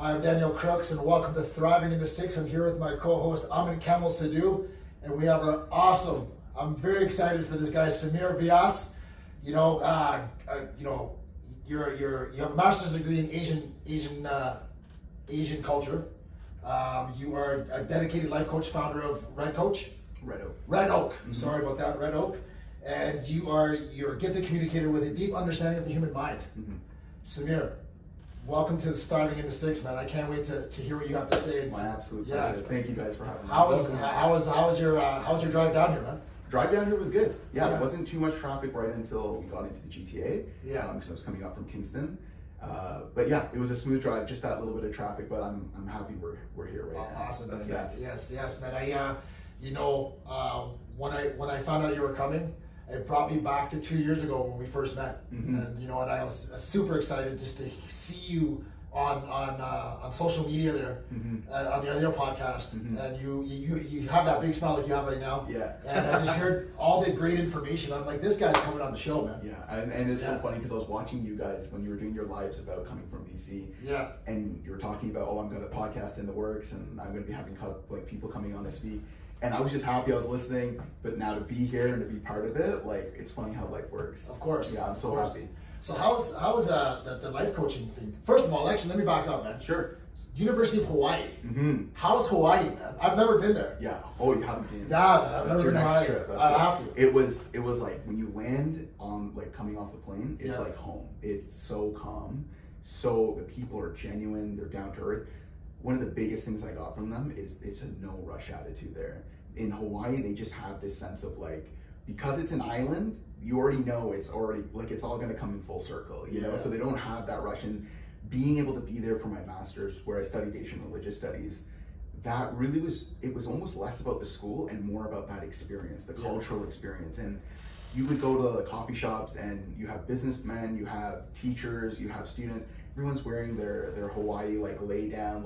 I'm Daniel Crooks, and welcome to Thriving in the Six. I'm here with my co-host Aman, Kanwal, Sidhu, and we have an awesome. I'm very excited for this guy, Samir Vyas. You have a master's degree in Asian culture. You are a dedicated life coach, founder of Red Oak. Mm-hmm. Sorry about that, Red Oak. And you're a gifted communicator with a deep understanding of the human mind. Mm-hmm. Samir, welcome to Starting in the Six, man. I can't wait to hear what you have to say. My absolute pleasure. Thank you guys for having me. How was your drive down here, man? Drive down here was good. Yeah, there wasn't too much traffic right until we got into the GTA. Yeah. Because I was coming up from Kingston. But yeah, it was a smooth drive, just that little bit of traffic, but I'm happy we're here right now. Awesome, man. Yes, man. When I found out you were coming, it brought me back to 2 years ago when we first met. Mm-hmm. And I was super excited just to see you on social media there, mm-hmm. On the other podcast, mm-hmm. and you have that big smile like you have right now. Yeah. And I just heard all the great information. I'm like, this guy's coming on the show, man. Yeah, and it's so funny because I was watching you guys when you were doing your lives about coming from BC. Yeah. And you were talking about, I'm going to podcast in the works, and I'm going to be having people coming on to speak. And I was just happy I was listening, but now to be here and to be part of it, it's funny how life works. Of course. Yeah, I'm so happy. So how was the life coaching thing? First of all, actually, let me back up, man. Sure. University of Hawaii. Mm-hmm. How's Hawaii, man? I've never been there. Yeah. Oh, you haven't been? Nah, man. I've That's never been your to next Hawaii. trip. I have to. It was like when you land on coming off the plane, it's Yeah. like home. It's so calm. So the people are genuine. They're down to earth. One of the biggest things I got from them is it's a no rush attitude there. In Hawaii, they just have this sense of because it's an island, you already know it's already it's all going to come in full circle, you know. So they don't have that rush. And being able to be there for my master's, where I studied Asian religious studies, that really it was almost less about the school and more about that experience, the cultural experience. And you would go to the coffee shops and you have businessmen, you have teachers, you have students. Everyone's wearing their Hawaii lay down,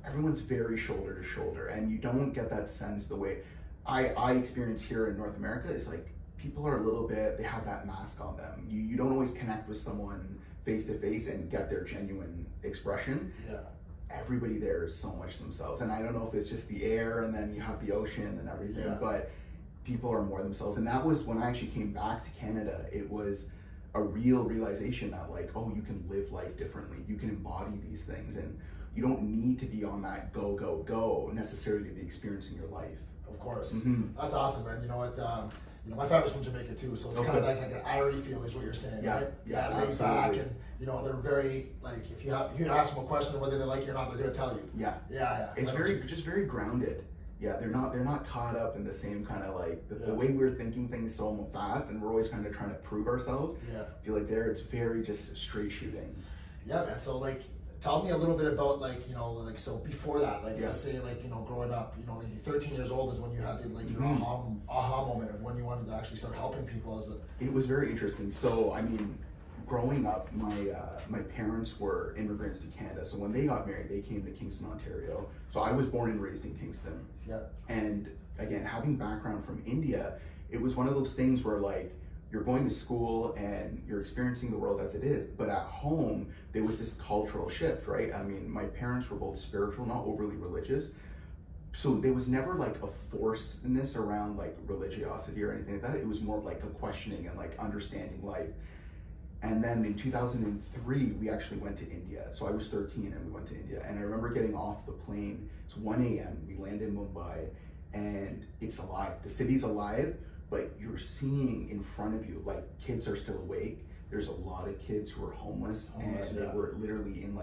everyone's very shoulder to shoulder, and you don't get that sense the way I experience here in North America. Is people are a little bit, they have that mask on them. You don't always connect with someone face to face and get their genuine expression. Yeah. Everybody there is so much themselves, and I don't know if it's just the air and then you have the ocean and everything, but people are more themselves. And that was when I actually came back to Canada. It was a real realization that you can live life differently. You can embody these things, and you don't need to be on that go necessarily to be experiencing your life. Of course. Mm-hmm. That's awesome, man. You know what? My family's from Jamaica too, so it's kind of like an Irie feel is what you're saying, right? Yeah, laid back, absolutely. and they're very if you ask them a question whether they like you or not, they're gonna tell you. Yeah. It's very grounded. Yeah, they're not caught up in the same kind of the way we're thinking things so fast, and we're always kind of trying to prove ourselves. Yeah. I feel there it's very just straight shooting. Yeah, man. So tell me a little bit about so before that, let's say growing up, 13 years old is when you had your aha moment of when you wanted to actually start helping people It was very interesting. So growing up, my parents were immigrants to Canada. So when they got married, they came to Kingston, Ontario. So I was born and raised in Kingston. Yeah. And again, having background from India, it was one of those things where you're going to school and you're experiencing the world as it is, but at home there was this cultural shift, right? My parents were both spiritual, not overly religious, so there was never a forcedness around religiosity or anything like that. It was more of a questioning and understanding life. And then in 2003 we actually went to India. So I was 13 and we went to India, and I remember getting off the plane. It's 1 a.m. we land in Mumbai, and it's alive. The city's alive, but you're seeing in front of you, kids are still awake. There's a lot of kids who are homeless, and they were literally in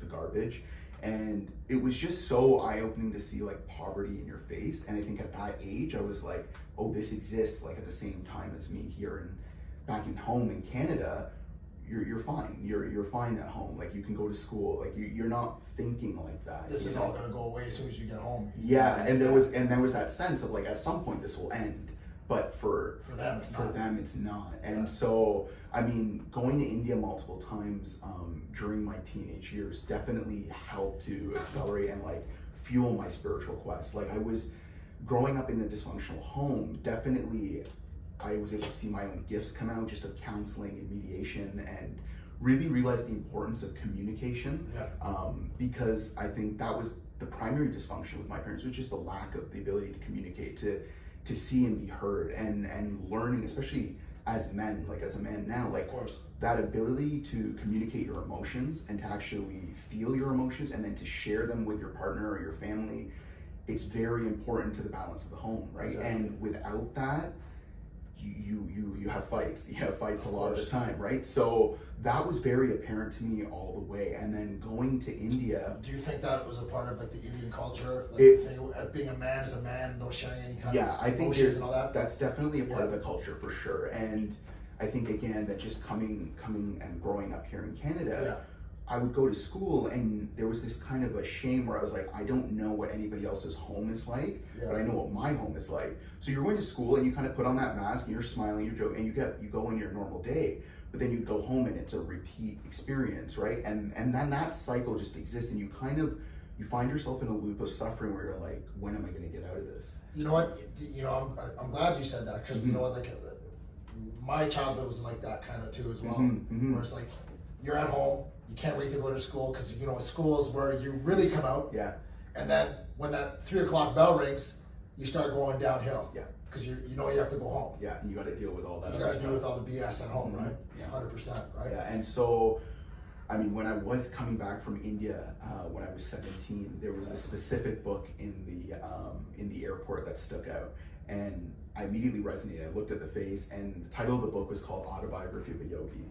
the garbage. And it was just so eye-opening to see poverty in your face. And I think at that age, I was oh, this exists at the same time as me here. And back in home in Canada, you're fine. You're fine at home. You can go to school. You're not thinking like that. This is all gonna go away as soon as you get home. Yeah, and there was that sense of at some point this will end. But for them, it's not. And so, going to India multiple times during my teenage years definitely helped to accelerate and fuel my spiritual quest. I was growing up in a dysfunctional home. Definitely, I was able to see my own gifts come out just of counseling and mediation and really realized the importance of communication. Because I think that was the primary dysfunction with my parents, was just the lack of the ability to communicate, to see and be heard, and learning, especially as men, like as a man now, like that ability to communicate your emotions and to actually feel your emotions and then to share them with your partner or your family. It's very important to the balance of the home, right? Exactly. And without that, you have fights. You have fights a lot of the time, right? So that was very apparent to me all the way. And then going to India. Do you think that was a part of like the Indian culture? Like the thing of being a man as a man, no sharing any kind of emotions and all that? That's definitely a part of the culture for sure. And I think again that just coming and growing up here in Canada, I would go to school and there was this kind of a shame where I was like, I don't know what anybody else's home is like, but I know what my home is like. So you're going to school and you kind of put on that mask and you're smiling, you're joking, and you go in your normal day, but then you go home and it's a repeat experience, right? And then that cycle just exists, and you find yourself in a loop of suffering where you're like, when am I going to get out of this? You know what? I'm glad you said that, because you know what, like my childhood was like that kind of too as well, where it's like you're at home. You can't wait to go to school, because you know school is where you really come out. And then when that 3 o'clock bell rings, you start going downhill. Because you know you have to go home. And you got to deal with all that. You got to deal with all the BS at home, right? 100%, right? And so, I mean, when I was coming back from India, when I was 17, there was a specific book in the airport that stuck out, and I immediately resonated. I looked at the face, and the title of the book was called Autobiography of a Yogi.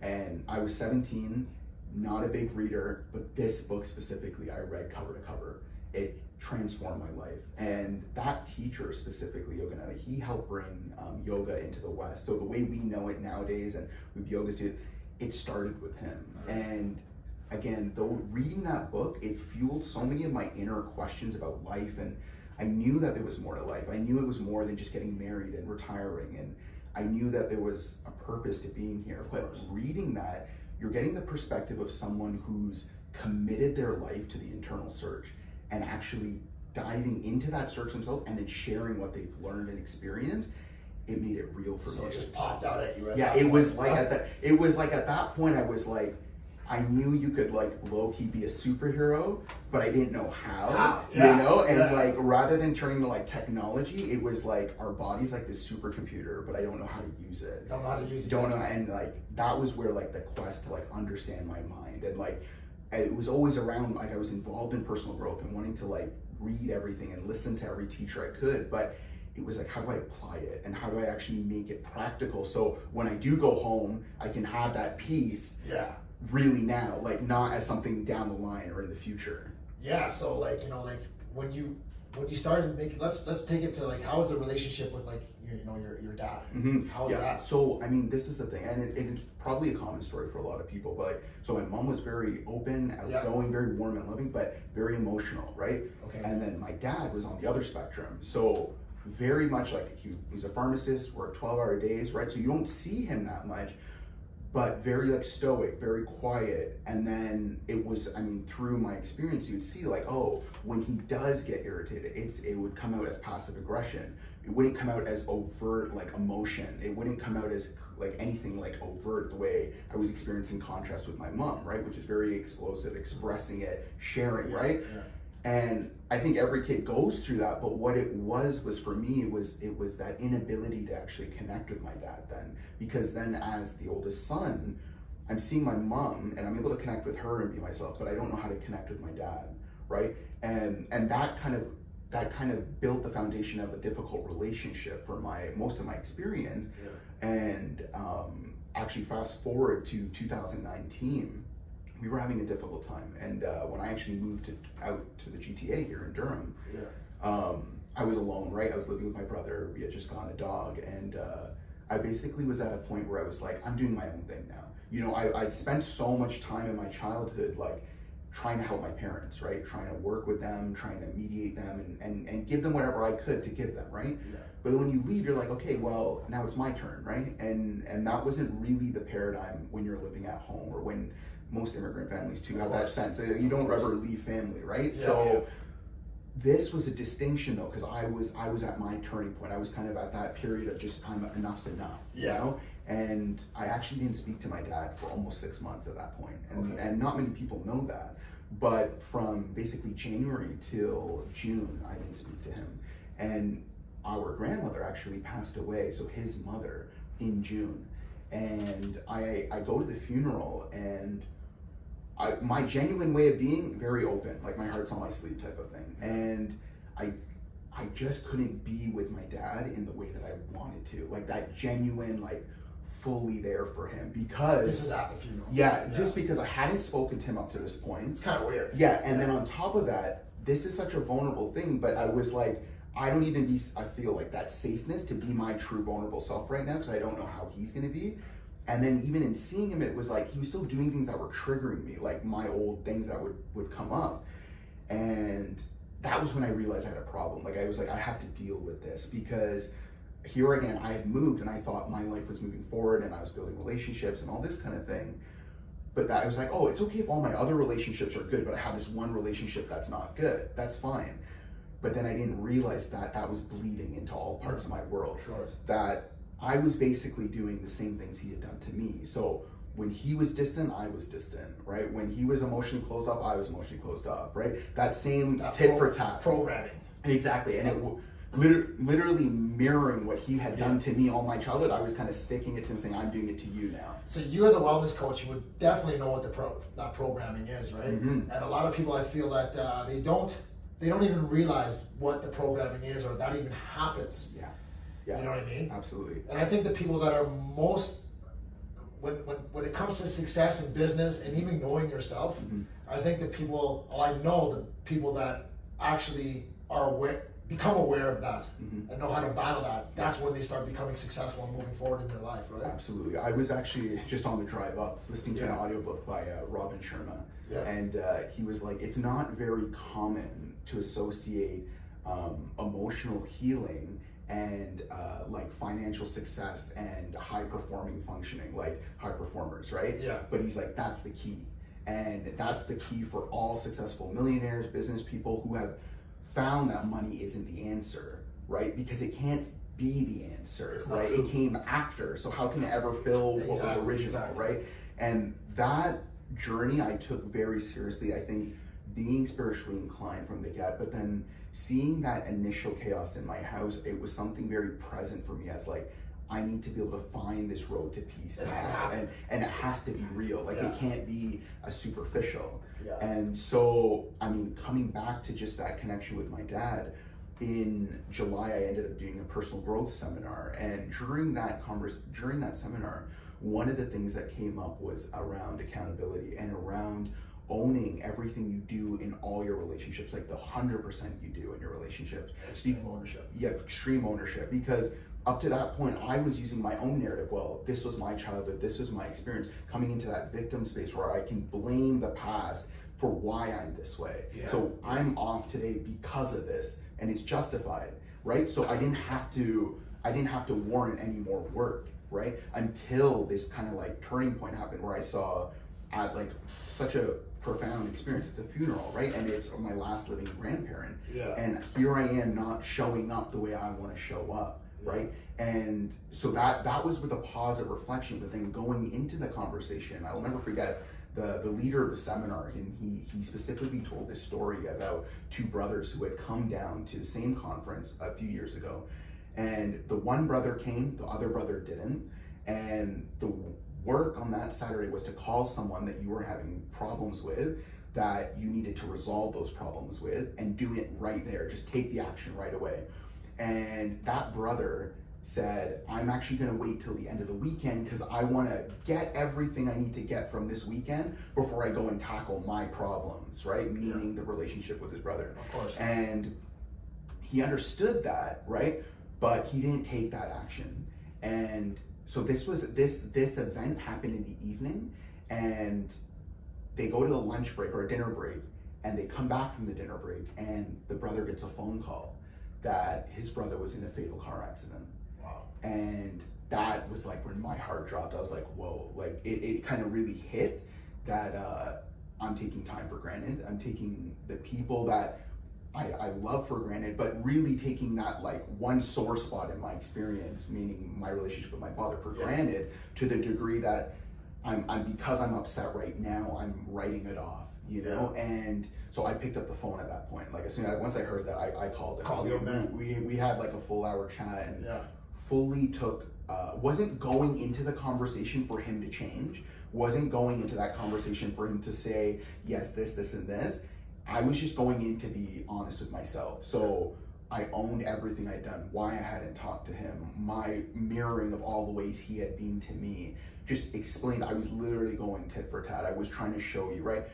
And I was 17. Not a big reader, but this book specifically I read cover to cover. It transformed my life. And that teacher specifically, Yogananda, he helped bring yoga into the West. So the way we know it nowadays, and with yoga students, it started with him. And again, though reading that book, it fueled so many of my inner questions about life. And I knew that there was more to life. I knew it was more than just getting married and retiring. And I knew that there was a purpose to being here. But reading that, you're getting the perspective of someone who's committed their life to the internal search and actually diving into that search themselves and then sharing what they've learned and experienced. It made it real for me. So it just popped out at you. It was like at that point I was like, I knew you could like low-key be a superhero, but I didn't know how. You know? And like rather than turning to like technology, it was like our body's like this supercomputer, but I don't know how to use it. Don't know how to use it. Don't know, and like that was where like the quest to like understand my mind, and like it was always around, like I was involved in personal growth and wanting to like read everything and listen to every teacher I could, but it was like, how do I apply it and how do I actually make it practical so when I do go home I can have that peace really now, like not as something down the line or in the future. So like, you know, like when you started making, let's take it to like, how was the relationship with like your dad? How was that? So I mean, this is the thing, and it's probably a common story for a lot of people, but so my mom was very open, outgoing, very warm and loving, but very emotional, right? And then my dad was on the other spectrum, so very much like he's a pharmacist, worked 12-hour days, right? So you don't see him that much, but very like stoic, very quiet. And then it was, I mean, through my experience, you would see like, oh, when he does get irritated, it would come out as passive aggression. It wouldn't come out as overt like emotion. It wouldn't come out as like anything like overt the way I was experiencing contrast with my mom, right? Which is very explosive, expressing it, sharing, right? And I think every kid goes through that, but what it was for me, it was that inability to actually connect with my dad then. Because then as the oldest son, I'm seeing my mom and I'm able to connect with her and be myself, but I don't know how to connect with my dad, right? And that kind of built the foundation of a difficult relationship for most of my experience. And actually fast forward to 2019, we were having a difficult time, and when I actually moved out to the GTA here in Durham, I was alone, right? I was living with my brother. We had just gotten a dog, and I basically was at a point where I was like, I'm doing my own thing now. You know, I'd spent so much time in my childhood like trying to help my parents, right? Trying to work with them, trying to mediate them, and give them whatever I could to give them, right? But when you leave, you're like, okay, well, now it's my turn, right? And that wasn't really the paradigm when you're living at home, or when most immigrant families too have that sense. You don't ever leave family, right? This was a distinction though, because I was at my turning point. I was kind of at that period of just enough's enough, you know? And I actually didn't speak to my dad for almost 6 months at that point. And, Okay. and not many people know that. But from basically January till June, I didn't speak to him. And our grandmother actually passed away, so his mother, in June. And I go to the funeral, and my genuine way of being, very open, like my heart's on my sleeve type of thing. And I just couldn't be with my dad in the way that I wanted to. Like that genuine, like fully there for him, because This is at the funeral. yeah, just because I hadn't spoken to him up to this point. It's kind of weird. Yeah, and then on top of that, this is such a vulnerable thing, but I was like, I feel like that safeness to be my true vulnerable self right now, because I don't know how he's gonna be. And then even in seeing him, it was like, he was still doing things that were triggering me, like my old things that would come up. And that was when I realized I had a problem. Like I was like, I have to deal with this, because here again, I had moved and I thought my life was moving forward and I was building relationships and all this kind of thing. But that I was like, oh, it's okay if all my other relationships are good, but I have this one relationship that's not good. That's fine. But then I didn't realize that that was bleeding into all parts of my world. Sure. That I was basically doing the same things he had done to me. So when he was distant, I was distant, right? When he was emotionally closed off, I was emotionally closed off, right? That same tit for tat. Programming. Exactly. And it literally mirroring what he had done to me all my childhood. I was kind of sticking it to him, saying, I'm doing it to you now. So you as a wellness coach, you would definitely know what that programming is, right? Mm-hmm. And a lot of people, I feel that they don't even realize what the programming is, or that even happens. Yeah. You know what I mean? Absolutely. And I think the people that are most, when it comes to success in business and even knowing yourself, Mm-hmm. I think the people, I know the people that actually are aware, become aware of that Mm-hmm. and know how to battle that, that's when they start becoming successful and moving forward in their life, right? Absolutely. I was actually just on the drive up listening to an audiobook by Robin Sharma. Yeah. And he was like, it's not very common to associate emotional healing and like financial success and high performing functioning, like high performers, right? Yeah. But he's like, that's the key. And that's the key for all successful millionaires, business people who have found that money isn't the answer, right? Because it can't be the answer, right? True. It came after. So how can it ever fill what was original, right? And that journey I took very seriously. I think being spiritually inclined from the get, but then seeing that initial chaos in my house, it was something very present for me as like, I need to be able to find this road to peace now, and it has to be real. Like it can't be a superficial. Yeah. And so, I mean, coming back to just that connection with my dad, in July, I ended up doing a personal growth seminar, and during that seminar, one of the things that came up was around accountability and around owning everything you do in all your relationships, like the 100% you do in your relationships. Extreme ownership. Yeah, extreme ownership. Because up to that point, I was using my own narrative. Well, this was my childhood, this was my experience, coming into that victim space where I can blame the past for why I'm this way. Yeah. So I'm off today because of this, and it's justified, right? So I didn't have to warrant any more work, right? Until this kind of like turning point happened where I saw at like such a profound experience. It's a funeral, right? And it's my last living grandparent. Yeah. And here I am not showing up the way I want to show up, right? And so that was with a pause of reflection, but then going into the conversation, I'll never forget the leader of the seminar, and he specifically told this story about two brothers who had come down to the same conference a few years ago. And the one brother came, the other brother didn't. And the work on that Saturday was to call someone that you were having problems with, that you needed to resolve those problems with, and do it right there. Just take the action right away. And that brother said, I'm actually going to wait till the end of the weekend because I want to get everything I need to get from this weekend before I go and tackle my problems, right? Meaning the relationship with his brother. Of course. And he understood that, right? But he didn't take that action. And so this event happened in the evening, and they go to a lunch break or a dinner break, and they come back from the dinner break, and the brother gets a phone call that his brother was in a fatal car accident. Wow. And that was like when my heart dropped. I was like, whoa, like it kind of really hit that I'm taking time for granted. I'm taking the people that I love for granted, but really taking that like one sore spot in my experience, meaning my relationship with my father, for granted, to the degree that I'm because I'm upset right now, I'm writing it off, you know? And so I picked up the phone at that point. Like as soon as once I heard that, I called him. We had like a full hour chat and fully took, wasn't going into the conversation for him to change, wasn't going into that conversation for him to say, yes, this, and this. I was just going in to be honest with myself. So I owned everything I'd done, why I hadn't talked to him, my mirroring of all the ways he had been to me, just explained. I was literally going tit for tat. I was trying to show you, right?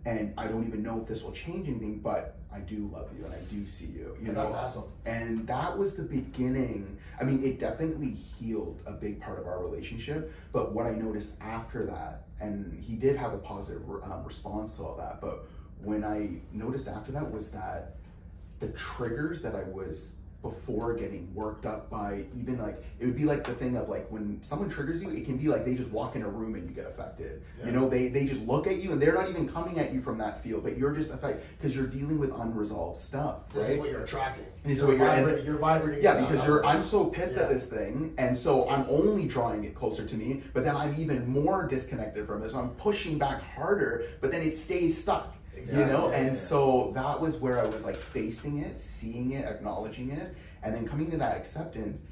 And I don't even know if this will change anything, but I do love you and I do see you, you know? That's awesome. And that was the beginning. I mean, it definitely healed a big part of our relationship, but what I noticed after that, and he did have a positive response to all that, but when I noticed after that was that the triggers that I was before getting worked up by, even like, it would be like the thing of like when someone triggers you, it can be like they just walk in a room and you get affected. You know, they just look at you and they're not even coming at you from that field, but you're just affected because you're dealing with unresolved stuff, right? This is what you're attracting. This is what you're vibrating. Yeah, because I'm so pissed at this thing, and so I'm only drawing it closer to me, but then I'm even more disconnected from it, so I'm pushing back harder, but then it stays stuck. Exactly. You know, and so that was where I was like facing it, seeing it, acknowledging it, and then coming to that acceptance.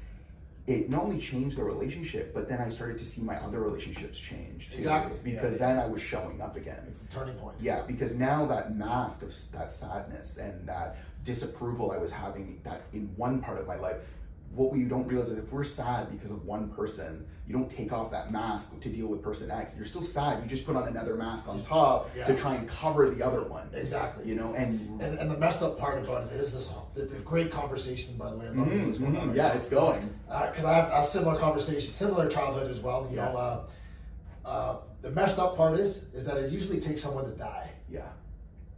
It not only changed the relationship, but then I started to see my other relationships change too. Exactly. Because then I was showing up again. It's a turning point. Yeah, because now that mask of that sadness and that disapproval I was having that in one part of my life, what we don't realize is if we're sad because of one person, you don't take off that mask to deal with person X. You're still sad. You just put on another mask on top to try and cover the other one. Exactly. You know, and the messed up part about it is this the great conversation, by the way. I love what's going on right now. It's going. Because I have a similar conversation, similar childhood as well. You know, the messed up part is that it usually takes someone to die. Yeah.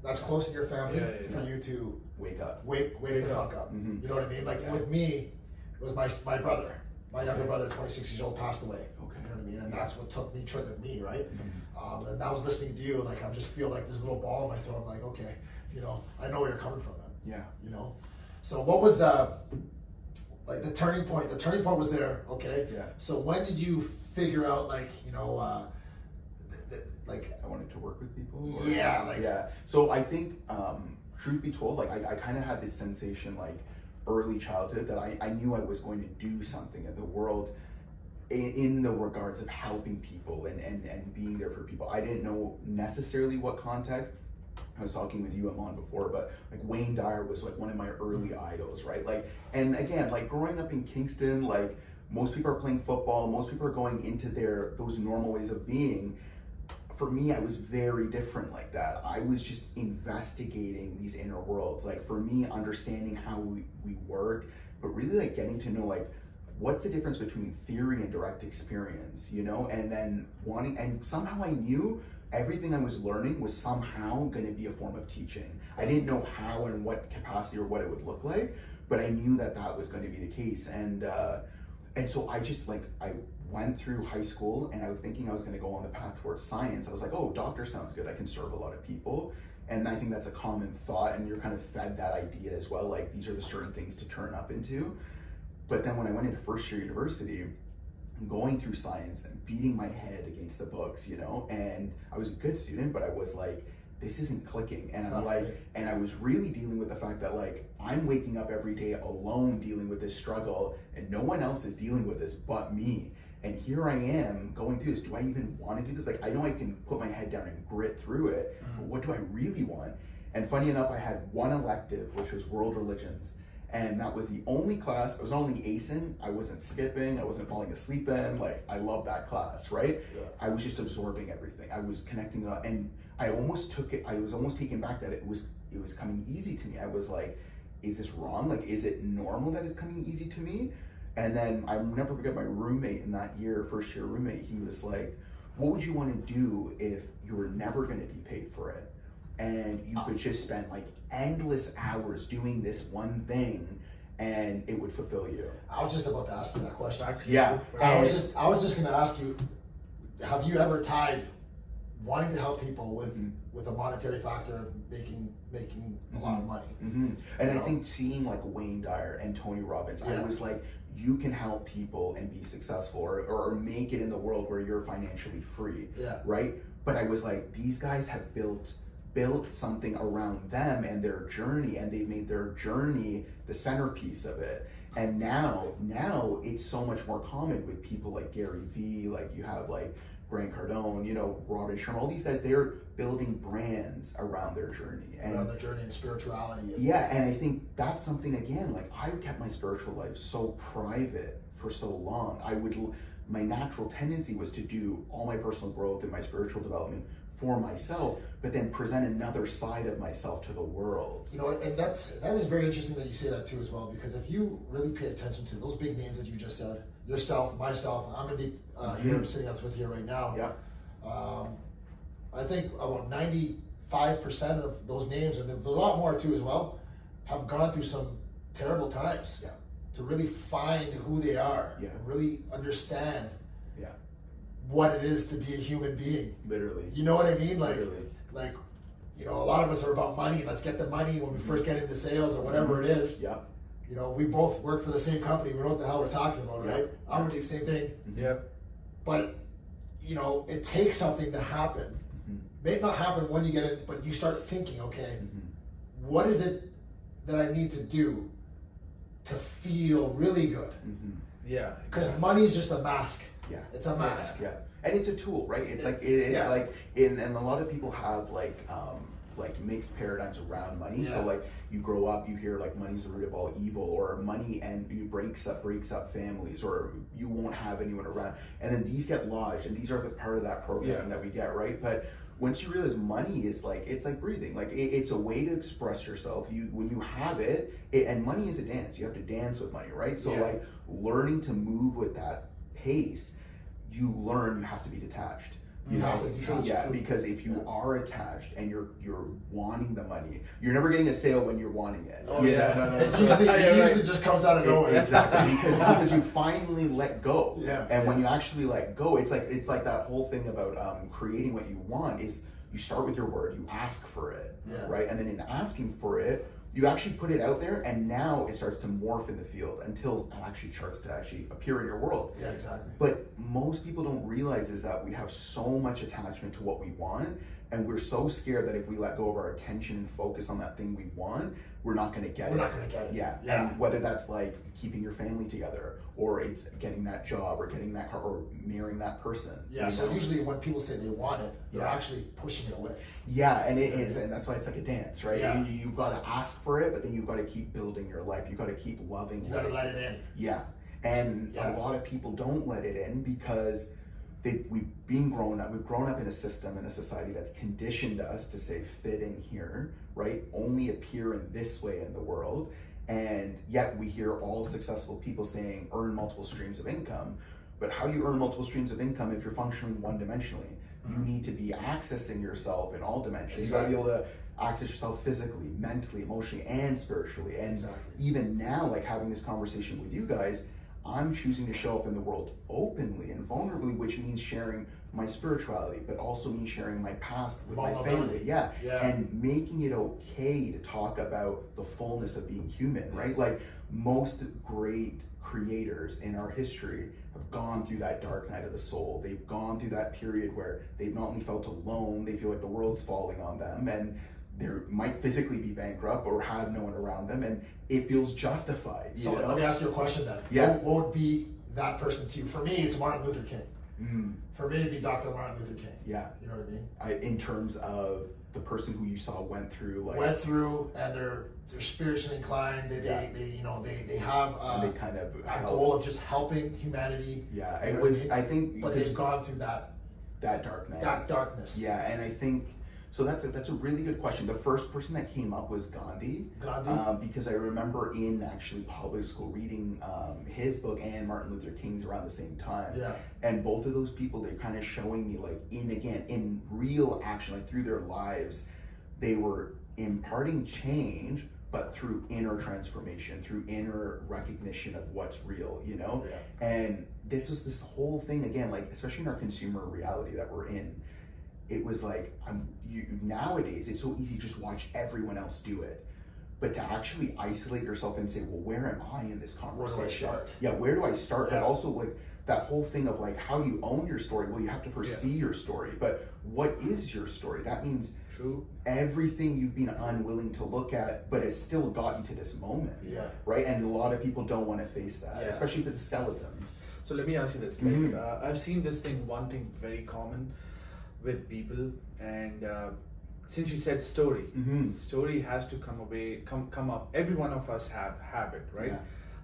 That's close to your family for you to wake up. Wake the fuck up. You know what I mean? Like with me, it was my brother. My younger brother, 26 years old, passed away. Okay. You know what I mean? And that's what triggered me, right? And I was listening to you, like I just feel like this little ball in my throat. I'm like, okay, you know, I know where you're coming from, man. Yeah. You know? So what was the turning point? The turning point was there, okay? Yeah. So when did you figure out, like, you know, like I wanted to work with people? Or, yeah. So I think, truth be told, like I kind of had this sensation, like, early childhood that I knew I was going to do something in the world in the regards of helping people and being there for people. I didn't know necessarily what context. I was talking with you, Aman, before, but like Wayne Dyer was like one of my early idols, right? Like, and again, like growing up in Kingston, like most people are playing football, most people are going into those normal ways of being. For me, I was very different like that. I was just investigating these inner worlds. Like for me, understanding how we work, but really like getting to know like, what's the difference between theory and direct experience, you know? And then and somehow I knew everything I was learning was somehow gonna be a form of teaching. I didn't know how and what capacity or what it would look like, but I knew that was gonna be the case. And so I just like, I went through high school and I was thinking I was gonna go on the path towards science. I was like, oh, doctor sounds good. I can serve a lot of people. And I think that's a common thought, and you're kind of fed that idea as well. Like these are the certain things to turn up into. But then when I went into first year university, going through science and beating my head against the books, you know, and I was a good student, but I was like, this isn't clicking. And I'm like, and I was really dealing with the fact that like, I'm waking up every day alone dealing with this struggle and no one else is dealing with this but me. And here I am going through this. Do I even want to do this? Like, I know I can put my head down and grit through it, but what do I really want? And funny enough, I had one elective, which was world religions. And that was the only class, I was only acing, I wasn't skipping, I wasn't falling asleep in, like, I love that class, right? Yeah. I was just absorbing everything. I was connecting it all, and I almost took it, I was almost taken back that it was coming easy to me. I was like, is this wrong? Like, is it normal that it's coming easy to me? And then I'll never forget my roommate in that year, first year roommate, he was like, what would you want to do if you were never going to be paid for it? And you could just spend like endless hours doing this one thing and it would fulfill you. I was just about to ask you that question. Yeah. I was just going to ask you, have you ever tied wanting to help people with a monetary factor of making a lot of money. And I think seeing like Wayne Dyer and Tony Robbins, I was like, you can help people and be successful or make it in the world where you're financially free, right? But I was like, these guys have built something around them and their journey, and they made their journey the centerpiece of it. And now it's so much more common with people like Gary Vee, like you have like Grant Cardone, you know, Robin Sharma, all these guys, they're building brands around their journey. Around their journey and spirituality. And I think that's something, again, like I kept my spiritual life so private for so long. My natural tendency was to do all my personal growth and my spiritual development for myself, but then present another side of myself to the world. You know, and that is very interesting that you say that too as well, because if you really pay attention to those big names that you just said, yourself, myself, I'm gonna be here sitting out with you right now. I think about 95% of those names, and there's a lot more too as well, have gone through some terrible times to really find who they are and really understand what it is to be a human being. Literally. You know what I mean? Like, literally. Like, you know, a lot of us are about money. Let's get the money when we first get into sales or whatever it is. You know, we both work for the same company. We know what the hell we're talking about, right? I'm gonna do the same thing. But, you know, it takes something to happen. May not happen when you get in, but you start thinking, okay, what is it that I need to do to feel really good? Because money is just a mask. It's a mask. And it's a tool, right? It's like and a lot of people have like mixed paradigms around money. So like you grow up, you hear like money's the root of all evil, or money and you breaks up families, or you won't have anyone around. And then these get lodged, and these are the part of that programming that we get, right? But once you realize money is like, it's like breathing. Like it's a way to express yourself. When you have it, and money is a dance. You have to dance with money, right? So like learning to move with that pace, you learn you have to be detached. You have to detach. Because if you are attached and you're wanting the money, you're never getting a sale when you're wanting it. It usually just comes out of nowhere. Exactly, because you finally let go. And when you actually let go, it's like that whole thing about creating what you want is you start with your word, you ask for it, right? And then in asking for it, you actually put it out there, and now it starts to morph in the field until it actually starts to actually appear in your world. But most people don't realize is that we have so much attachment to what we want, and we're so scared that if we let go of our attention and focus on that thing we want, we're not going to get it. We're not going to get it. And whether that's like keeping your family together, or it's getting that job, or getting that car, or marrying that person. So usually when people say they want it, they're actually pushing it away. And it is, and that's why it's like a dance, right? You've got to ask for it, but then you've got to keep building your life. You've got to keep loving life. You got to let it in. And a lot of people don't let it in because we've grown up in a system, in a society that's conditioned us to say, fit in here, right? Only appear in this way in the world. And yet we hear all successful people saying, earn multiple streams of income. But how do you earn multiple streams of income if you're functioning one-dimensionally? You need to be accessing yourself in all dimensions. You gotta be able to access yourself physically, mentally, emotionally, and spiritually. And even now, like having this conversation with you guys, I'm choosing to show up in the world openly and vulnerably, which means sharing my spirituality, but also means sharing my past with my family. And making it okay to talk about the fullness of being human, right? Like most great creators in our history have gone through that dark night of the soul. They've gone through that period where they've not only felt alone, they feel like the world's falling on them, and they might physically be bankrupt or have no one around them, and it feels justified. So let me ask you a question then. What would be that person to you? For me, it's Martin Luther King. For me, it'd be Dr. Martin Luther King. You know what I mean? In terms of the person who you saw went through, and they're spiritually inclined. They have and they kind of a goal of just helping humanity. It was, I think, but they've gone through that dark night. That darkness. And I think so. That's a really good question. The first person that came up was Gandhi. Because I remember in actually public school reading his book and Martin Luther King's around the same time. And both of those people, they're kind of showing me like in real action, like through their lives, they were imparting change, but through inner transformation, through inner recognition of what's real, you know? And this was this whole thing again, like especially in our consumer reality that we're in, it was like, nowadays it's so easy to just watch everyone else do it. But to actually isolate yourself and say, well, where am I in this conversation? Where do I start? Yeah, where do I start? Yeah. But also like that whole thing of like, how do you own your story? Well, you have to first see your story. But what is your story? That means everything you've been unwilling to look at, but has still got you to this moment. Yeah. Right? And a lot of people don't want to face that, especially if it's a skeleton. So let me ask you this. Like, I've seen this thing, one thing very common with people, and since you said story, story has to come up. Every one of us have it, right?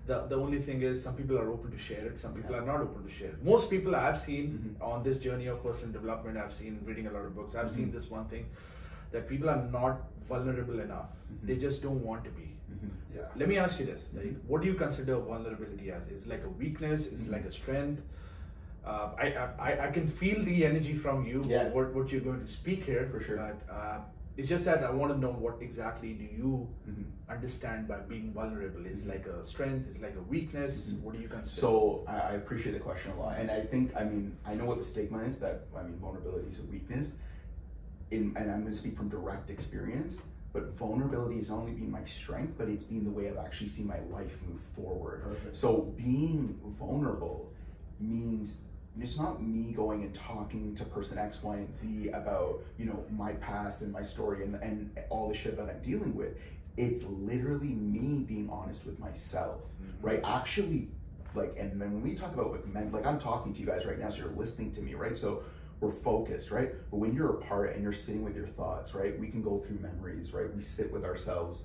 The only thing is, some people are open to share it, some people are not open to share it. Most people I've seen on this journey of personal development, I've seen reading a lot of books, I've seen this one thing, that people are not vulnerable enough. They just don't want to be. Let me ask you this, like, what do you consider vulnerability as? Is it like a weakness? Is it like a strength? I can feel the energy from you, what you're going to speak here, for sure. But it's just that I want to know, what exactly do you understand by being vulnerable? Is it like a strength? Is it like a weakness? What do you consider? So I appreciate the question a lot, and I think, I know what the stigma is, that vulnerability is a weakness, and I'm going to speak from direct experience. But vulnerability has not only been my strength, but it's been the way I've actually seen my life move forward. Perfect. So being vulnerable means it's not me going and talking to person X, Y, and Z about, my past and my story and all the shit that I'm dealing with. It's literally me being honest with myself, right? Actually, like, and when we talk about with men, like, I'm talking to you guys right now, so you're listening to me, right? So we're focused, right? But when you're apart and you're sitting with your thoughts, right? We can go through memories, right? We sit with ourselves.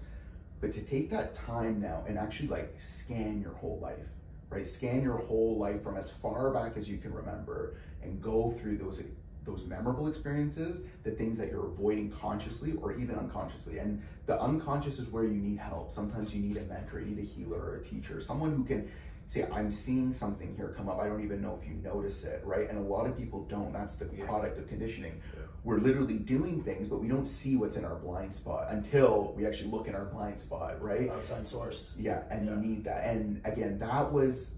But to take that time now and actually like scan your whole life, right? Scan your whole life from as far back as you can remember and go through those memorable experiences, the things that you're avoiding consciously or even unconsciously. And the unconscious is where you need help. Sometimes you need a mentor, you need a healer or a teacher, someone who can say, I'm seeing something here come up. I don't even know if you notice it, right? And a lot of people don't. That's the product of conditioning. We're literally doing things, but we don't see what's in our blind spot until we actually look in our blind spot, right? Outside source. Yeah, and you need that. And again, that was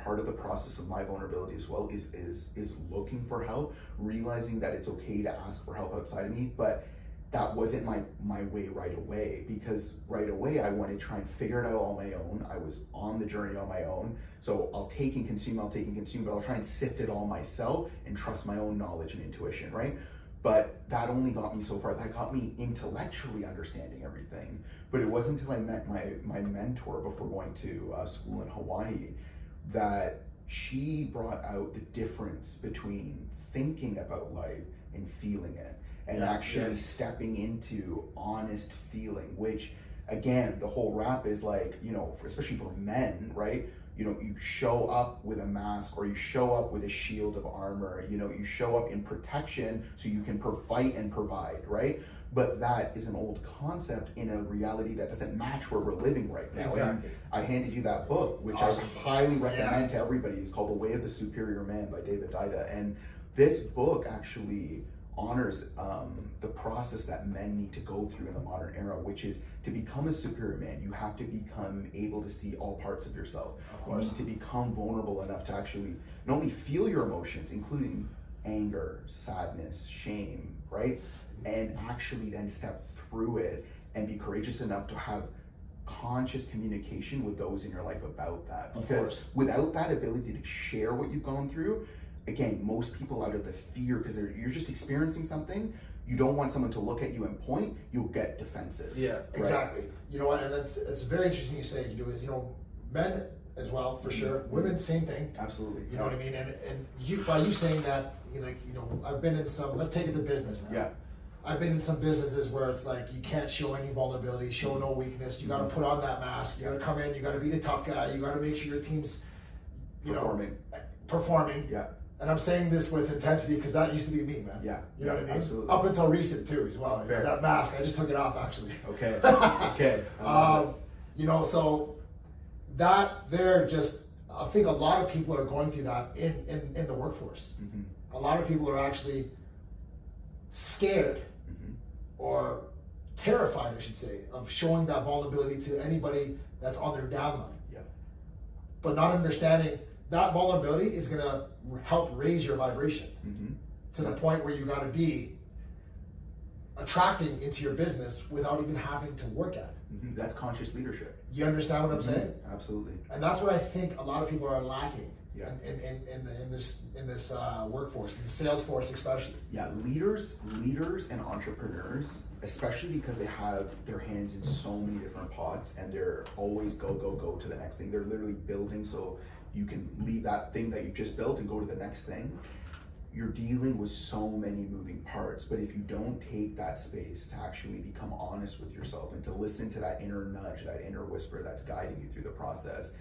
part of the process of my vulnerability as well, is looking for help, realizing that it's okay to ask for help outside of me, but that wasn't my way right away, because right away I wanted to try and figure it out on my own. I was on the journey on my own. So I'll take and consume, but I'll try and sift it all myself and trust my own knowledge and intuition, right? But that only got me so far. That got me intellectually understanding everything. But it wasn't until I met my mentor before going to school in Hawaii that she brought out the difference between thinking about life and feeling it. And actually stepping into honest feeling, which again, the whole rap is like, especially for men, right? You show up with a mask, or you show up with a shield of armor, you show up in protection so you can fight and provide, right? But that is an old concept in a reality that doesn't match where we're living right now. Exactly. And I handed you that book, which I highly recommend to everybody. It's called The Way of the Superior Man by David Deida. And this book actually honors the process that men need to go through in the modern era, which is to become a superior man, you have to become able to see all parts of yourself. Of course. You need to become vulnerable enough to actually not only feel your emotions, including anger, sadness, shame, right? And actually then step through it and be courageous enough to have conscious communication with those in your life about that. Because without that ability to share what you've gone through, again, most people, out of the fear, because you're just experiencing something, you don't want someone to look at you and point, you'll get defensive. Yeah, right? exactly. You know what, and it's very interesting you say you do is, men as well, for sure. Women, same thing. Absolutely. You know what I mean? And by you saying that, I've been in some, let's take it to business now. Yeah. I've been in some businesses where it's like, you can't show any vulnerability, show no weakness. You got to put on that mask. You got to come in, you got to be the tough guy. You got to make sure your team's, performing. Yeah. And I'm saying this with intensity because that used to be me, man. Yeah. You know what I mean? Absolutely. Up until recent too, as well. Fair. That mask, I just took it off actually. Okay. Okay. So that I think a lot of people are going through that in the workforce. Mm-hmm. A lot of people are actually scared or terrified, I should say, of showing that vulnerability to anybody that's on their downline. Yeah. But not understanding that vulnerability is going to help raise your vibration. to the point where you got to be attracting into your business without even having to work at it. That's conscious leadership. You understand what I'm saying? Absolutely. And that's what I think a lot of people are lacking Yeah. in this workforce, in the sales force especially. Yeah, leaders and entrepreneurs, especially because they have their hands in so many different pots and they're always go to the next thing. They're literally building so you can leave that thing that you just built and go to the next thing. You're dealing with so many moving parts, but if you don't take that space to actually become honest with yourself and to listen to that inner nudge, that inner whisper that's guiding you through the process,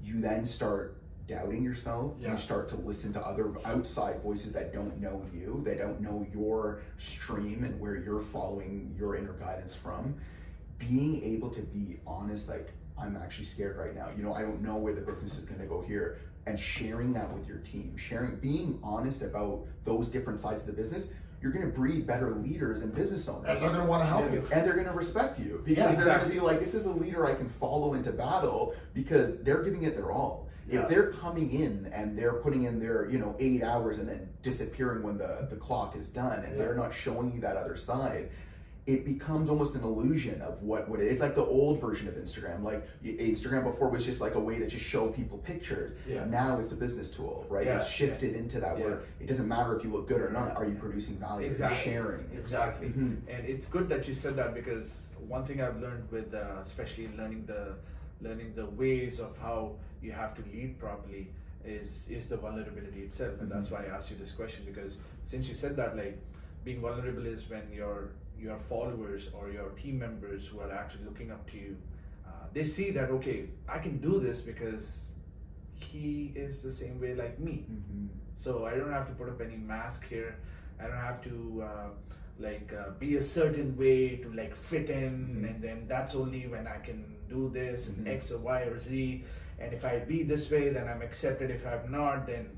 you then start doubting yourself. Yeah. You start to listen to other outside voices that don't know you, they don't know your stream and where you're following your inner guidance from. Being able to be honest, like, I'm actually scared right now, I don't know where the business is going to go here, and sharing that with your team, being honest about those different sides of the business, you're going to breed better leaders and business owners. And they're going to want to help you. And they're going to respect you. Because Yeah, they're going to be like, this is a leader I can follow into battle because they're giving it their all. Yeah. If they're coming in and they're putting in their 8 hours and then disappearing when the clock is done and they're not showing you that other side, it becomes almost an illusion of what it is. It's like the old version of Instagram. Like Instagram before was just like a way to just show people pictures. Yeah. Now it's a business tool, right? Yeah. It's shifted into that where it doesn't matter if you look good or not. Are you producing value? Exactly. Are you sharing? Exactly. And it's good that you said that, because one thing I've learned with especially learning the ways of how you have to lead properly is the vulnerability itself. And that's why I asked you this question, because since you said that, like, being vulnerable is when your followers or your team members who are actually looking up to you, they see that, okay, I can do this because he is the same way like me. So I don't have to put up any mask here. I don't have to be a certain way to like fit in, and then that's only when I can do this and X or Y or Z. And if I be this way, then I'm accepted. If I'm not, then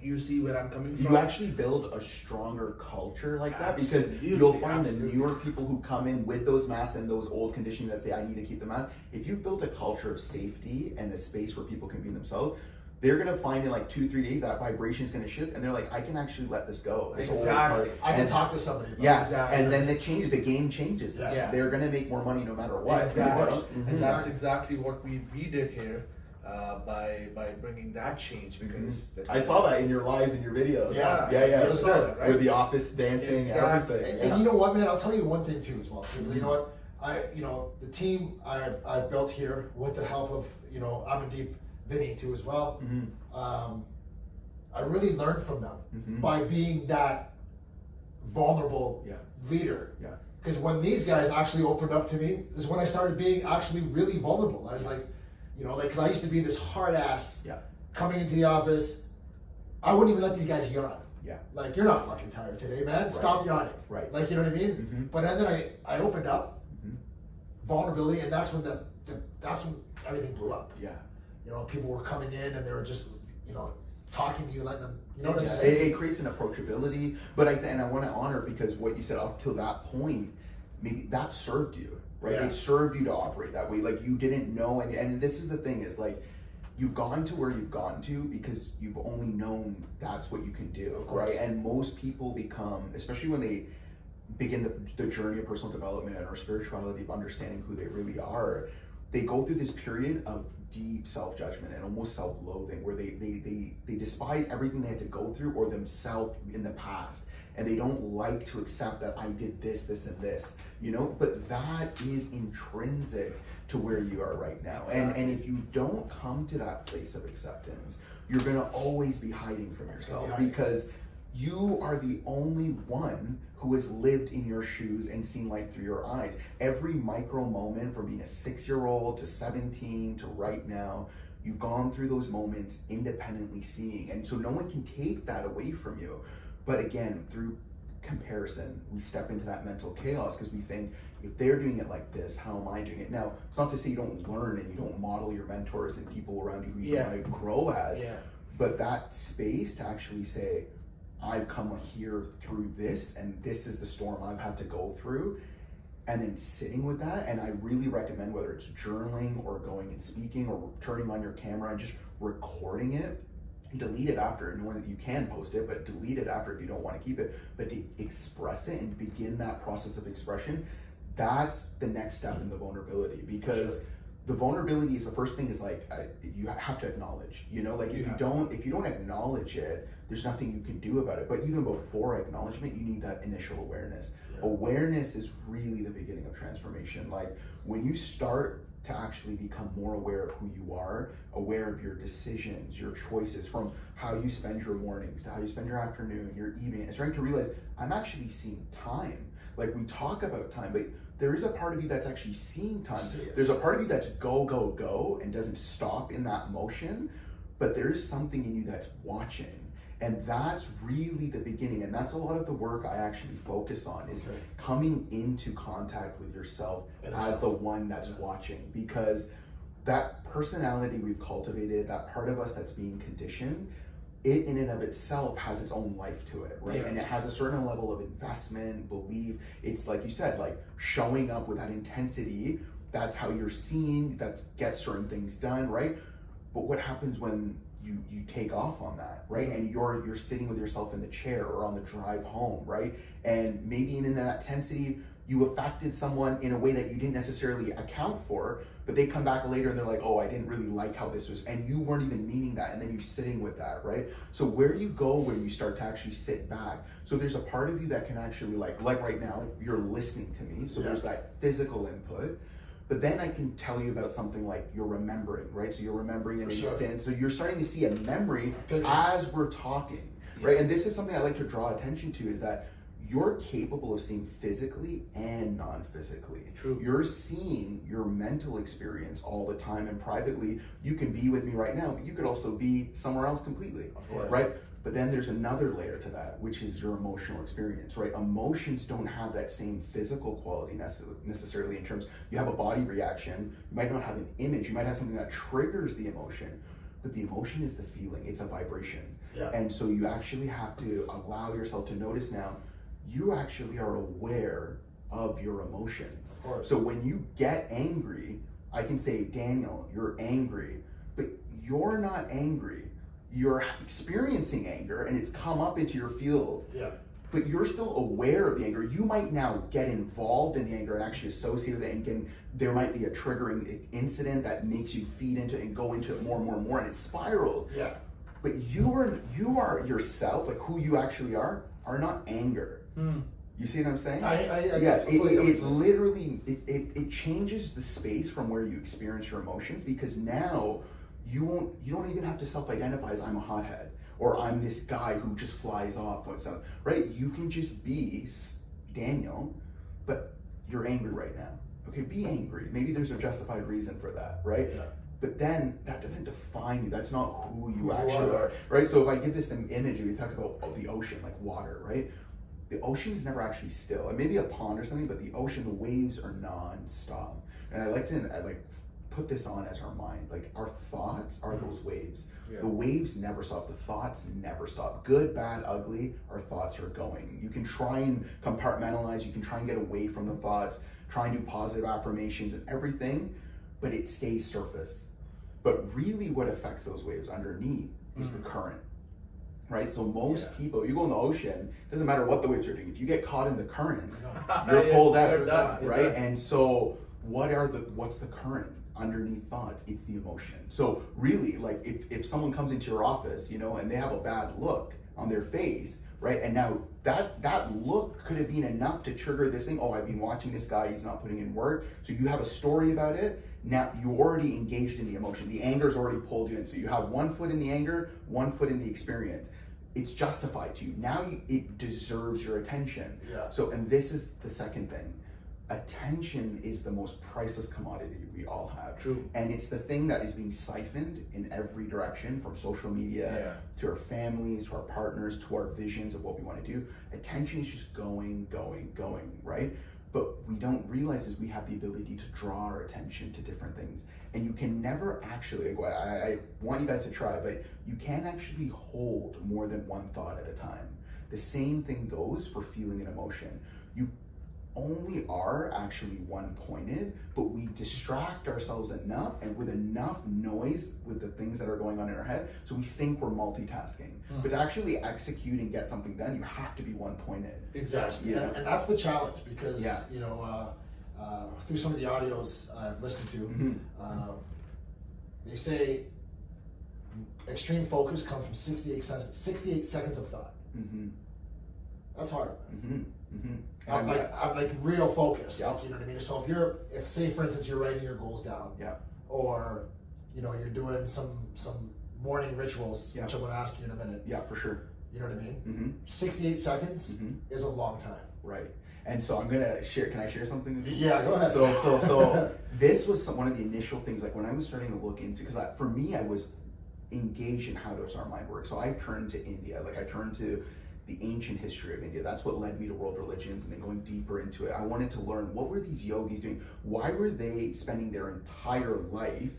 you see where I'm coming from. You actually build a stronger culture like that, Absolutely. because you'll find the newer people who come in with those masks and those old conditioning that say, I need to keep the mask. If you've built a culture of safety and a space where people can be themselves, they're going to find in like 2-3 days that vibration is going to shift, and they're like, I can actually let this go. This old part. I can talk to somebody about Yeah, exactly. and then the game changes. Yeah. They're going to make more money no matter what. Exactly. Mhm. And that's exactly what we did here by bringing that change, because I saw that in your lives and your videos. Yeah. yeah. It was good, right? With the office dancing, Exactly. everything. And you know what, man? I'll tell you one thing too as well. Because you know what, the team I've built here with the help of Aman, Vinny too as well. I really learned from them by being that vulnerable leader. Yeah. Because when these guys actually opened up to me, is when I started being actually really vulnerable. I was like, because I used to be this hard ass coming into the office. I wouldn't even let these guys yawn. Yeah. Like, you're not fucking tired today, man. Right. Stop yawning. Right. Like, you know what I mean? But then I opened up vulnerability, and that's when that's when everything blew up. Yeah. People were coming in and they were just, talking to you, letting them, you know what I'm Yeah, saying? it creates an approachability, but I want to honor, because what you said up till that point, maybe that served you, right? Yeah. It served you to operate that way. Like, you didn't know, and this is the thing, is like, you've gotten to where you've gotten to because you've only known that's what you can do, Of course. right? And most people become, especially when they begin the journey of personal development or spirituality, of understanding who they really are, they go through this period of deep self-judgment and almost self-loathing, where they despise everything they had to go through or themselves in the past, and they don't like to accept that I did this and this, but that is intrinsic to where you are right now. Exactly. And if you don't come to that place of acceptance, you're going to always be hiding from yourself, because you are the only one who has lived in your shoes and seen life through your eyes. Every micro moment, from being a 6-year-old to 17 to right now, you've gone through those moments independently seeing. And so no one can take that away from you. But again, through comparison, we step into that mental chaos, because we think, if they're doing it like this, how am I doing it? Now, it's not to say you don't learn and you don't model your mentors and people around you who you want to grow as, but that space to actually say, I've come here through this, and this is the storm I've had to go through, and then sitting with that. And I really recommend, whether it's journaling or going and speaking or turning on your camera and just recording it, delete it after, knowing that you can post it, but delete it after if you don't want to keep it. But to express it and begin that process of expression, that's the next step in the vulnerability, because the vulnerability is the first thing is like you have to acknowledge, you know, like if you don't acknowledge it, there's nothing you can do about it. But even before acknowledgement, you need that initial awareness. Awareness is really the beginning of transformation. Like when you start to actually become more aware of who you are, aware of your decisions, your choices, from how you spend your mornings to how you spend your afternoon, your evening, and starting to realize I'm actually seeing time. Like we talk about time, but there is a part of you that's actually seeing time. There's a part of you that's go, go, go and doesn't stop in that motion, but there is something in you that's watching. And that's really the beginning. And that's a lot of the work I actually focus on, is coming into contact with yourself as the one that's watching. Because that personality we've cultivated, that part of us that's being conditioned, it in and of itself has its own life to it, right? And it has a certain level of investment, belief. It's like you said, like showing up with that intensity. That's how you're seen, that gets certain things done, right? But what happens when you take off on that, right? And you're sitting with yourself in the chair or on the drive home, right? And maybe in that intensity, you affected someone in a way that you didn't necessarily account for, but they come back later and they're like, oh, I didn't really like how this was, and you weren't even meaning that, and then you're sitting with that, right? So where do you go when you start to actually sit back? So there's a part of you that can actually like right now, you're listening to me, so there's that physical input. But then I can tell you about something like you're remembering, right? So you're remembering an instant. So you're starting to see a memory as we're talking, right? And this is something I like to draw attention to, is that you're capable of seeing physically and non-physically. True. You're seeing your mental experience all the time, and privately, you can be with me right now, but you could also be somewhere else completely, right? But then there's another layer to that, which is your emotional experience, right? Emotions don't have that same physical quality necessarily, in terms, you have a body reaction, you might not have an image, you might have something that triggers the emotion, but the emotion is the feeling, it's a vibration. And so you actually have to allow yourself to notice now, you actually are aware of your emotions. So when you get angry, I can say, Daniel, you're angry, but you're not angry. You're experiencing anger and it's come up into your field, but you're still aware of the anger. You might now get involved in the anger and actually associate with it, and there might be a triggering incident that makes you feed into it and go into it more and more and more, and it spirals. But you are yourself, like who you actually are not anger. You see what I'm saying? It literally changes the space from where you experience your emotions, because now you don't even have to self-identify as I'm a hothead or I'm this guy who just flies off or something, right? You can just be Daniel, but you're angry right now. Okay, be angry. Maybe there's a justified reason for that, right? But then that doesn't define you. That's not who you actually are, right? So if I give this an image, we talk about the ocean, like water, right? The ocean is never actually still. And maybe a pond or something, but the ocean, the waves are non-stop. And I like put this on as our mind. Like our thoughts are those waves. The waves never stop. The thoughts never stop. Good, bad, ugly, our thoughts are going. You can try and compartmentalize. You can try and get away from the thoughts, try and do positive affirmations and everything, but it stays surface. But really what affects those waves underneath is the current. Right, so most people, you go in the ocean, doesn't matter what the waves are doing. If you get caught in the current, you're pulled out, right? And so, what's the current underneath thoughts? It's the emotion. So really, like if someone comes into your office, you know, and they have a bad look on their face, right? And now that look could have been enough to trigger this thing. Oh, I've been watching this guy; he's not putting in work. So you have a story about it. Now you're already engaged in the emotion. The anger's already pulled you in. So you have 1 foot in the anger, 1 foot in the experience. It's justified to you. Now it deserves your attention. So, and this is the second thing. Attention is the most priceless commodity we all have. And it's the thing that is being siphoned in every direction, from social media to our families, to our partners, to our visions of what we want to do. Attention is just going, right? But we don't realize is we have the ability to draw our attention to different things. And you can never actually, I want you guys to try, but you can't actually hold more than one thought at a time. The same thing goes for feeling an emotion. only are actually one-pointed, but we distract ourselves enough and with enough noise with the things that are going on in our head, so we think we're multitasking. But to actually execute and get something done, you have to be one-pointed. Exactly. Yes, and that's the challenge, because you know, through some of the audios I've listened to, they say extreme focus comes from 68 seconds of thought. That's hard. I'm like real focus. Like, you know what I mean? So if say for instance you're writing your goals down, or you know you're doing some morning rituals, which I'm going to ask you in a minute. Yeah, for sure. You know what I mean? 68 seconds is a long time. Right. And so I'm gonna share. Can I share something with you? Yeah, go ahead. So this was one of the initial things. Like when I was starting to look into, because for me, I was engaged in how does our mind work. So I turned to India. Like I turned to the ancient history of India. That's what led me to world religions, and then going deeper into it. I wanted to learn, what were these yogis doing? Why were they spending their entire life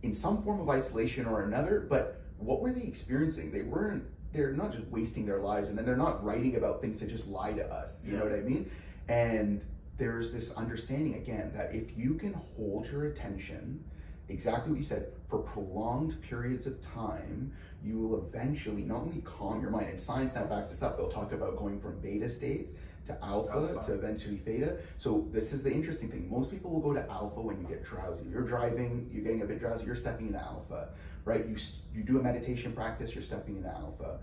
in some form of isolation or another? But what were they experiencing? They're not just wasting their lives, and then they're not writing about things to just lie to us. You know what I mean? And there's this understanding again that if you can hold your attention, exactly what you said, for prolonged periods of time, you will eventually not only calm your mind, and science now backs this up. They'll talk about going from beta states to alpha to eventually theta. So this is the interesting thing. Most people will go to alpha when you get drowsy. You're driving, you're getting a bit drowsy, you're stepping into alpha, right? You do a meditation practice, you're stepping into alpha.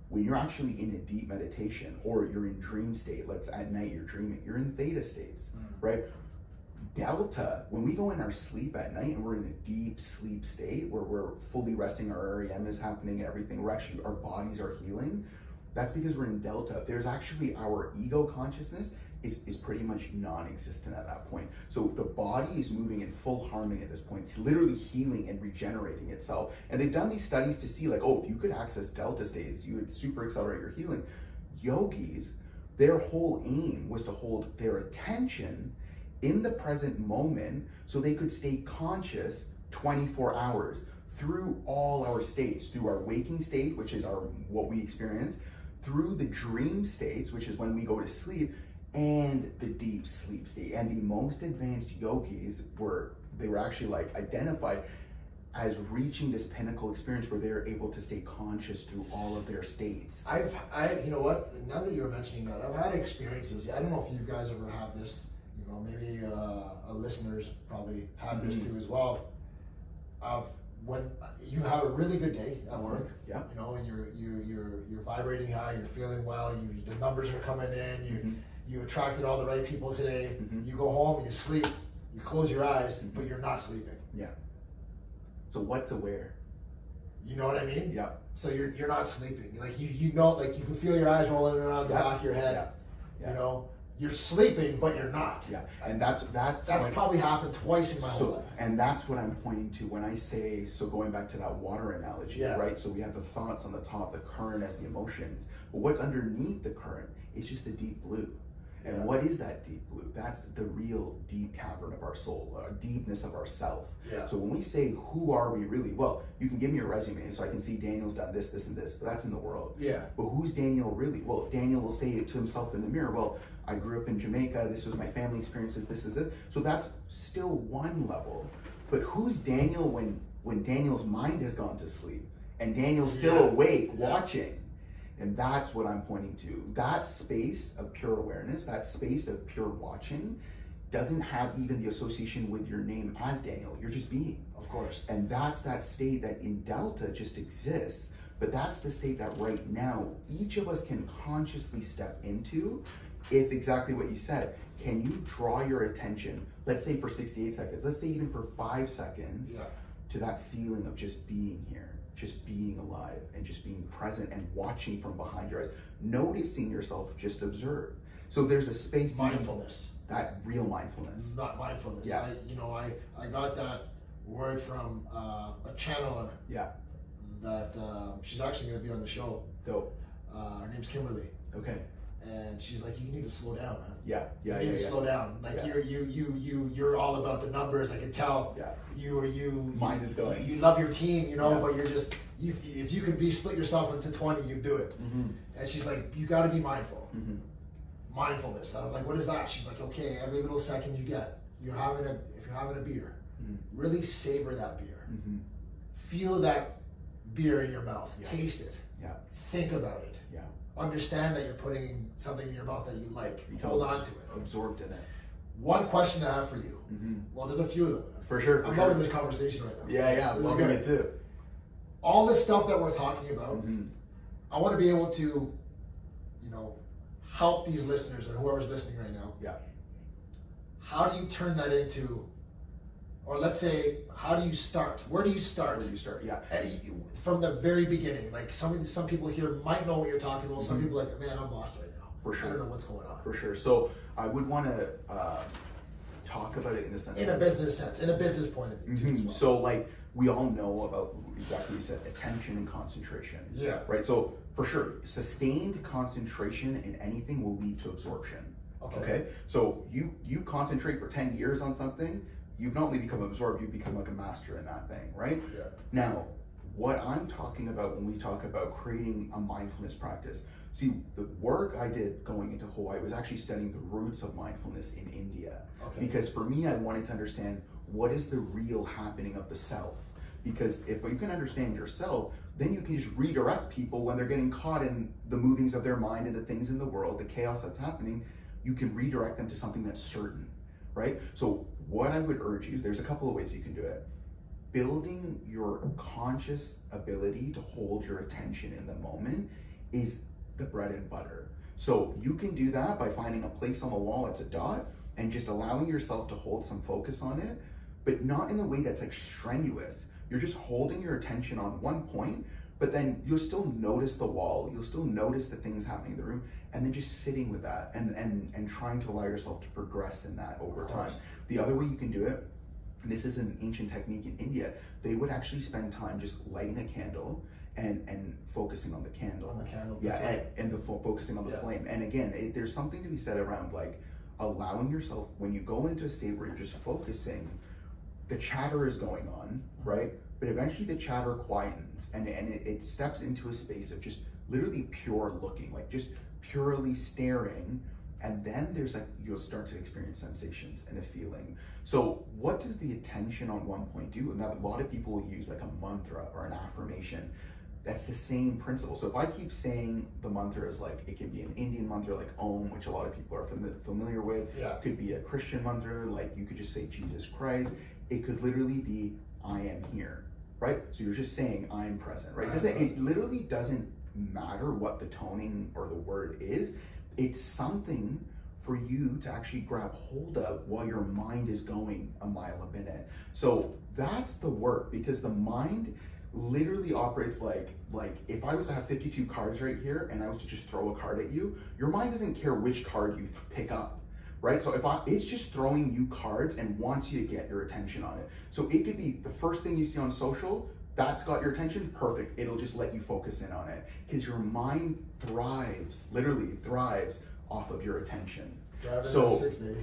When you're actually in a deep meditation, or you're in dream state, at night you're dreaming, you're in theta states, right? Delta, when we go in our sleep at night and we're in a deep sleep state where we're fully resting, our REM is happening and everything, our bodies are healing, that's because we're in delta. There's actually our ego consciousness is pretty much non-existent at that point. So the body is moving in full harmony at this point. It's literally healing and regenerating itself. And they've done these studies to see, like, oh, if you could access delta states, you would super accelerate your healing. Yogis, their whole aim was to hold their attention in the present moment so they could stay conscious 24 hours through all our states, through our waking state, which is what we experience, through the dream states, which is when we go to sleep, and the deep sleep state. And the most advanced yogis were actually like identified as reaching this pinnacle experience where they're able to stay conscious through all of their states. You know what? Now that you're mentioning that, I've had experiences. I don't know if you guys ever have this. You know, maybe listeners probably have this too as well. When you have a really good day at work, you know, you're vibrating high, you're feeling well, the numbers are coming in, you attracted all the right people today. You go home, you sleep, you close your eyes, but you're not sleeping. Yeah. So what's aware? You know what I mean? Yeah. So you're not sleeping. Like you know, like you can feel your eyes rolling around the back of your head. You know, you're sleeping, but you're not. Yeah. And that's probably happened twice in my whole life. And that's what I'm pointing to when I say, so going back to that water analogy, right? So we have the thoughts on the top, the current as the emotions. But what's underneath the current is just the deep blue. And what is that deep blue? That's the real deep cavern of our soul, deepness of our self. So when we say, who are we really? Well, you can give me your resume so I can see Daniel's done this, this, and this, but that's in the world. But who's Daniel really? Well, Daniel will say it to himself in the mirror. Well, I grew up in Jamaica, this was my family experiences, this is it. So that's still one level. But who's Daniel when Daniel's mind has gone to sleep and Daniel's still awake watching? And that's what I'm pointing to. That space of pure awareness, that space of pure watching, doesn't have even the association with your name as Daniel. You're just being. Of course. And that's that state that in Delta just exists. But that's the state that right now, each of us can consciously step into, if exactly what you said. Can you draw your attention, let's say for 68 seconds, let's say even for 5 seconds, to that feeling of just being here? Just being alive and just being present and watching from behind your eyes, noticing yourself, just observe. So there's a space. Mindfulness. That real mindfulness. Not mindfulness. I got that word from a channeler. That she's actually going to be on the show. Dope. Her name's Kimberly. Okay. And she's like, you need to slow down, man. You need to slow down. Like you're all about the numbers. I can tell. You mind is going. You love your team, you know, but you're just if you could split yourself into 20, you do it. And she's like, you got to be mindful. mindfulness. And I'm like, what is that? She's like, okay, every little second you get, if you're having a beer, really savor that beer. Feel that beer in your mouth. Yeah. Taste it. Yeah. Think about it. Yeah. Understand that you're putting something in your mouth that you like. Hold on to it. Absorbed in it. One question I have for you. Well, there's a few of them. For sure. I'm loving this conversation right now. Yeah, This is loving good. it too. All this stuff that we're talking about, I want to be able to, help these listeners or whoever's listening right now. Yeah. How do you turn that into, or let's say, how do you start? Where do you start? Where do you start? Yeah. From the very beginning. Like some people here might know what you're talking about. Some people are like, man, I'm lost right now. For sure. I don't know what's going on. For sure. So I would want to talk about it in the sense In a business sense, in a business point of view too as well. So like we all know about exactly what you said, attention and concentration. Yeah. Right. So for sure, sustained concentration in anything will lead to absorption. Okay. So you concentrate for 10 years on something, you've not only become absorbed, you become like a master in that thing, right? Yeah. Now, what I'm talking about when we talk about creating a mindfulness practice, see, the work I did going into Hawaii was actually studying the roots of mindfulness in India. Okay. Because for me, I wanted to understand what is the real happening of the self. Because if you can understand yourself, then you can just redirect people when they're getting caught in the movings of their mind and the things in the world, the chaos that's happening. You can redirect them to something that's certain, right? So what I would urge you, there's a couple of ways you can do it. Building your conscious ability to hold your attention in the moment is the bread and butter. So you can do that by finding a place on the wall that's a dot and just allowing yourself to hold some focus on it, but not in the way that's like strenuous. You're just holding your attention on one point, but then you'll still notice the wall, you'll still notice the things happening in the room, and then just sitting with that and trying to allow yourself to progress in that over time. The other way you can do it, and this is an ancient technique in India, they would actually spend time just lighting a candle and focusing on the candle. On the candle. Yeah, and focusing on the Yeah. flame. And again, there's something to be said around like allowing yourself, when you go into a state where you're just focusing, the chatter is going on, right? But eventually the chatter quietens and it steps into a space of just literally pure looking, like just purely staring. And then there's like, you'll start to experience sensations and a feeling. So what does the attention on one point do? Now, a lot of people will use like a mantra or an affirmation. That's the same principle. So if I keep saying the mantra is like, it can be an Indian mantra like Om, which a lot of people are familiar with. Yeah. It could be a Christian mantra, like you could just say Jesus Christ. It could literally be, I am here, right? So you're just saying, I'm present, right? Because it literally doesn't matter what the toning or the word is. It's something for you to actually grab hold of while your mind is going a mile a minute. So that's the work, because the mind literally operates like if I was to have 52 cards right here and I was to just throw a card at you, your mind doesn't care which card you pick up, right? So it's just throwing you cards and wants you to get your attention on it. So it could be the first thing you see on social, that's got your attention, perfect. It'll just let you focus in on it because your mind thrives, literally thrives off of your attention. So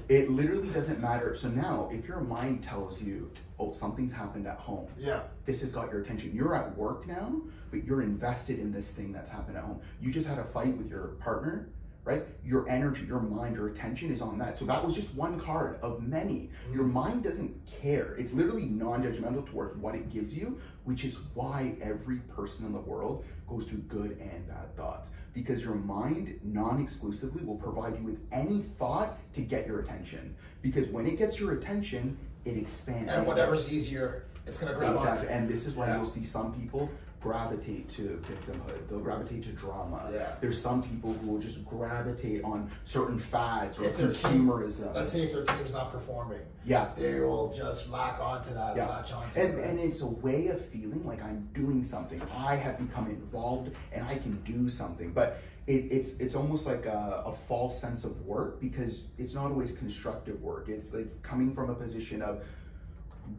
it literally doesn't matter. So now if your mind tells you, oh, something's happened at home. Yeah. This has got your attention. You're at work now, but you're invested in this thing that's happened at home. You just had a fight with your partner, right? Your energy, your mind, your attention is on that. So that was just one card of many. Your mind doesn't care. It's literally non-judgmental towards what it gives you, which is why every person in the world goes through good and bad thoughts. Because your mind non-exclusively will provide you with any thought to get your attention. Because when it gets your attention, it expands. And whatever's easier, it's gonna grab exactly. onto. And this is why you'll see some people gravitate to victimhood. They'll gravitate to drama. Yeah. There's some people who will just gravitate on certain fads or If their consumerism. Let's say if their team's not performing, Yeah. they will just lock onto that, Yeah. latch onto And, it. and it's a way of feeling like I'm doing something. I have become involved and I can do something. But it's almost like a false sense of work, because it's not always constructive work. It's coming from a position of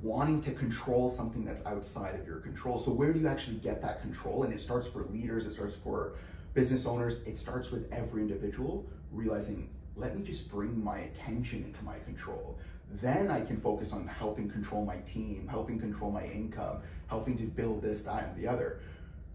wanting to control something that's outside of your control. So where do you actually get that control? And it starts for leaders, it starts for business owners, it starts with every individual realizing, let me just bring my attention into my control. Then I can focus on helping control my team, helping control my income, helping to build this, that, and the other.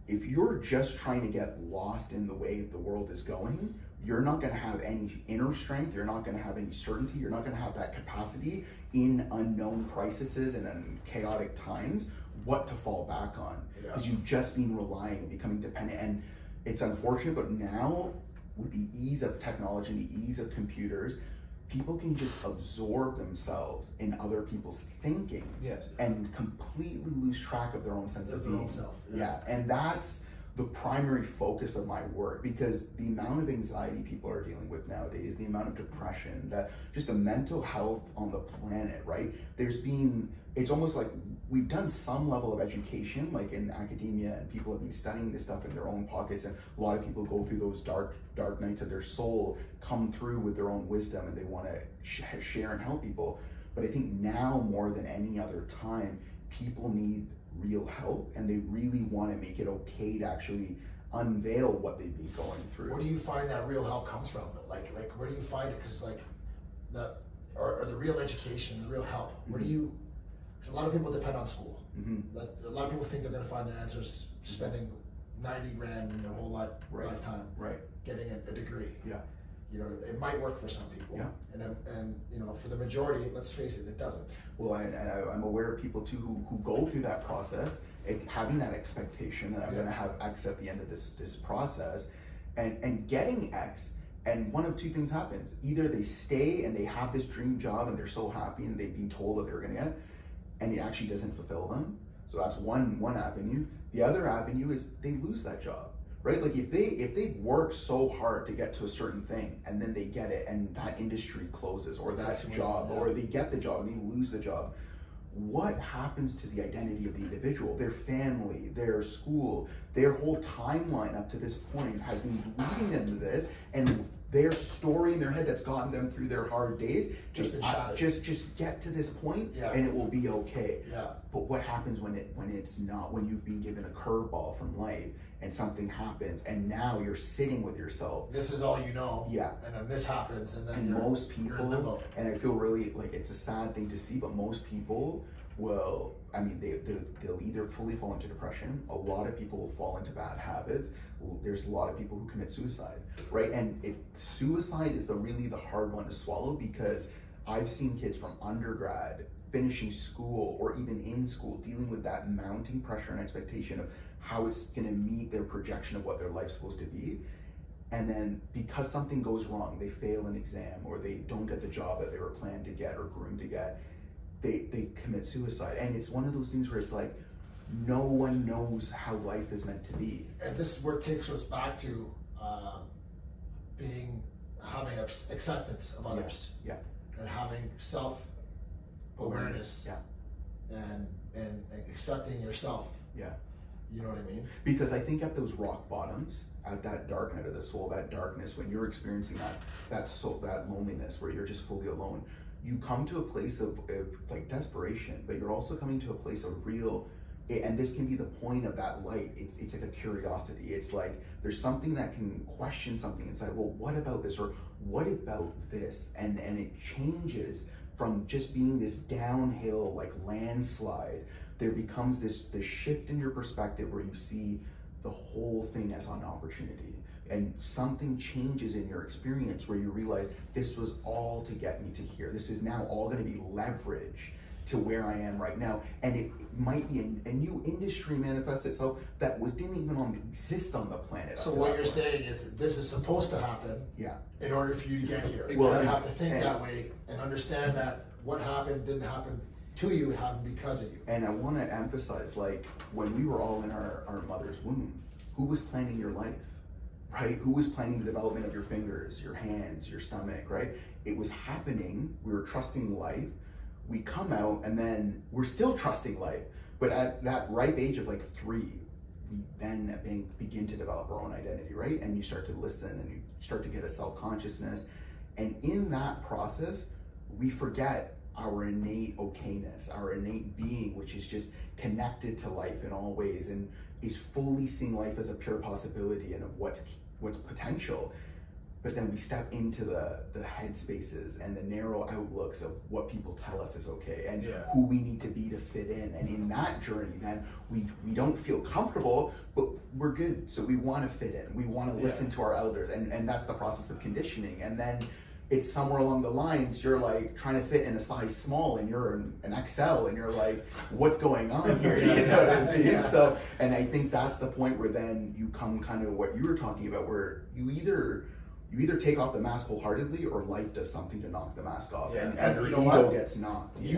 If you're just trying to get lost in the way the world is going, you're not going to have any inner strength, you're not going to have any certainty, you're not going to have that capacity in unknown crises and in chaotic times what to fall back on, because you've just been relying and becoming dependent. And it's unfortunate, but now with the ease of technology and the ease of computers, people can just absorb themselves in other people's thinking and completely lose track of their own sense of being. And that's the primary focus of my work, because the amount of anxiety people are dealing with nowadays, the amount of depression, that just the mental health on the planet, right? It's almost like we've done some level of education, like in academia, and people have been studying this stuff in their own pockets, and a lot of people go through those dark nights of their soul, come through with their own wisdom, and they want to share and help people. But I think now more than any other time, people need real help, and they really want to make it okay to actually unveil what they've been going through. Where do you find that real help comes from? Like where do you find it? Because like or the real education, the real help, where do you? A lot of people depend on school. Like, a lot of people think they're going to find their answers spending 90 grand in their whole lifetime getting a degree. You know, it might work for some people, and you know, for the majority, let's face it, it doesn't. Well, I'm aware of people too who go through that process, having that expectation that I'm going to have X at the end of this process, and getting X, and one of two things happens: either they stay and they have this dream job and they're so happy and they've been told what they're going to get, and it actually doesn't fulfill them. So that's one avenue. The other avenue is they lose that job. Right? Like if they work so hard to get to a certain thing, and then they get it, and that industry closes, or that job, or they get the job and they lose the job, what happens to the identity of the individual, their family, their school, their whole timeline up to this point has been leading them to this, and their story in their head that's gotten them through their hard days, just get to this point, and it will be okay. But what happens when it's not, when you've been given a curveball from life and something happens, and now you're sitting with yourself? This is all you know. And then this happens, and then most people, and I feel really like it's a sad thing to see, but most people will, I mean, they'll either fully fall into depression. A lot of people will fall into bad habits. There's a lot of people who commit suicide, right? And suicide is really the hard one to swallow, because I've seen kids from undergrad, finishing school, or even in school, dealing with that mounting pressure and expectation of how it's going to meet their projection of what their life's supposed to be. And then because something goes wrong, they fail an exam, or they don't get the job that they were planned to get or groomed to get, they commit suicide. And it's one of those things where it's like, no one knows how life is meant to be. And this work takes us back to having acceptance of others, and having self-awareness, and accepting yourself. You know what I mean? Because I think at those rock bottoms, at that dark night of the soul, that darkness, when you're experiencing that loneliness, where you're just fully alone, you come to a place of like desperation, but you're also coming to a place of real, and this can be the point of that light. It's like a curiosity. It's like there's something that can question something inside. Well, what about this, or what about this? And it changes from just being this downhill like landslide. There becomes this shift in your perspective where you see the whole thing as an opportunity, and something changes in your experience where you realize this was all to get me to here. This is now all going to be leverage to where I am right now, and it might be a new industry manifest itself that didn't even exist on the planet. So what you're saying is this is supposed to happen in order for you to get here. Well, you have to think that way and understand that what happened didn't happen to you, it happened because of you. And I want to emphasize, like, when we were all in our mother's womb, who was planning your life, right? Who was planning the development of your fingers, your hands, your stomach, right? It was happening. We were trusting life. We come out, and then we're still trusting life. But at that ripe age of like 3, we then begin to develop our own identity, right? And you start to listen, and you start to get a self-consciousness. And in that process, we forget our innate okayness, our innate being, which is just connected to life in all ways and is fully seeing life as a pure possibility and of what's potential. but then we step into the headspaces and the narrow outlooks of what people tell us is okay and who we need to be to fit in. And in that journey, then we don't feel comfortable, but we're good. So we want to fit in. We want to listen to our elders. And that's the process of conditioning. And then it's somewhere along the lines, you're like trying to fit in a size small and you're an XL and you're like, what's going on here? You know what I mean? So, and I think that's the point where then you come kind of what you were talking about, where you either take off the mask wholeheartedly or life does something to knock the mask off and your ego gets knocked. You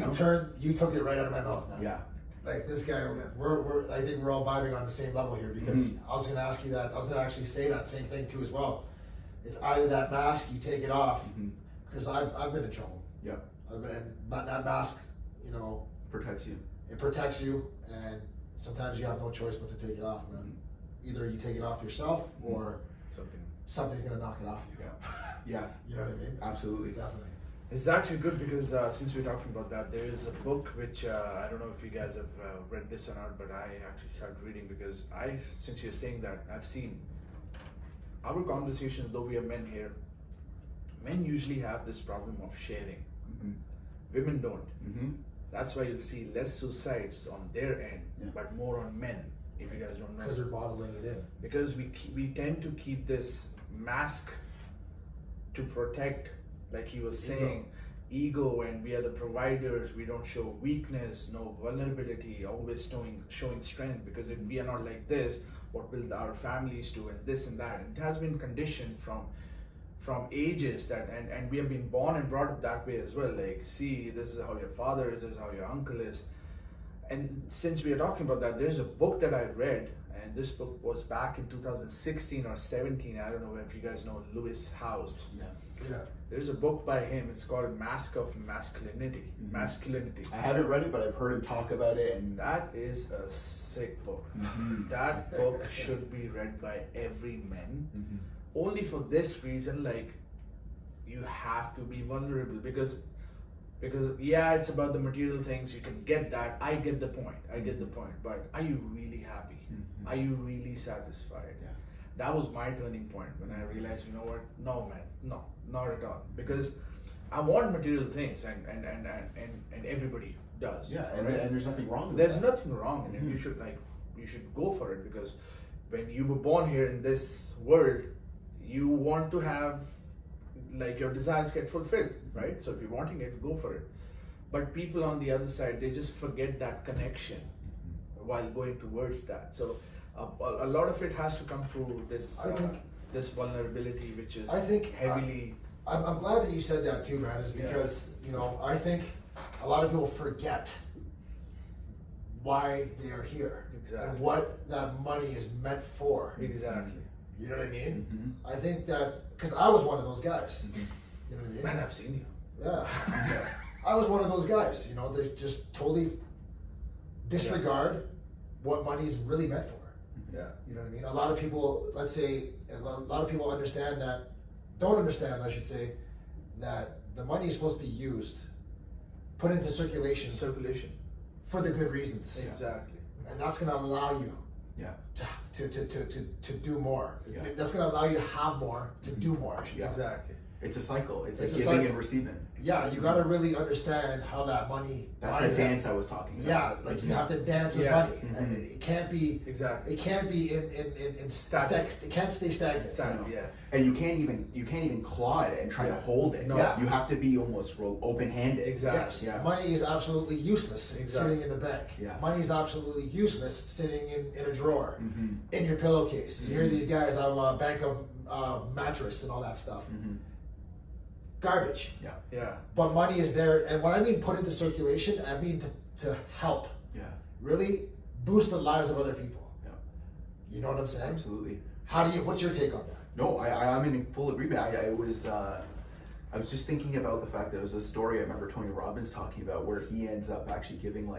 took it right out of my mouth, man. Yeah. Like this guy, I think we're all vibing on the same level here, because I was gonna ask you that, I was gonna actually say that same thing too as well. It's either that mask, you take it off, because I've been in trouble. Yeah. But that mask, you know, protects you. It protects you, and sometimes you have no choice but to take it off, man. Either you take it off yourself, or something's gonna knock it off you. Yeah. You know what I mean? Absolutely. Definitely. It's actually good because since we're talking about that, there is a book which I don't know if you guys have read this or not, but I actually started reading because since you're saying that, I've seen our conversations, though we are men here, men usually have this problem of sharing. Women don't. That's why you'll see less suicides on their end, but more on men, if you guys don't know. Because they're bottling it in. Because we tend to keep this mask to protect, like he was saying, ego, and we are the providers. We don't show weakness, no vulnerability, always showing strength, because if we are not like this, what will our families do, and this and that. And it has been conditioned from ages that, and we have been born and brought up that way as well. Like, see, this is how your father is, this is how your uncle is. And since we are talking about that, there's a book that I read, and this book was back in 2016 or 17. I don't know if you guys know Lewis Howes. Yeah. There's a book by him. It's called Mask of Masculinity. Masculinity. I haven't read it, but I've heard him talk about it, and that is a sick book. That book should be read by every man. Only for this reason, like, you have to be vulnerable, because yeah, it's about the material things. You can get that. I get the point. But are you really happy? Are you really satisfied? Yeah. That was my turning point when I realized, you know what? No, man, no, not at all. Because I want material things, and everybody does. Yeah, and there's nothing wrong with There's that. nothing wrong in it. You should go for it, because when you were born here in this world, you want to have, like, your desires get fulfilled, right? So if you're wanting it, go for it. But people on the other side, they just forget that connection while going towards that. So a lot of it has to come through this this vulnerability, which is heavily. I'm glad that you said that too, man. Is because you know, I think a lot of people forget why they are here and what that money is meant for. Exactly. You know what I mean? I think that because I was one of those guys. You know what I mean? Man, I've seen you. Yeah. I was one of those guys. You know, they just totally disregard what money is really meant for. Yeah. You know what I mean? A lot of people, let's say, a lot of people don't understand, I should say, that the money is supposed to be used, put into circulation for the good reasons. Exactly. And that's going to allow you to do more. That's going to allow you to have more, to do more, I should say. Exactly. It's a cycle. It's like a giving cycle. and receiving. Yeah, you got to really understand how that money. That's the dance I was talking about. Yeah, like you have to dance with money. And it can't be. Exactly. It can't be in Static. It can't stay stagnant. Yeah. And you can't even claw it and try to hold it. No. Yeah. You have to be almost open-handed. Exactly. Yes, Yeah. money is absolutely useless sitting in the bank. Yeah. Money is absolutely useless sitting in a drawer, in your pillowcase. You hear these guys have a bank of mattress and all that stuff. Garbage. Yeah. But money is there, and when I mean put into circulation, I mean to help. Yeah. Really boost the lives of other people. Yeah. You know what I'm saying? Absolutely. What's your take on that? No, I'm in full agreement. I was just thinking about the fact that there was a story I remember Tony Robbins talking about where he ends up actually giving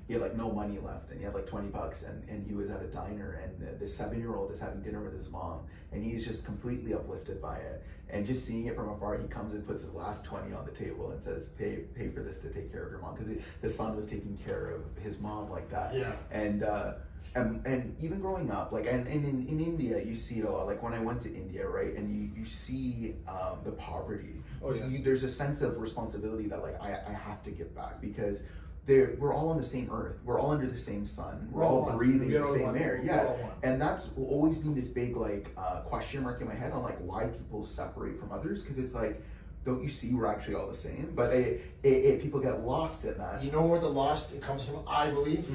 he had no money left and he had $20 and he was at a diner and this 7-year-old is having dinner with his mom and he's just completely uplifted by it. And just seeing it from afar, he comes and puts his last 20 on the table and says, pay for this to take care of your mom, because the son was taking care of his mom like that. Yeah. And And even growing up, like, and in India, you see it a lot. Like when I went to India, right, and you see the poverty. Oh, yeah. There's a sense of responsibility that like I have to give back, because we're all on the same earth. We're all under the same sun. We're all breathing the same air. Yeah, and that's always been this big like question mark in my head on like why people separate from others, because it's like, don't you see we're actually all the same? But people get lost in that. You know where the lost it comes from? I believe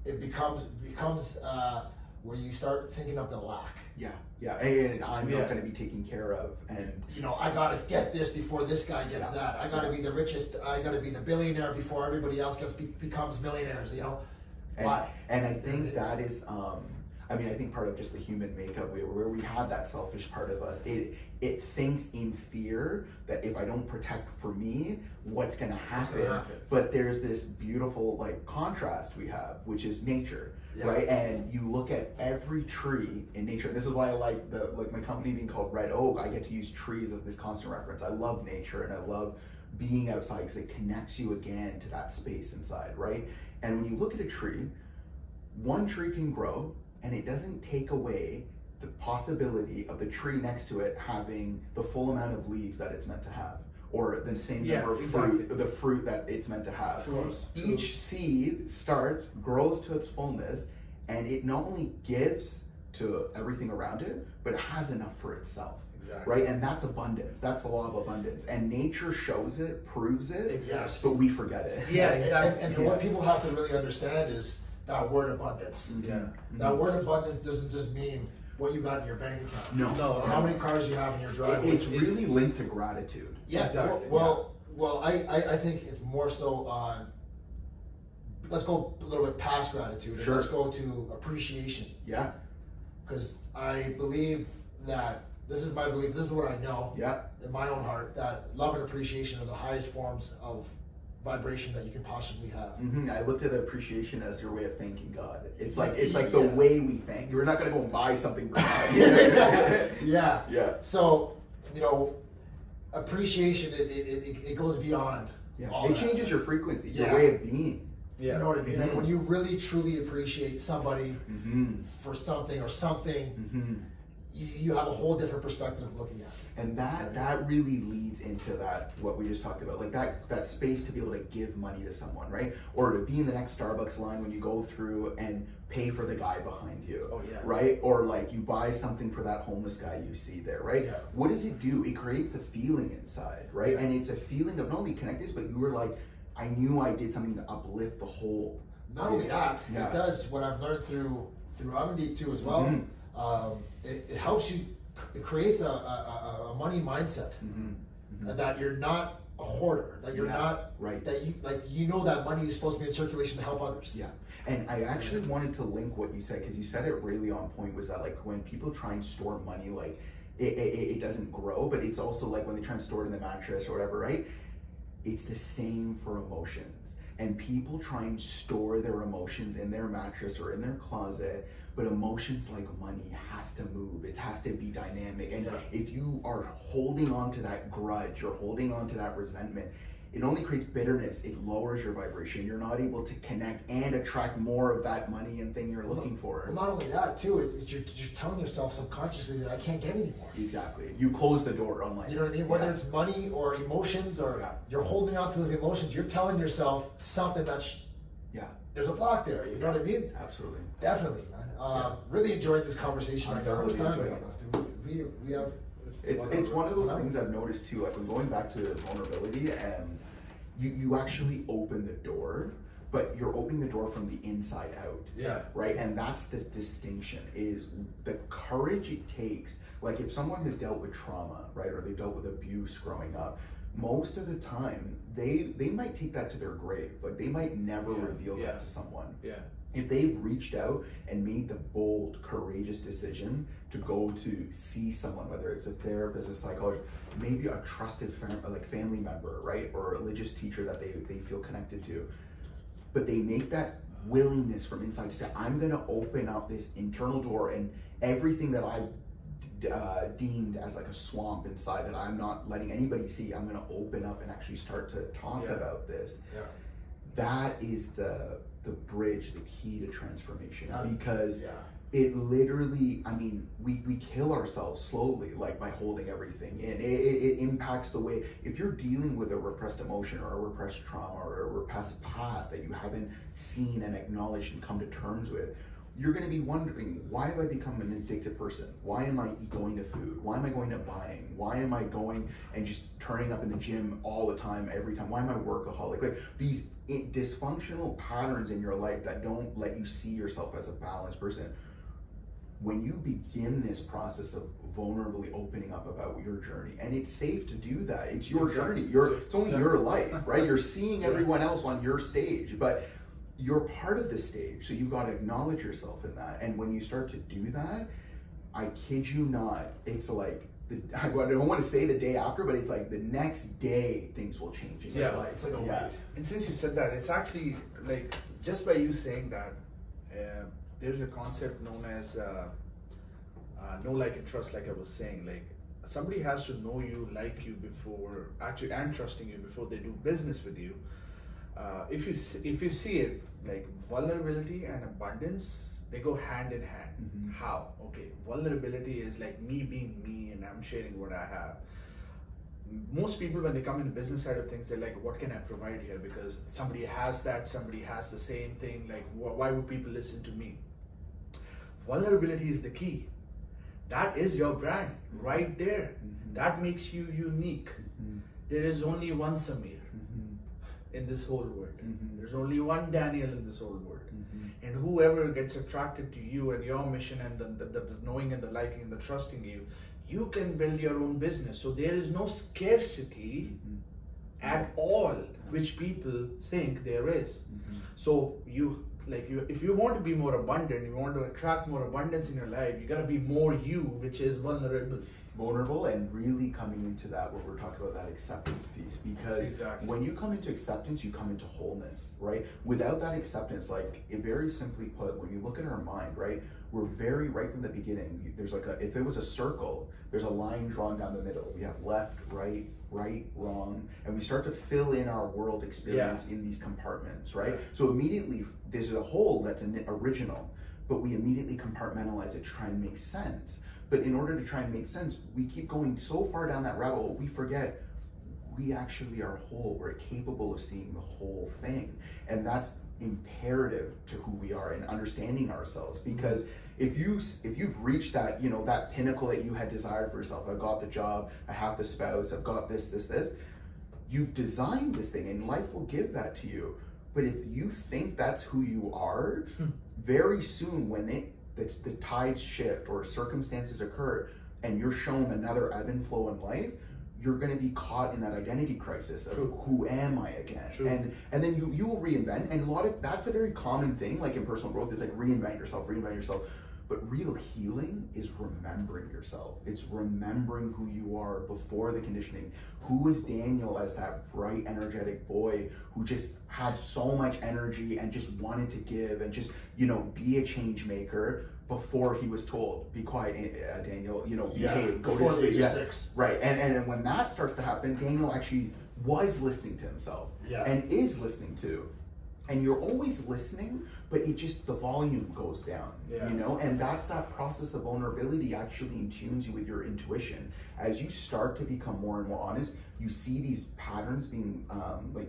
it becomes where you start thinking of the lack. Yeah, and I'm not going to be taken care of, and you know, I gotta get this before this guy gets that. I gotta be the richest. I gotta be the billionaire before everybody else becomes millionaires. You know, why? And I think that is, I mean, I think part of just the human makeup where we have that selfish part of us. It thinks in fear that if I don't protect for me, what's going to happen? But there's this beautiful like contrast we have, which is nature, right? And you look at every tree in nature. And this is why I like my company being called Red Oak. I get to use trees as this constant reference. I love nature and I love being outside because it connects you again to that space inside, right? And when you look at a tree, one tree can grow, and it doesn't take away the possibility of the tree next to it having the full amount of leaves that it's meant to have, or the same number of fruit, the fruit that it's meant to have. Each seed starts, grows to its fullness, and it not only gives to everything around it, but it has enough for itself. Right? And that's abundance. That's the law of abundance. And nature shows it, proves it, but we forget it. Yeah, exactly. And what people have to really understand is that word abundance. That word abundance doesn't just mean what you got in your bank account. No. How many cars you have in your driveway. It's really linked to gratitude. Yeah. Exactly. Well, I think it's more so on. Let's go a little bit past gratitude. And let's go to appreciation. Yeah. Because I believe that this is my belief. This is what I know. In my own heart, that love and appreciation are the highest forms of vibration that you can possibly have. I looked at appreciation as your way of thanking God. It's like the way we thank. You're not gonna go buy something for God. Yeah. So, you know, appreciation it goes beyond. It changes your frequency, your way of being. You know what I mean? Like when you really truly appreciate somebody for something or something, you have a whole different perspective of looking at it. And that really leads into that, what we just talked about, like that space to be able to give money to someone, right? Or to be in the next Starbucks line when you go through and pay for the guy behind you, right? Or like you buy something for that homeless guy you see there, right? What does it do? It creates a feeling inside, right? And it's a feeling of not only connectedness, but you were like, I knew I did something to uplift the whole. Not only that, it does what I've learned through Aman too as well. It helps you. It creates a money mindset that you're not a hoarder. That you're not that you know that money is supposed to be in circulation to help others. Yeah. And I actually wanted to link what you said, because you said it really on point, was that like when people try and store money, like it doesn't grow, but it's also like when they try and store it in the mattress or whatever, right? It's the same for emotions. And people try and store their emotions in their mattress or in their closet, but emotions like money has to move. It has to be dynamic. And if you are holding on to that grudge or holding on to that resentment, it only creates bitterness. It lowers your vibration. You're not able to connect and attract more of that money and thing you're looking for. Well, not only that too, it's you're telling yourself subconsciously that I can't get anymore. Exactly. You close the door on life. You know what I mean? Whether it's money or emotions or you're holding on to those emotions, you're telling yourself something that's there's a block there. You know what I mean? Absolutely. Definitely, man. Really enjoyed this conversation. I thoroughly enjoyed it. We have. It's one of those things I've noticed too, like when going back to vulnerability, and you actually open the door, but you're opening the door from the inside out. Right? And that's the distinction, is the courage it takes. Like if someone has dealt with trauma, right, or they've dealt with abuse growing up, most of the time they might take that to their grave. Like they might never reveal that to someone. If they've reached out and made the bold, courageous decision to go to see someone, whether it's a therapist, a psychologist, maybe a trusted family member, right, or a religious teacher that they feel connected to, but they make that willingness from inside to say, I'm going to open up this internal door, and everything that I've deemed as like a swamp inside that I'm not letting anybody see, I'm going to open up and actually start to talk about this. That is the the bridge, the key to transformation, Yeah. because Yeah. it literally, I mean, we kill ourselves slowly, like by holding everything in. It impacts the way, if you're dealing with a repressed emotion or a repressed trauma or a repressed past that you haven't seen and acknowledged and come to terms with, you're going to be wondering, why have I become an addicted person? Why am I going to food? Why am I going to buying? Why am I going and just turning up in the gym all the time, every time? Why am I workaholic? Like these dysfunctional patterns in your life that don't let you see yourself as a balanced person. When you begin this process of vulnerably opening up about your journey, and it's safe to do that, it's your journey, it's only your life, right? You're seeing everyone else on your stage, but you're part of the stage, so you've got to acknowledge yourself in that. And when you start to do that, I kid you not, it's like, I don't want to say the day after, but it's like the next day things will change in your life. It's like a weight. And since you said that, it's actually like, just by you saying that, there's a concept known as know, like, and trust. Like I was saying, like somebody has to know you, like you before actually, and trusting you before they do business with you. If you see it, like vulnerability and abundance, they go hand in hand. Mm-hmm. How? Okay, vulnerability is like me being me, and I'm sharing what I have. Most people, when they come in the business side of things, they're like, what can I provide here? Because somebody has that, somebody has the same thing. Like, why would people listen to me? Vulnerability is the key. That is your brand right there. Mm-hmm. That makes you unique. Mm-hmm. There is only one Samir in this whole world. Mm-hmm. There's only one Daniel in this whole world. Mm-hmm. And whoever gets attracted to you and your mission and the knowing and the liking and the trusting you can build your own business. So there is no scarcity at all, which people think there is. So if you want to be more abundant, you want to attract more abundance in your life, you got to be more you, which is vulnerable. And really coming into that, what we're talking about, that acceptance piece, because when you come into acceptance, you come into wholeness, right? Without that acceptance, like it very simply put, when you look at our mind, right, we're very, right from the beginning, there's like if it was a circle, there's a line drawn down the middle. We have left, right, wrong, and we start to fill in our world experience in these compartments, right? So immediately there's a whole that's an original, but we immediately compartmentalize it to try and make sense. But in order to try and make sense, we keep going so far down that rabbit hole, we forget we actually are whole. We're capable of seeing the whole thing. And that's imperative to who we are and understanding ourselves. Because if you've reached that, that pinnacle that you had desired for yourself, I've got the job, I have the spouse, I've got this, you've designed this thing and life will give that to you. But if you think that's who you are, very soon when the tides shift or circumstances occur and you're shown another ebb and flow in life, you're going to be caught in that identity crisis of who am I again? And then you will reinvent, and that's a very common thing, like in personal growth, is like reinvent yourself. But real healing is remembering yourself. It's remembering who you are before the conditioning. Who is Daniel as that bright, energetic boy who just had so much energy and just wanted to give and just, be a change maker before he was told, be quiet, Daniel, behave, go to sleep. Right. And when that starts to happen, Daniel actually was listening to himself and is listening to. And you're always listening, but the volume goes down, and that's that process of vulnerability actually tunes you with your intuition. As you start to become more and more honest, you see these patterns being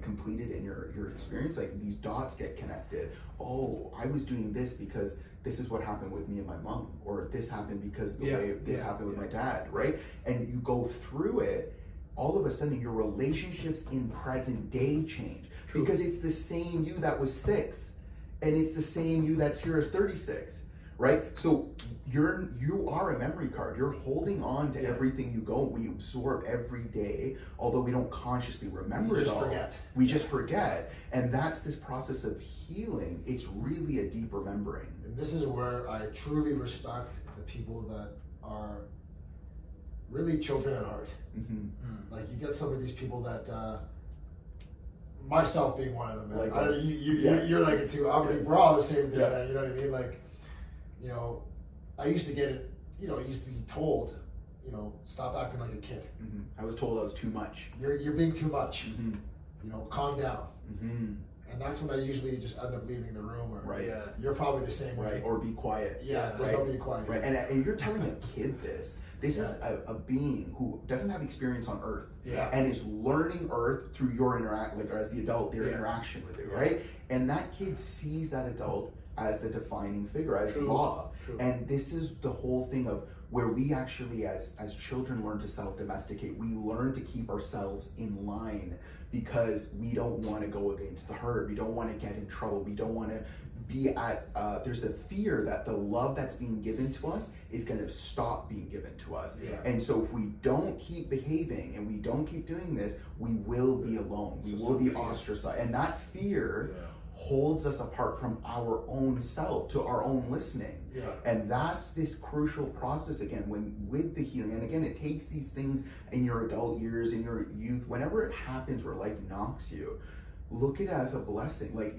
completed in your experience, like these dots get connected. Oh, I was doing this because this is what happened with me and my mom, or this happened because the way this happened with my dad, right? And you go through it, all of a sudden your relationships in present day change. Because it's the same you that was 6, and it's the same you that's here as 36, right? So you are a memory card. You're holding on to everything you go. We absorb every day, although we don't consciously remember it all. We just forget. And that's this process of healing. It's really a deep remembering. And this is where I truly respect the people that are really children at heart. Like you get some of these people that myself being one of them, man. Like you're like it too. We're all the same thing, man. You know what I mean? Like, I used to get it. I used to be told, stop acting like a kid. I was told I was too much. You're being too much. Calm down. And that's when I usually just end up leaving the room. Or Right. Yeah. You're probably the same way. Right, or be quiet. Yeah, there's no being quiet. Right, and you're telling a kid this. This is a being who doesn't have experience on Earth, Yeah. and is learning Earth through your like as the adult, their interaction with it, right? And that kid sees that adult as the defining figure, as law. True. And this is the whole thing of where we actually, as children, learn to self-domesticate. We learn to keep ourselves in line because we don't want to go against the herd. We don't want to get in trouble. We don't want to be at, there's the fear that the love that's being given to us is going to stop being given to us. Yeah. And so if we don't keep behaving and we don't keep doing this, we will be alone. We will be ostracized. And that fear holds us apart from our own self, to our own listening. Yeah. And that's this crucial process again with the healing. And again, it takes these things in your adult years, in your youth, whenever it happens where life knocks you, look at it as a blessing. Like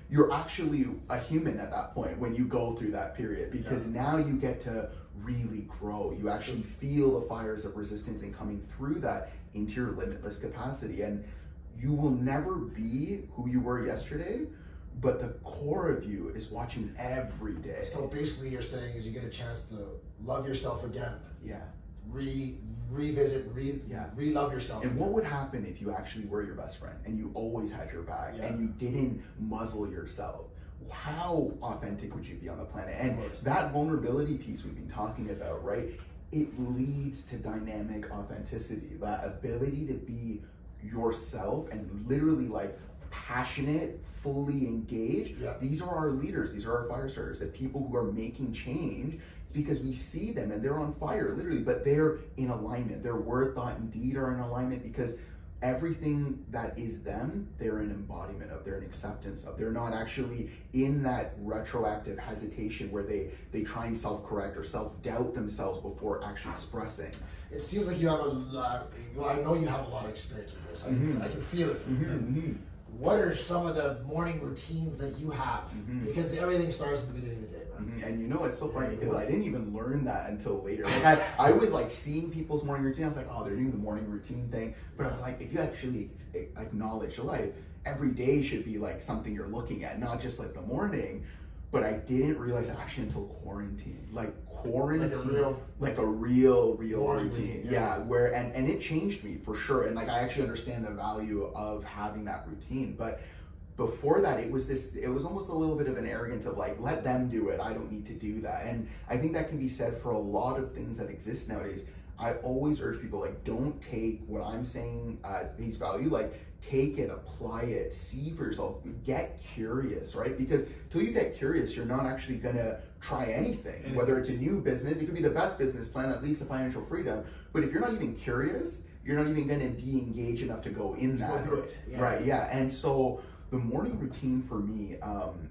you're actually a human at that point when you go through that period, because now you get to really grow. You actually feel the fires of resistance and coming through that into your limitless capacity. And you will never be who you were yesterday, but the core of you is watching every day. So basically you're saying is you get a chance to love yourself again. Yeah. Revisit, re-love yourself. And what would happen if you actually were your best friend and you always had your back and you didn't muzzle yourself? How authentic would you be on the planet? And that vulnerability piece we've been talking about, right? It leads to dynamic authenticity, that ability to be yourself and literally like passionate, fully engaged. Yeah. These are our leaders, these are our fire starters, the people who are making change. It's because we see them and they're on fire, literally, but they're in alignment. Their word, thought, and deed are in alignment because everything that is them, they're an embodiment of, they're an acceptance of. They're not actually in that retroactive hesitation where they try and self-correct or self-doubt themselves before actually expressing. It seems like you have a lot, well, I know you have a lot of experience with this. I can feel it from you. What are some of the morning routines that you have? Because everything starts at the beginning of the day, man. And you know, it's so funny because I didn't even learn that until later. Like I was like seeing people's morning routine. I was like, oh, they're doing the morning routine thing. But I was like, if you actually acknowledge life, every day should be like something you're looking at, not just like the morning. But I didn't realize actually until quarantine. Like a real routine. Yeah, where and it changed me for sure. And like I actually understand the value of having that routine. But before that, it was almost a little bit of an arrogance of like, let them do it, I don't need to do that. And I think that can be said for a lot of things that exist nowadays. I always urge people, like, don't take what I'm saying at face value. Like, take it, apply it, see for yourself, get curious, right? Because till you get curious, you're not actually gonna try anything. Whether it's a new business, it could be the best business plan that leads to financial freedom. But if you're not even curious, you're not even gonna be engaged enough to go in that. Go do it. Yeah. Right, yeah. And so the morning routine for me,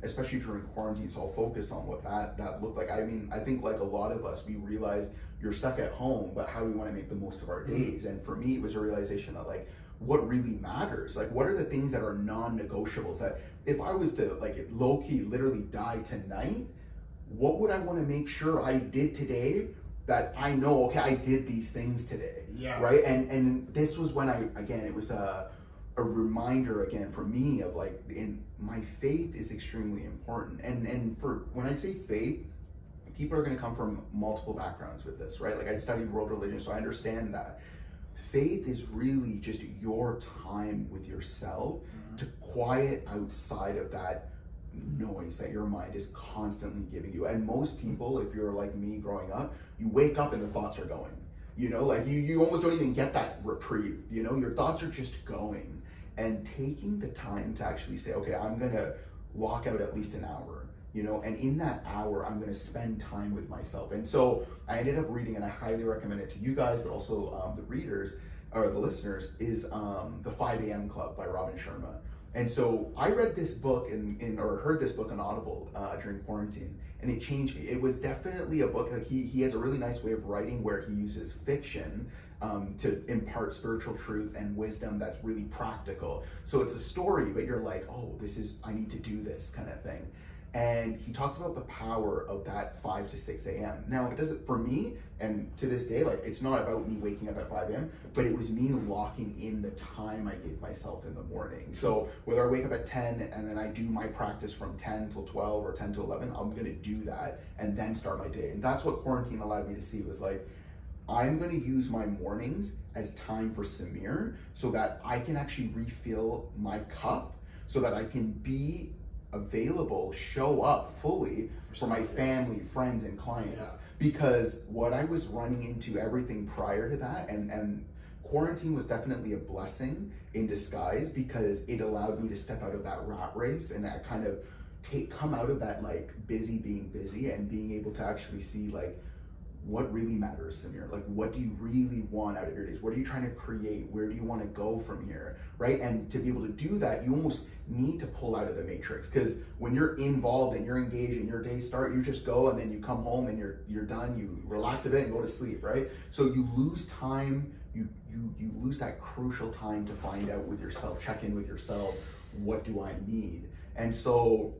especially during quarantine, so I'll focus on what that looked like. I mean, I think like a lot of us, we realized you're stuck at home, but how do we want to make the most of our days? And for me, it was a realization that like, what really matters? Like, what are the things that are non-negotiables that if I was to like low-key literally die tonight, what would I want to make sure I did today that I know, okay, I did these things today, right? And this was when it was a reminder again for me of like, in my faith is extremely important. And for when I say faith, people are going to come from multiple backgrounds with this, right? Like I studied world religion, so I understand that. Faith is really just your time with yourself to quiet outside of that noise that your mind is constantly giving you. And most people, if you're like me growing up, you wake up and the thoughts are going. You know, like you almost don't even get that reprieve. You know, your thoughts are just going. And taking the time to actually say, okay, I'm gonna lock out at least an hour, you know, and in that hour, I'm gonna spend time with myself. And so I ended up reading, and I highly recommend it to you guys, but also the readers or the listeners, is the 5 a.m. Club by Robin Sharma. And so I read this book or heard this book on Audible during quarantine, and it changed me. It was definitely a book, like he has a really nice way of writing where he uses fiction to impart spiritual truth and wisdom that's really practical. So it's a story, but you're like, oh, I need to do this kind of thing. And he talks about the power of that 5 to 6 a.m. Now, it doesn't, for me, and to this day, like, it's not about me waking up at 5 a.m., but it was me locking in the time I give myself in the morning. So whether I wake up at 10 and then I do my practice from 10 till 12 or 10 to 11, I'm gonna do that and then start my day. And that's what quarantine allowed me to see, was like, I'm gonna use my mornings as time for Samir so that I can actually refill my cup, so that I can be available, show up fully for my family, friends, and clients. Yeah. Because what I was running into, everything prior to that, and quarantine was definitely a blessing in disguise, because it allowed me to step out of that rat race and that kind of come out of that like busy being busy, and being able to actually see like, what really matters, Samir? Like, what do you really want out of your days? What are you trying to create? Where do you want to go from here, right? And to be able to do that, you almost need to pull out of the matrix, because when you're involved and you're engaged and your days start, you just go and then you come home and you're done, you relax a bit and go to sleep, right? So you lose time, you lose that crucial time to find out with yourself, check in with yourself, what do I need? And so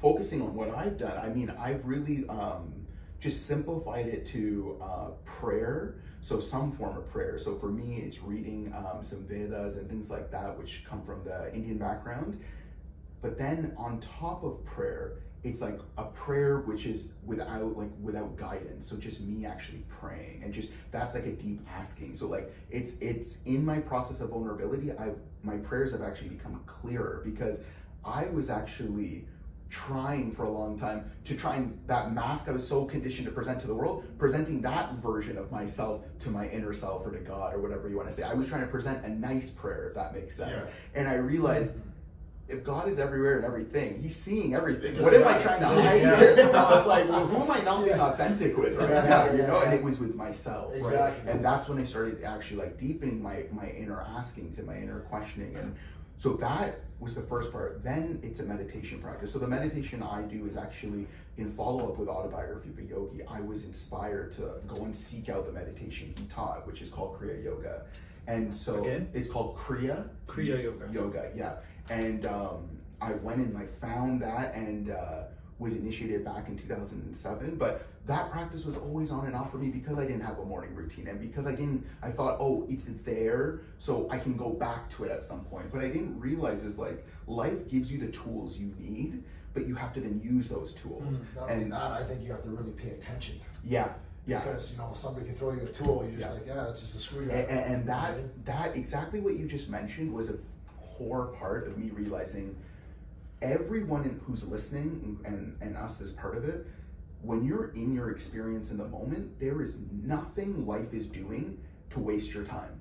focusing on what I've done, I mean, I've really, just simplified it to prayer, so some form of prayer. So for me, it's reading some Vedas and things like that, which come from the Indian background. But then on top of prayer, it's like a prayer which is without guidance. So just me actually praying, and just that's like a deep asking. So like it's in my process of vulnerability, my prayers have actually become clearer, because I was actually trying for a long time to that mask I was so conditioned to present to the world, presenting that version of myself to my inner self or to God or whatever you want to say. I was trying to present a nice prayer, if that makes sense. Yeah. And I realized, if God is everywhere and everything, he's seeing everything. What am I trying to hide here? I was like, well, who am I not being authentic with right now? You know, and it was with myself, exactly. Right? And that's when I started actually like deepening my inner askings and my inner questioning. And so that was the first part. Then it's a meditation practice. So the meditation I do is actually in follow-up with Autobiography by Yogi. I was inspired to go and seek out the meditation he taught, which is called Kriya Yoga. And so it's called Kriya Yoga, yeah. And I went and I found that and was initiated back in 2007. But that practice was always on and off for me, because I didn't have a morning routine, and because I thought, oh, it's there, so I can go back to it at some point. But I didn't realize is like, life gives you the tools you need, but you have to then use those tools. Not only that, I think you have to really pay attention. Yeah. Yeah. Because, you know, somebody can throw you a tool, you're just like, yeah, it's just a screwdriver. And that exactly what you just mentioned was a core part of me realizing everyone who's listening and us as part of it, when you're in your experience in the moment, there is nothing life is doing to waste your time.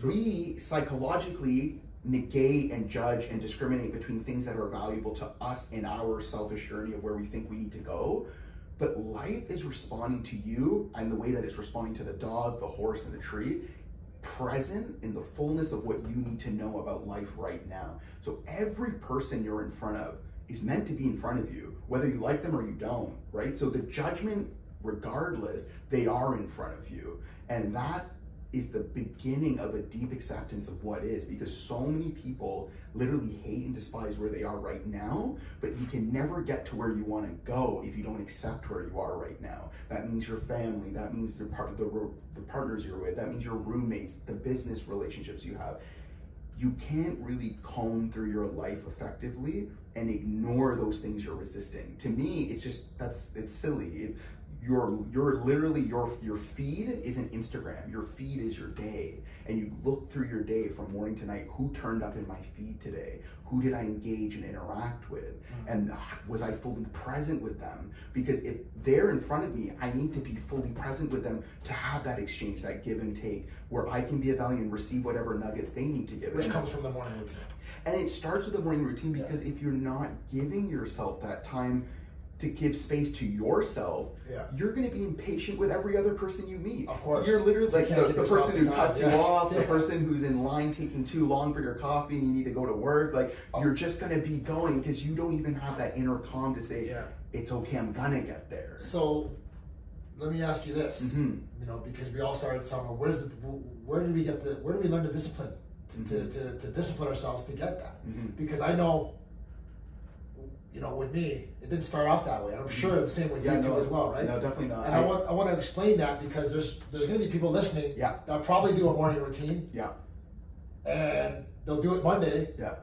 We psychologically negate and judge and discriminate between things that are valuable to us in our selfish journey of where we think we need to go. But life is responding to you, and the way that it's responding to the dog, the horse, and the tree, present in the fullness of what you need to know about life right now. So every person you're in front of is meant to be in front of you, whether you like them or you don't, right? So the judgment, regardless, they are in front of you. And that is the beginning of a deep acceptance of what is, because so many people literally hate and despise where they are right now, but you can never get to where you want to go if you don't accept where you are right now. That means your family, that means the partners you're with, that means your roommates, the business relationships you have. You can't really comb through your life effectively and ignore those things you're resisting. To me, it's just, it's silly. You're literally, your feed isn't Instagram. Your feed is your day. And you look through your day from morning to night. Who turned up in my feed today? Who did I engage and interact with? And was I fully present with them? Because if they're in front of me, I need to be fully present with them to have that exchange, that give and take, where I can be of value and receive whatever nuggets they need to give. Which comes from the morning routine. And it starts with the morning routine, because if you're not giving yourself that time to give space to yourself, you're going to be impatient with every other person you meet. Of course. You're literally like the person who cuts you off, the person who's in line taking too long for your coffee and you need to go to work. Like, you're just going to be going because you don't even have that inner calm to say, it's okay, I'm going to get there. So let me ask you this, you know, because we all started somewhere. Where do we learn the discipline to discipline ourselves to get that? Because I know, you know, with me, it didn't start off that way. And I'm sure the same with you too as well, right? No, definitely not. And I want to explain that because there's going to be people listening that probably do a morning routine. Yeah. And they'll do it Monday. Yeah.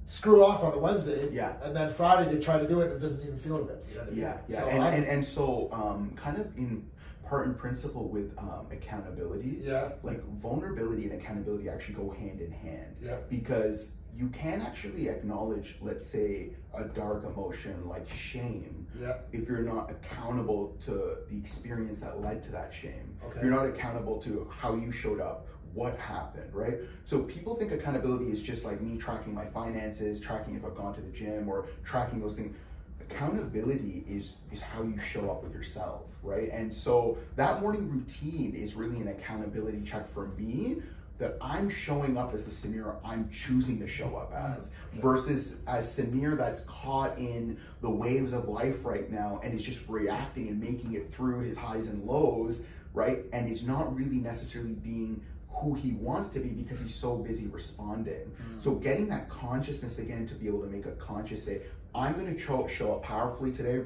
Screw off on a Wednesday. Yeah. And then Friday they try to do it and it doesn't even feel good. You know what I mean? Yeah. So and so kind of in part and principle with accountability. Yeah. Like vulnerability and accountability actually go hand in hand. Yeah. Because you can actually acknowledge, let's say, a dark emotion like shame, if you're not accountable to the experience that led to that shame. Okay. If you're not accountable to how you showed up, what happened, right? So people think accountability is just like me tracking my finances, tracking if I've gone to the gym, or tracking those things. Accountability is how you show up with yourself, right? And so that morning routine is really an accountability check for me, that I'm showing up as the Samir I'm choosing to show up as, versus as Samir that's caught in the waves of life right now and is just reacting and making it through his highs and lows, right? And is not really necessarily being who he wants to be because he's so busy responding. So getting that consciousness again to be able to make a conscious say, I'm going to show up powerfully today.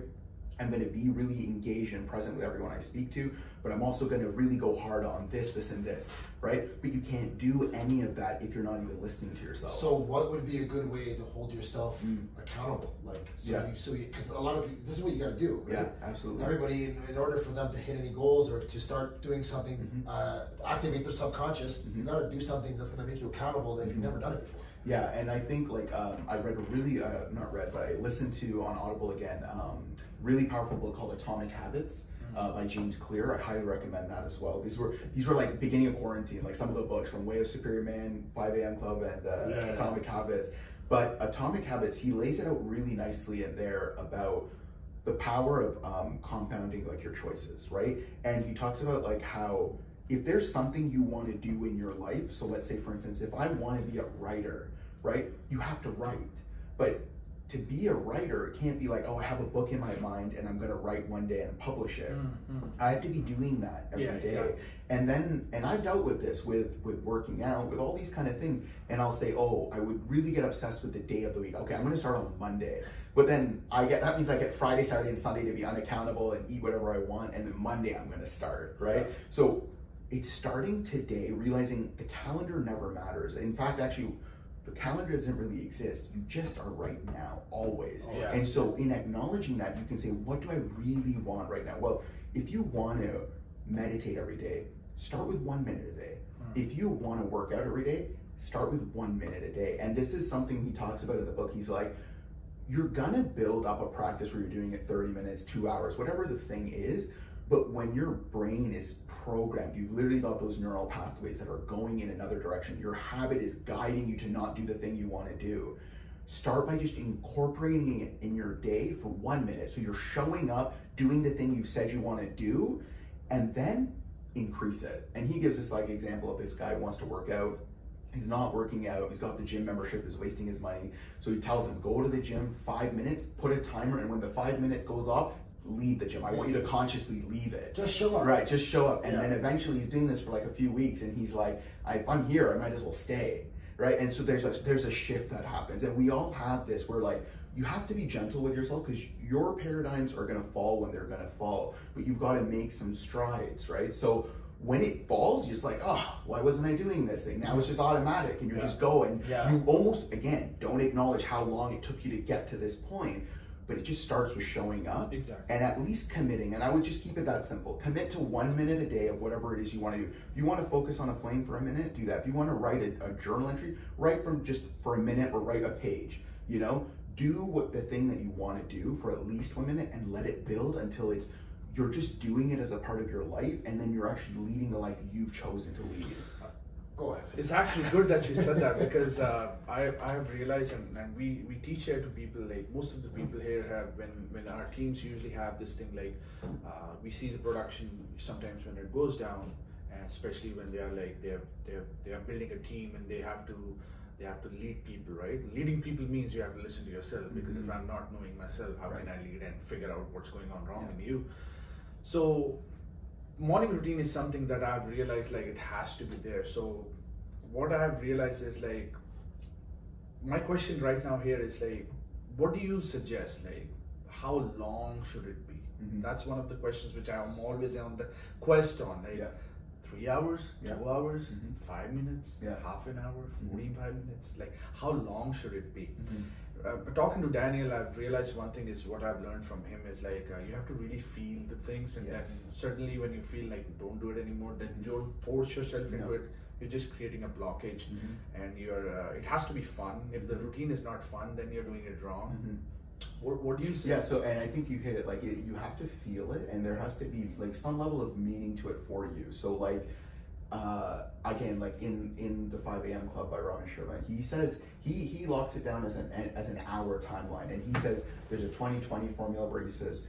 I'm going to be really engaged and present with everyone I speak to, but I'm also going to really go hard on this, this, and this, right? But you can't do any of that if you're not even listening to yourself. So what would be a good way to hold yourself accountable? Like, because a lot of people, this is what you got to do, right? Yeah, absolutely. Everybody, in order for them to hit any goals or to start doing something, activate their subconscious, you got to do something that's going to make you accountable if you've never done it before. Yeah, and I think like I read a really, not read, but I listened to on Audible again, really powerful book called Atomic Habits by James Clear. I highly recommend that as well. These were like beginning of quarantine, like some of the books from Way of Superior Man, 5 a.m. Club, and Atomic Habits. But Atomic Habits, he lays it out really nicely in there about the power of compounding like your choices, right? And he talks about like how if there's something you want to do in your life, so let's say for instance, if I want to be a writer, right? You have to write, but to be a writer, it can't be like, oh, I have a book in my mind and I'm going to write one day and publish it. I have to be doing that every day. Exactly. And I've dealt with this with working out, with all these kind of things. And I'll say, oh, I would really get obsessed with the day of the week. Okay, I'm going to start on Monday. But then that means I get Friday, Saturday, and Sunday to be unaccountable and eat whatever I want. And then Monday I'm going to start, right? Yeah. So it's starting today, realizing the calendar never matters. In fact, actually, the calendar doesn't really exist. You just are right now, always. Yeah. And so in acknowledging that, you can say, what do I really want right now? Well, if you want to meditate every day, start with 1 minute a day. If you want to work out every day, start with 1 minute a day. And this is something he talks about in the book. He's like, you're gonna build up a practice where you're doing it 30 minutes, 2 hours, whatever the thing is. But when your brain is programmed, you've literally got those neural pathways that are going in another direction. Your habit is guiding you to not do the thing you want to do. Start by just incorporating it in your day for 1 minute. So you're showing up, doing the thing you said you want to do, and then increase it. And he gives this like example of this guy who wants to work out. He's not working out, he's got the gym membership, he's wasting his money. So he tells him, go to the gym 5 minutes, put a timer, and when the 5 minutes goes off, leave the gym. I want you to consciously leave it. Just show up. Right, just show up. And then eventually he's doing this for like a few weeks and he's like, if I'm here, I might as well stay. Right? And so there's a shift that happens. And we all have this where like, you have to be gentle with yourself because your paradigms are gonna fall when they're gonna fall. But you've got to make some strides, right? So when it falls, you're just like, oh, why wasn't I doing this thing? Now it's just automatic and you're just going. You almost, again, don't acknowledge how long it took you to get to this point. But it just starts with showing up and at least committing. And I would just keep it that simple. Commit to 1 minute a day of whatever it is you want to do. If you want to focus on a flame for a minute, do that. If you want to write a journal entry, write from just for a minute or write a page, you know? Do what the thing that you want to do for at least 1 minute and let it build until you're just doing it as a part of your life and then you're actually leading the life you've chosen to lead. Go ahead. It's actually good that you said that because I have realized and we teach here to people, like most of the people here have, when our teams usually have this thing like we see the production sometimes when it goes down, and especially when they are like they are building a team and they have to lead people, right? Leading people means you have to listen to yourself because if I'm not knowing myself, how can I lead and figure out what's going on wrong in you? So morning routine is something that I've realized like it has to be there. So what I've realized is like, my question right now here is like, what do you suggest? Like, how long should it be? That's one of the questions which I'm always on the quest on. Like, 3 hours, 2 hours, 5 minutes, half an hour, 45 minutes. Like, how long should it be? But talking to Daniel, I've realized one thing is what I've learned from him is like you have to really feel the things, and then certainly when you feel like don't do it anymore, then don't force yourself into it. You're just creating a blockage, and you're. It has to be fun. If the routine is not fun, then you're doing it wrong. What do you say? Yeah, so, and I think you hit it, like, you have to feel it, and there has to be, like, some level of meaning to it for you. So, like, again, like, in the 5 a.m. Club by Robin Sharma, he says, he locks it down as an hour timeline, and he says, there's a 20-20 formula where he says,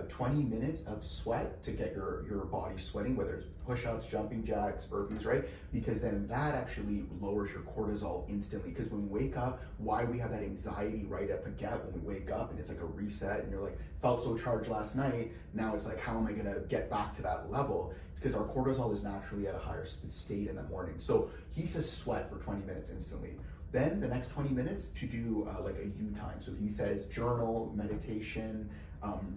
20 minutes of sweat to get your body sweating, whether it's push-ups, jumping jacks, burpees, right? Because then that actually lowers your cortisol instantly. Because when we wake up, why we have that anxiety right at the get when we wake up, and it's like a reset, and you're like, felt so charged last night, now it's like, how am I gonna get back to that level? It's because our cortisol is naturally at a higher state in the morning. So he says sweat for 20 minutes instantly. Then the next 20 minutes to do like a you time. So he says journal, meditation,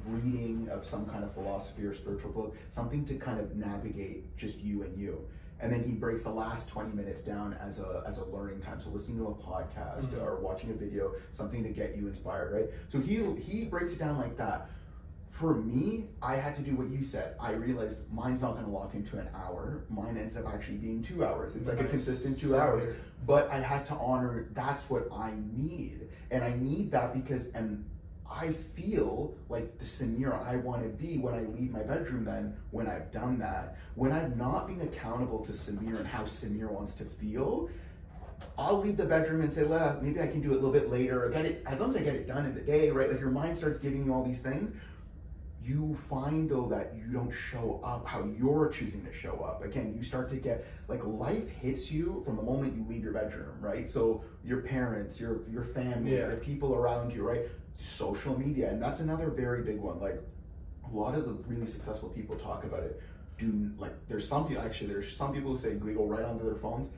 reading of some kind of philosophy or spiritual book, something to kind of navigate just you and you. And then he breaks the last 20 minutes down as a learning time. So listening to a podcast or watching a video, something to get you inspired, right? So he breaks it down like that. For me, I had to do what you said. I realized mine's not gonna lock into an hour. Mine ends up actually being 2 hours. It's like a consistent 2 hours. But I had to honor that's what I need. And I need that because, and I feel like the Samir I want to be when I leave my bedroom then, when I've done that. When I'm not being accountable to Samir and how Samir wants to feel, I'll leave the bedroom and say, well, maybe I can do it a little bit later, or get it, as long as I get it done in the day, right? Like your mind starts giving you all these things. You find though that you don't show up how you're choosing to show up. Again, you start to get, like, life hits you from the moment you leave your bedroom, right? So your parents, your family, the people around you, right? Social media, and that's another very big one. Like, a lot of the really successful people talk about it. There's some people who say they go right onto their phones.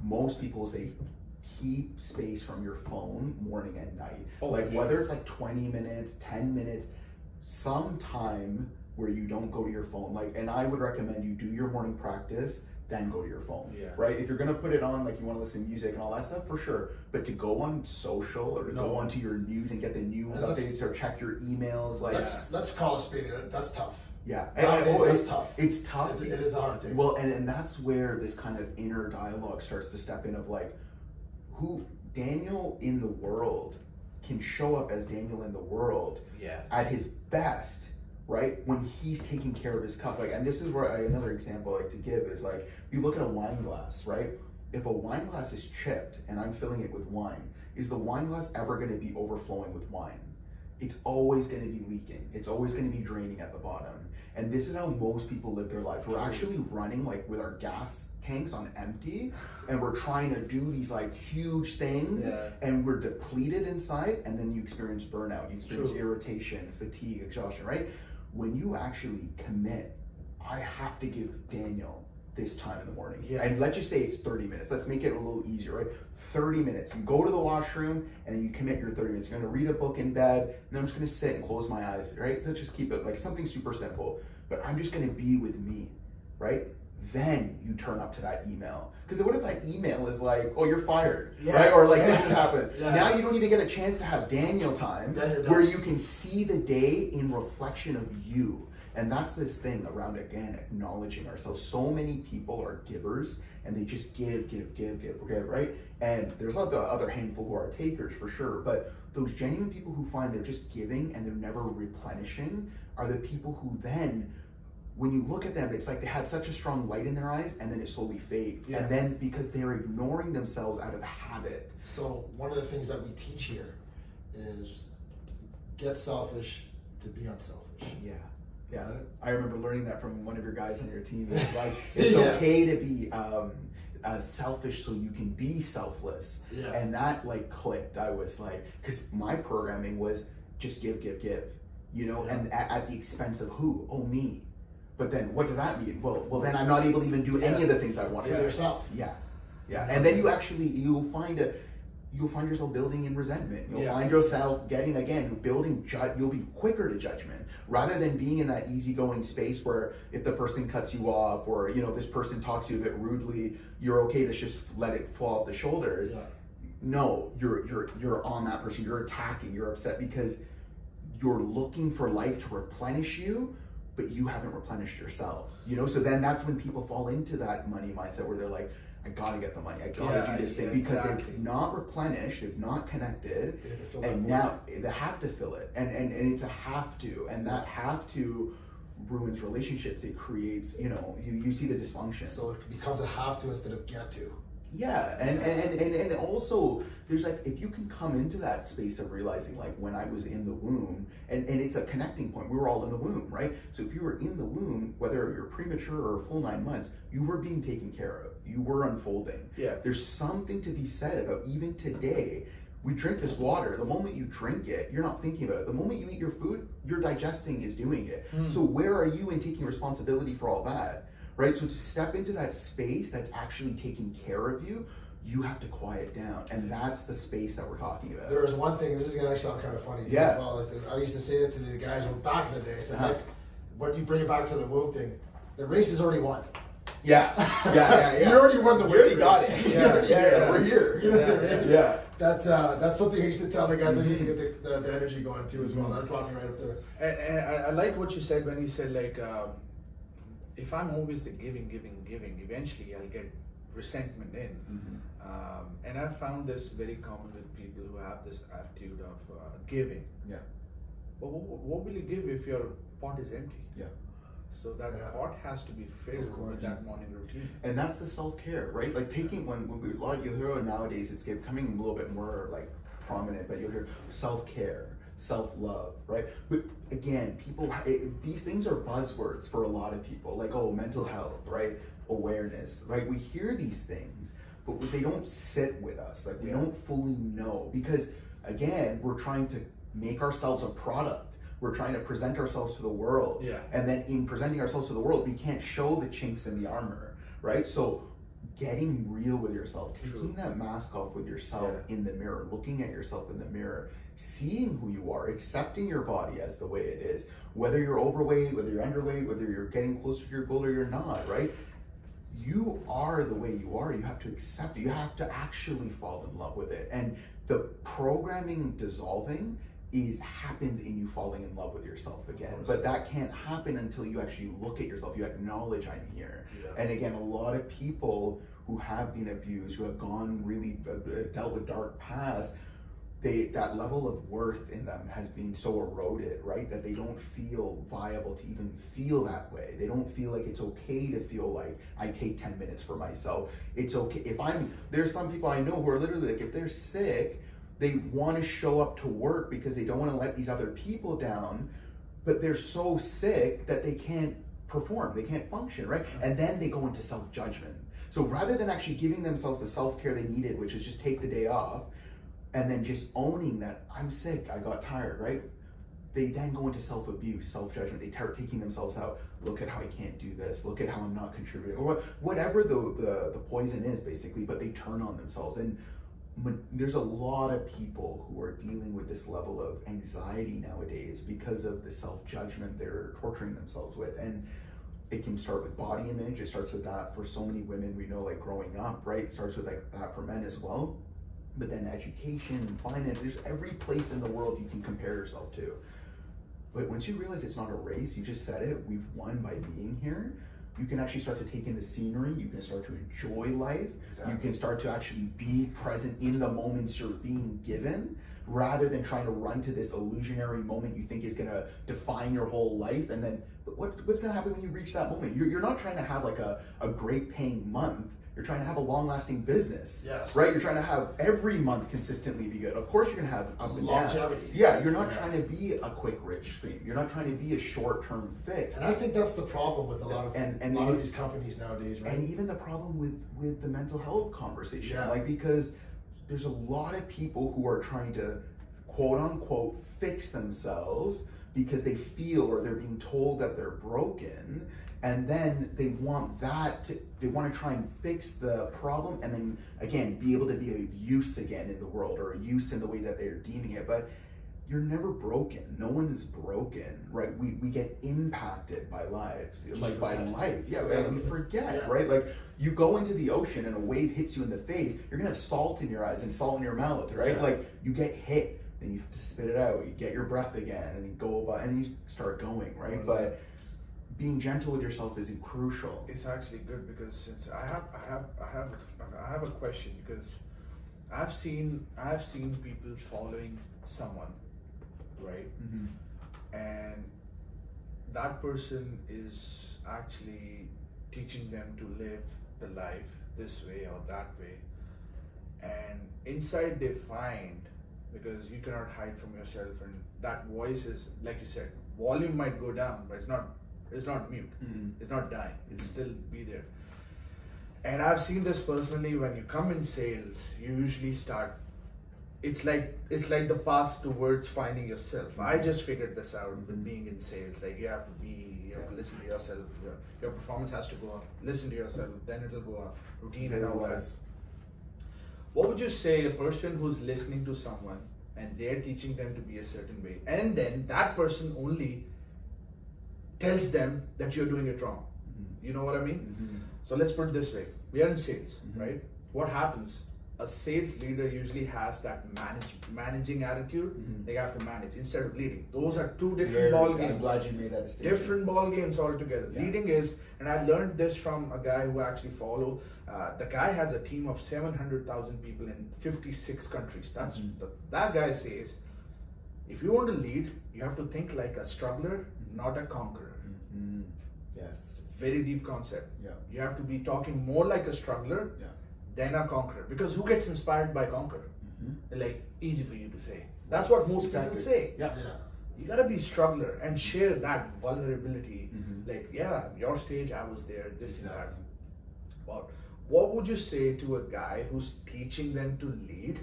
Most people say keep space from your phone morning and night. Whether it's like 20 minutes, 10 minutes, some time where you don't go to your phone. Like, and I would recommend you do your morning practice, then go to your phone, right? If you're gonna put it on, like you wanna listen to music and all that stuff, for sure. But to go on social or to go onto your news and get the news updates or check your emails, like let's call a spade. That's tough. Yeah, it's tough. It's tough. It is a hard thing. Well, and that's where this kind of inner dialogue starts to step in of like, who Daniel in the world can show up as Daniel in the world at his best, right? When he's taking care of his cup. Like, and this is where another example I like to give is like, you look at a wine glass, right? If a wine glass is chipped and I'm filling it with wine, is the wine glass ever going to be overflowing with wine? It's always going to be leaking. It's always going to be draining at the bottom. And this is how most people live their lives. We're actually running like with our gas tanks on empty, and we're trying to do these like huge things, and we're depleted inside, and then you experience burnout, you experience irritation, fatigue, exhaustion, right? When you actually commit, I have to give Daniel this time in the morning. And let's just say it's 30 minutes. Let's make it a little easier, right? 30 minutes. You go to the washroom and you commit your 30 minutes. You're gonna read a book in bed, and then I'm just gonna sit and close my eyes, right? Let's just keep it like something super simple. But I'm just gonna be with me, right? Then you turn up to that email. Because what if that email is like, oh, you're fired, right? Or like, this has happened. Now you don't even get a chance to have Daniel time where you can see the day in reflection of you. And that's this thing around, again, acknowledging ourselves. So many people are givers and they just give, right? And there's not the other handful who are takers for sure, but those genuine people who find they're just giving and they're never replenishing are the people who then, when you look at them, it's like they had such a strong light in their eyes and then it slowly fades. And then because they're ignoring themselves out of habit. So one of the things that we teach here is get selfish to be unselfish. Yeah, I remember learning that from one of your guys on your team. It's like, it's okay to be selfish so you can be selfless. And that like clicked. I was like, because my programming was just give, you know, and at the expense of who? Oh, me. But then what does that mean? Well, then I'm not able to even do any of the things I want for yourself. Yeah. And then you'll find you'll find yourself building in resentment. You'll Yeah. find yourself you'll be quicker to judgment rather than being in that easygoing space where if the person cuts you off or, this person talks to you a bit rudely, you're okay to just let it fall off the shoulders. Yeah. No, you're on that person, you're attacking, you're upset because you're looking for life to replenish you, but you haven't replenished yourself. So then that's when people fall into that money mindset where they're like, I gotta get the money, I gotta do this thing because they've not replenished, they've not connected, They have to fill and that now they have to fill it, and it's a have to, and that have to ruins relationships. It creates, you see the dysfunction. So it becomes a have to instead of get to. Yeah, and also there's like, if you can come into that space of realizing like when I was in the womb, and it's a connecting point, we were all in the womb, right? So if you were in the womb, whether you're premature or full 9 months, you were being taken care of, you were unfolding. Yeah. There's something to be said about even today, we drink this water, the moment you drink it, you're not thinking about it. The moment you eat your food, your digesting is doing it. So where are you in taking responsibility for all that? Right, so to step into that space that's actually taking care of you, you have to quiet down, and that's the space that we're talking about. There was one thing, this is gonna sound kind of funny too, as well. I used to say that to the guys back in the day. I said, like, when you bring it back to the womb thing, the race is already won. Yeah. You already won the We already race. got it. Yeah, we're here. You know what I mean? Yeah. That's something I used to tell the guys that used to get the energy going too as well. That's probably right up there. And I like what you said when you said like, if I'm always the giving, eventually I'll get resentment in. And I've found this very common with people who have this attitude of giving. Yeah. But what will you give if your pot is empty? Yeah. So that pot has to be filled with that morning routine. And that's the self-care, right? Like taking you'll hear nowadays, it's becoming a little bit more like prominent, but you'll hear self-care, self-love, right? But again, these things are buzzwords for a lot of people, like, mental health, right? Awareness, right? We hear these things, but they don't sit with us. Like we don't fully know, because again, we're trying to make ourselves a product. We're trying to present ourselves to the world. Yeah. And then in presenting ourselves to the world, we can't show the chinks in the armor, right? So getting real with yourself, taking that mask off with yourself in the mirror, looking at yourself in the mirror, seeing who you are, accepting your body as the way it is, whether you're overweight, whether you're underweight, whether you're getting closer to your goal or you're not, right? You are the way you are. You have to accept it. You have to actually fall in love with it. And the programming dissolving happens in you falling in love with yourself again. But that can't happen until you actually look at yourself. You acknowledge I'm here. Yeah. And again, a lot of people who have been abused, who have gone really dealt with dark past, that level of worth in them has been so eroded, right? That they don't feel viable to even feel that way. They don't feel like it's okay to feel like I take 10 minutes for myself. It's okay. There's some people I know who are literally like, if they're sick, they want to show up to work because they don't want to let these other people down, but they're so sick that they can't perform, they can't function, right? And then they go into self-judgment. So rather than actually giving themselves the self-care they needed, which is just take the day off, and then just owning that I'm sick, I got tired, right? They then go into self-abuse, self-judgment. They start taking themselves out. Look at how I can't do this. Look at how I'm not contributing, or whatever the poison is, basically. But they turn on themselves, and there's a lot of people who are dealing with this level of anxiety nowadays because of the self-judgment they're torturing themselves with. And it can start with body image. It starts with that for so many women we know, like growing up, right? It starts with like that for men as well. But then education and finance, there's every place in the world you can compare yourself to. But once you realize it's not a race, you just said it, we've won by being here, you can actually start to take in the scenery, you can start to enjoy life, you can start to actually be present in the moments you're being given, rather than trying to run to this illusionary moment you think is gonna define your whole life. And then what's gonna happen when you reach that moment? You're not trying to have like a great paying month. You're trying to have a long-lasting business, right? You're trying to have every month consistently be good. Of course, you're going to have up and longevity. Down. Yeah, you're not trying to be a quick rich thing. You're not trying to be a short-term fix. And I think that's the problem with a lot of these companies nowadays, right? And even the problem with the mental health conversation, like, because there's a lot of people who are trying to quote-unquote fix themselves because they feel or they're being told that they're broken. and then they want to try and fix the problem, and then again be able to be a use again in the world, or a use in the way that they're deeming it. But you're never broken. No one is broken, right? We get impacted by lives, like by life. Yeah, right? We forget, right? Like you go into the ocean and a wave hits you in the face, you're gonna have salt in your eyes and salt in your mouth, right? Like you get hit, then you have to spit it out. You get your breath again, and you go about, and you start going, right? But being gentle with yourself is crucial. It's actually good, because since I have a question, because I've seen people following someone, right? And that person is actually teaching them to live the life this way or that way, and inside they find, because you cannot hide from yourself, and that voice is, like you said, volume might go down, but it's not mute. It's not dying. It'll still be there. And I've seen this personally. When you come in sales, you usually start, it's like the path towards finding yourself. I just figured this out with being in sales. Like you have to listen to yourself. Your performance has to go up. Listen to yourself, then it'll go up. Routine and all that. What would you say a person who's listening to someone and they're teaching them to be a certain way, and then that person only tells them that you're doing it wrong? You know what I mean? So let's put it this way. We are in sales, right? What happens? A sales leader usually has that managing attitude. They have to manage instead of leading. Those are two different ball games. I'm glad you made that distinction. Different ball games altogether. Leading is, and I learned this from a guy who actually follow. The guy has a team of 700,000 people in 56 countries. That's that guy says, if you want to lead, you have to think like a struggler, not a conqueror. Yes. Very deep concept. Yeah. You have to be talking more like a struggler than a conqueror. Because who gets inspired by conqueror? Like, easy for you to say. That's what most people say. Yeah. You gotta be struggler and share that vulnerability. Like, your stage, I was there, this and that. But what would you say to a guy who's teaching them to lead?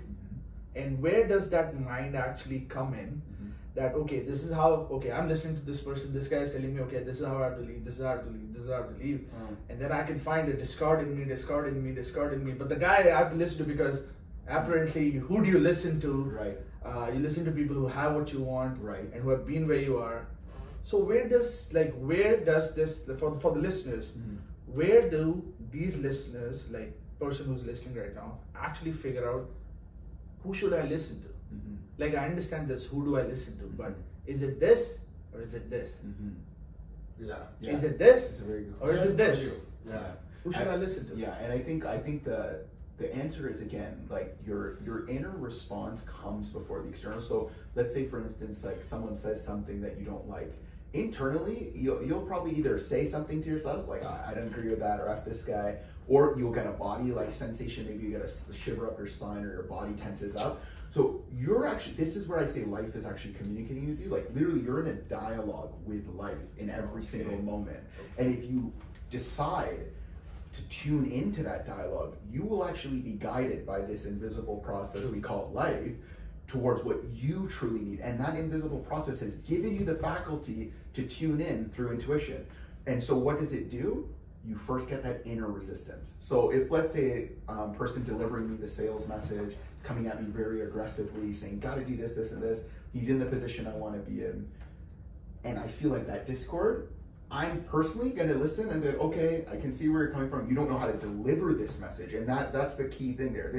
And where does that mind actually come in? That, this is how, I'm listening to this person, this guy is telling me, this is how I have to lead, this is how I have to lead, this is how I have to lead. And then I can find a discarding me. But the guy I have to listen to, because apparently, who do you listen to? Right. You listen to people who have what you want, right, and who have been where you are. So where does this, for the listeners, where do these listeners, like person who's listening right now, actually figure out who should I listen to? Like, I understand this, who do I listen to? But is it this or is it this? Is it this or is it this? Who should I listen to? Yeah, and I think the answer is, again, like your inner response comes before the external. So let's say, for instance, like someone says something that you don't like. Internally, you'll probably either say something to yourself like, I don't agree with that, or F this guy, or you'll get a body like sensation. Maybe you get a shiver up your spine, or your body tenses up. So you're actually, this is where I say life is actually communicating with you. Like literally, you're in a dialogue with life in every single moment. And if you decide to tune into that dialogue, you will actually be guided by this invisible process we call life towards what you truly need. And that invisible process has given you the faculty to tune in through intuition. And so what does it do? You first get that inner resistance. So if, let's say, a person delivering me the sales message is coming at me very aggressively, saying, gotta do this, this, and this, he's in the position I want to be in, and I feel like that discord, I'm personally going to listen and go, okay, I can see where you're coming from. You don't know how to deliver this message. And that's the key thing there.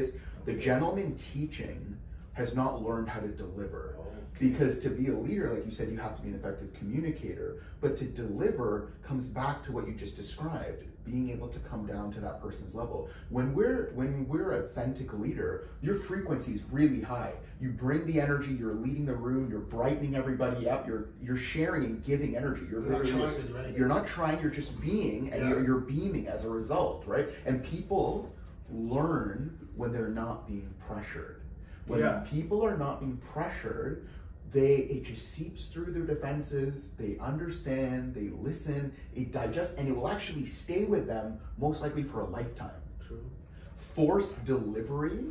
The gentleman teaching has not learned how to deliver. Because to be a leader, like you said, you have to be an effective communicator. But to deliver comes back to what you just described, being able to come down to that person's level. When we're an authentic leader, your frequency is really high. You bring the energy, you're leading the room, you're brightening everybody up, you're sharing and giving energy. You're not trying to do anything. You're not trying, you're just being, and you're beaming as a result, right? And people learn when they're not being pressured. When people are not being pressured, it just seeps through their defenses, they understand, they listen, it digests, and it will actually stay with them most likely for a lifetime. True. Forced delivery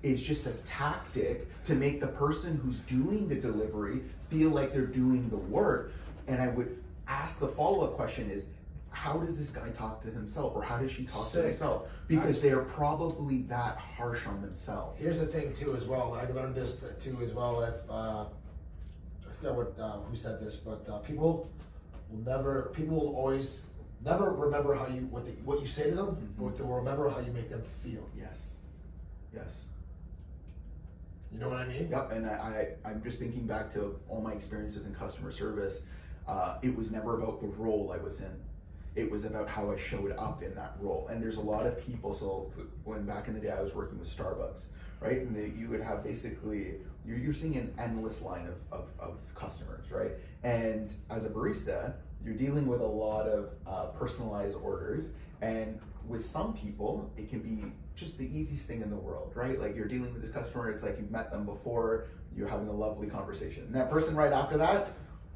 is just a tactic to make the person who's doing the delivery feel like they're doing the work. And I would ask the follow-up question is, how does this guy talk to himself, or how does she talk to Sick. himself? Because they're probably that harsh on themselves. Here's the thing too as well. I learned this too as well. If I forget who said this, but people will always never remember what you say to them, but they'll remember how you make them feel. Yes. You know what I mean? Yep. And I'm just thinking back to all my experiences in customer service. It was never about the role I was in. It was about how I showed up in that role. And there's a lot of people, so when back in the day I was working with Starbucks, right? And you would have basically, you're seeing an endless line of customers, right? And as a barista, you're dealing with a lot of personalized orders. And with some people, it can be just the easiest thing in the world, right? Like you're dealing with this customer, it's like you've met them before, you're having a lovely conversation. And that person right after that,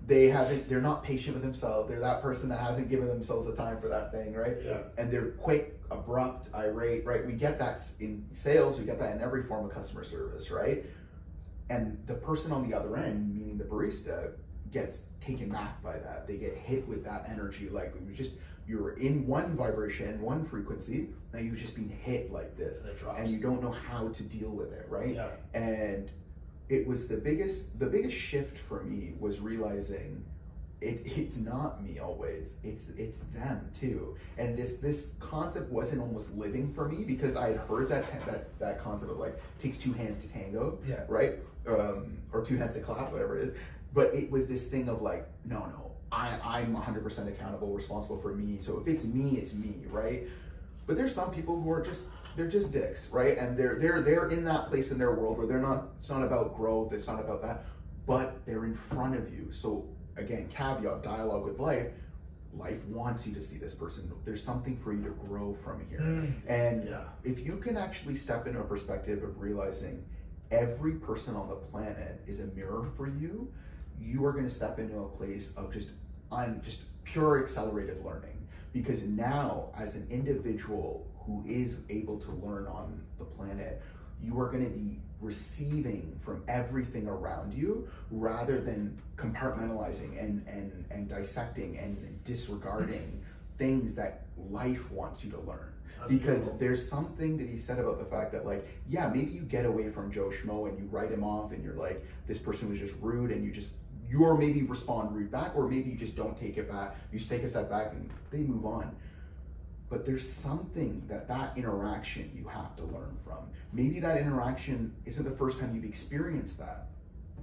they're not patient with themselves. They're that person that hasn't given themselves the time for that thing, right? Yeah. And they're quick, abrupt, irate, right? We get that in sales, we get that in every form of customer service, right? And the person on the other end, meaning the barista, gets taken back by that. They get hit with that energy, like you were in one vibration, one frequency, now you've just been hit like this. And it drops. And you don't know how to deal with it, right? Yeah. And it was the biggest shift for me was realizing it's not me always, it's them too. And this concept wasn't almost living for me, because I had heard that concept of like, it takes two hands to tango, Yeah. right? Or two hands to clap, whatever it is. But it was this thing of like, no, I'm 100% accountable, responsible for me. So if it's me, right? But there's some people who are they're just dicks, right? And they're in that place in their world where it's not about growth, it's not about that, but they're in front of you. So again, caveat, dialogue with life wants you to see this person. There's something for you to grow from here. And if you can actually step into a perspective of realizing every person on the planet is a mirror for you, you are going to step into a place of just pure accelerated learning. Because now, as an individual who is able to learn on the planet, you are going to be receiving from everything around you, rather than compartmentalizing and dissecting and disregarding things that life wants you to learn. Because there's something to be said about the fact that, like, yeah, maybe you get away from Joe Schmo and you write him off and you're like, this person was just rude, and you're maybe respond rude back, or maybe you just don't take it back, you take a step back and they move on. But there's something that interaction you have to learn from. Maybe that interaction isn't the first time you've experienced that.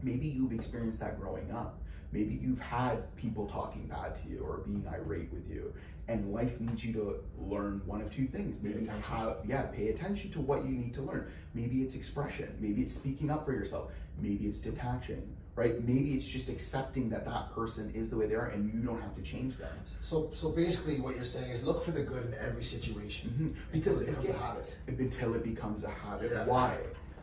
Maybe you've experienced that growing up. Maybe you've had people talking bad to you or being irate with you, and life needs you to learn one of two things. Maybe pay attention to what you need to learn. Maybe it's expression. Maybe it's speaking up for yourself. Maybe it's detaching, right? Maybe it's just accepting that person is the way they are and you don't have to change them. So basically what you're saying is look for the good in every situation. Because it becomes a habit. Until it becomes a habit. Yeah. Why?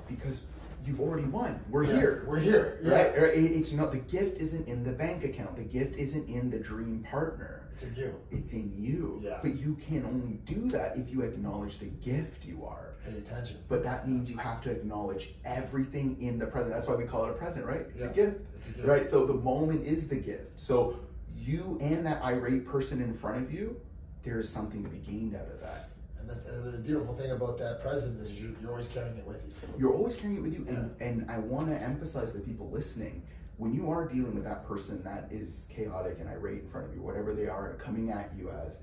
Because you've already won. We're here. Right? It's not, the gift isn't in the bank account. The gift isn't in the dream partner. It's in you. It's in you. Yeah. But you can only do that if you acknowledge the gift you are. Pay attention. But that means you have to acknowledge everything in the present. That's why we call it a present, right? It's a gift. It's a gift. Right? So the moment is the gift. So you and that irate person in front of you, there is something to be gained out of that. And the beautiful thing about that present is you're always carrying it with you. You're always carrying it with you. And I want to emphasize to people listening, when you are dealing with that person that is chaotic and irate in front of you, whatever they are coming at you as,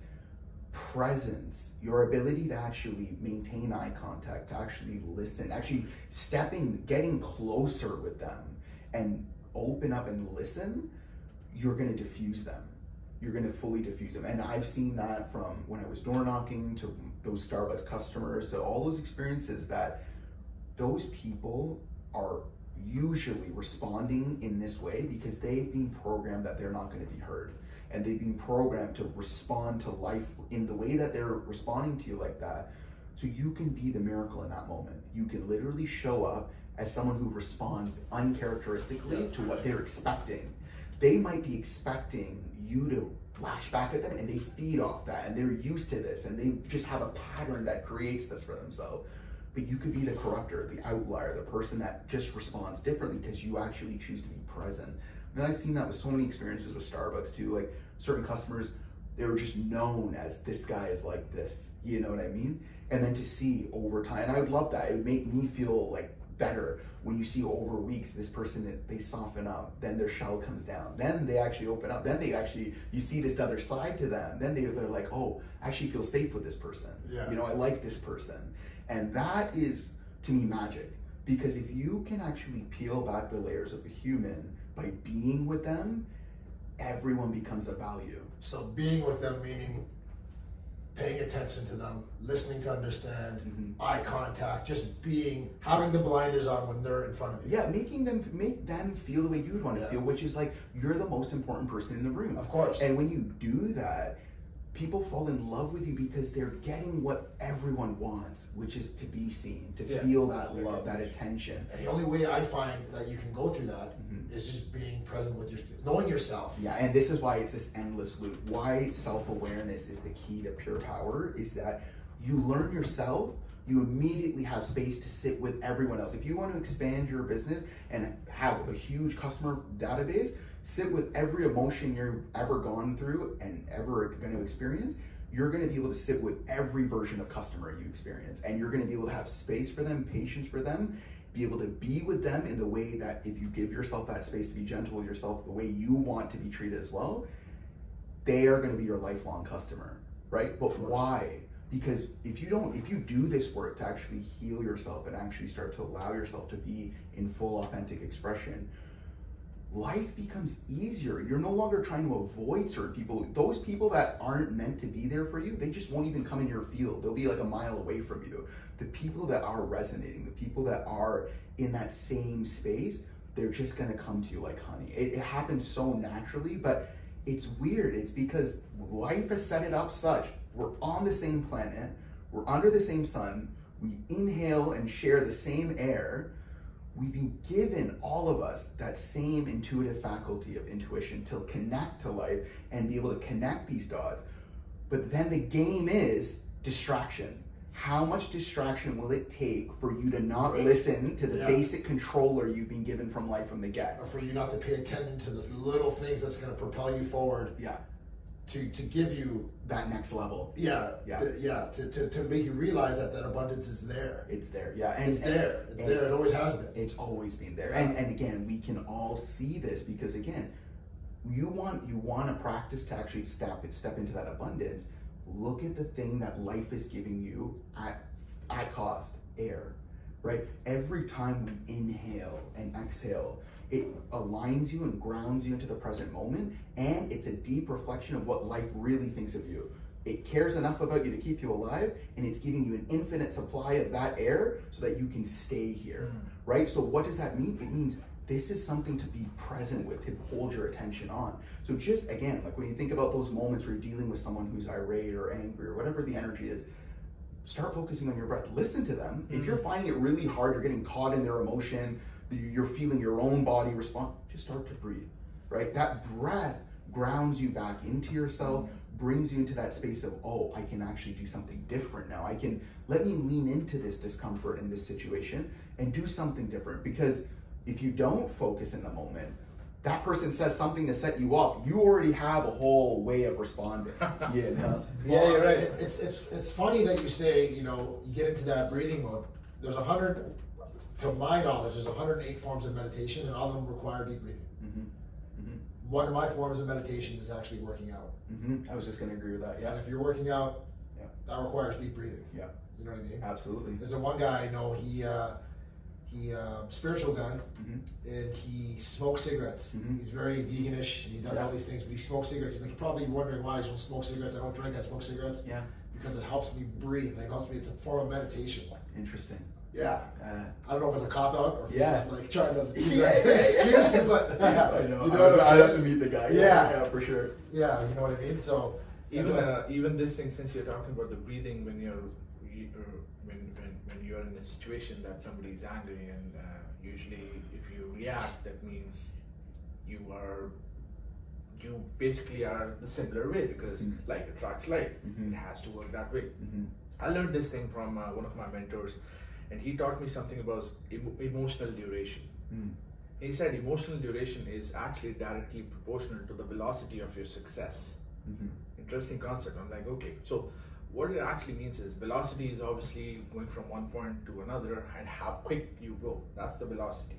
presence, your ability to actually maintain eye contact, to actually listen, actually getting closer with them and open up and listen, you're going to diffuse them. You're going to fully diffuse them. And I've seen that from when I was door knocking to those Starbucks customers, to all those experiences, that those people are usually responding in this way because they've been programmed that they're not going to be heard. And they've been programmed to respond to life in the way that they're responding to you like that. So you can be the miracle in that moment. You can literally show up as someone who responds uncharacteristically to what they're expecting. They might be expecting you to lash back at them, and they feed off that, and they're used to this, and they just have a pattern that creates this for themselves. But you could be the corrupter, the outlier, the person that just responds differently because you actually choose to be present. And I've seen that with so many experiences with Starbucks too. Like certain customers, They were just known as, this guy is like this, you know what I mean? And then to see over time, and I would love that. It would make me feel like better when you see over weeks, this person, they soften up, then their shell comes down, then they actually open up, then you see this other side to them, then they're like, oh, I actually feel safe with this person. Yeah. You know, I like this person. And that is, to me, magic. Because if you can actually peel back the layers of a human by being with them, everyone becomes a value. So being with them meaning paying attention to them, listening to understand, eye contact, just being, having the blinders on when they're in front of you. Yeah, make them feel the way you'd want to feel, which is like, you're the most important person in the room. Of course. And when you do that, people fall in love with you because they're getting what everyone wants, which is to be seen, to feel that love, that attention. And the only way I find that you can go through that is just being present with knowing yourself. Yeah, and this is why it's this endless loop. Why self-awareness is the key to pure power is that you learn yourself, you immediately have space to sit with everyone else. If you want to expand your business and have a huge customer database, sit with every emotion you've ever gone through and ever going to experience. You're going to be able to sit with every version of customer you experience, and you're going to be able to have space for them, patience for them, be able to be with them in the way that if you give yourself that space to be gentle with yourself, the way you want to be treated as well, they are going to be your lifelong customer, right? But why? Because if you do this work to actually heal yourself and actually start to allow yourself to be in full authentic expression, life becomes easier. You're no longer trying to avoid certain people. Those people that aren't meant to be there for you, they just won't even come in your field. They'll be like a mile away from you. The people that are resonating, the people that are in that same space, they're just gonna come to you like honey. It happens so naturally, but it's weird. It's because life has set it up such. We're on the same planet, we're under the same sun, we inhale and share the same air. We've been given, all of us, that same intuitive faculty of intuition to connect to life and be able to connect these dots. But then the game is distraction. How much distraction will it take for you to not listen to the basic controller you've been given from life from the get? Or for you not to pay attention to those little things that's going to propel you forward. Yeah. To give you that next level. To make you realize that abundance is there. It's there, yeah. And it's there. It always has been. It's always been there. Yeah. And again, we can all see this because again, you want to practice to actually step into that abundance. Look at the thing that life is giving you at cost, air, right? Every time we inhale and exhale, it aligns you and grounds you into the present moment, and it's a deep reflection of what life really thinks of you. It cares enough about you to keep you alive, and it's giving you an infinite supply of that air so that you can stay here, right? So what does that mean? It means this is something to be present with, to hold your attention on. So just, again, like when you think about those moments where you're dealing with someone who's irate or angry or whatever the energy is, start focusing on your breath. Listen to them. If you're finding it really hard, you're getting caught in their emotion, you're feeling your own body respond, just start to breathe, right? That breath grounds you back into yourself, brings you into that space of, oh, I can actually do something different now. Let me lean into this discomfort in this situation and do something different. Because if you don't focus in the moment, that person says something to set you up, you already have a whole way of responding. You know? Well, you're right. It's funny that you say, you get into that breathing mode. There's to my knowledge, there's 108 forms of meditation, and all of them require deep breathing. One of my forms of meditation is actually working out. I was just going to agree with that. Yeah. And if you're working out, that requires deep breathing. Yeah. You know what I mean? Absolutely. There's one guy I know. He spiritual guy, and he smokes cigarettes. He's very veganish, and he does all these things. But he smokes cigarettes. He's like, you're probably wondering why I don't smoke cigarettes. I don't drink. I smoke cigarettes. Yeah. Because it helps me breathe. It helps me. It's a form of meditation. Interesting. Yeah. I don't know if it's a cop out or if he's just like trying to excuse him, but I know. You know what I'm I'd saying? have to meet the guy. Yeah, for sure. Yeah, you know what I mean. So even this thing, since you're talking about the breathing, when you're in a situation that somebody's angry, and usually if you react, that means you basically are the simpler way, because like attracts like. It has to work that way. I learned this thing from one of my mentors, and he taught me something about emotional duration. He said emotional duration is actually directly proportional to the velocity of your success. interesting concept. I'm like, okay, so what it actually means is velocity is obviously going from one point to another and how quick you go. That's the velocity.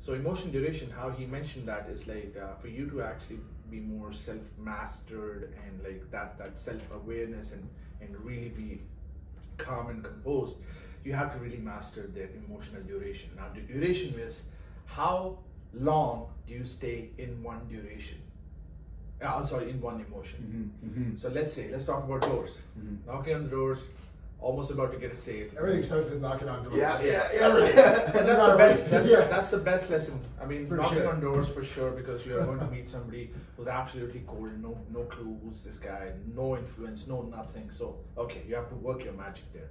So emotion duration, how he mentioned that is like for you to actually be more self-mastered and like that self-awareness and really be calm and composed, you have to really master that emotional duration. Now the duration is how long do you stay in one duration? In one emotion. So let's talk about doors. Knocking on the doors, almost about to get a sale. Everything starts with knocking on doors. Everything. And that's the best lesson. I mean, For knocking sure. on doors for sure, because you are going to meet somebody who's absolutely cold, no clue who's this guy, no influence, no nothing. So okay, you have to work your magic there.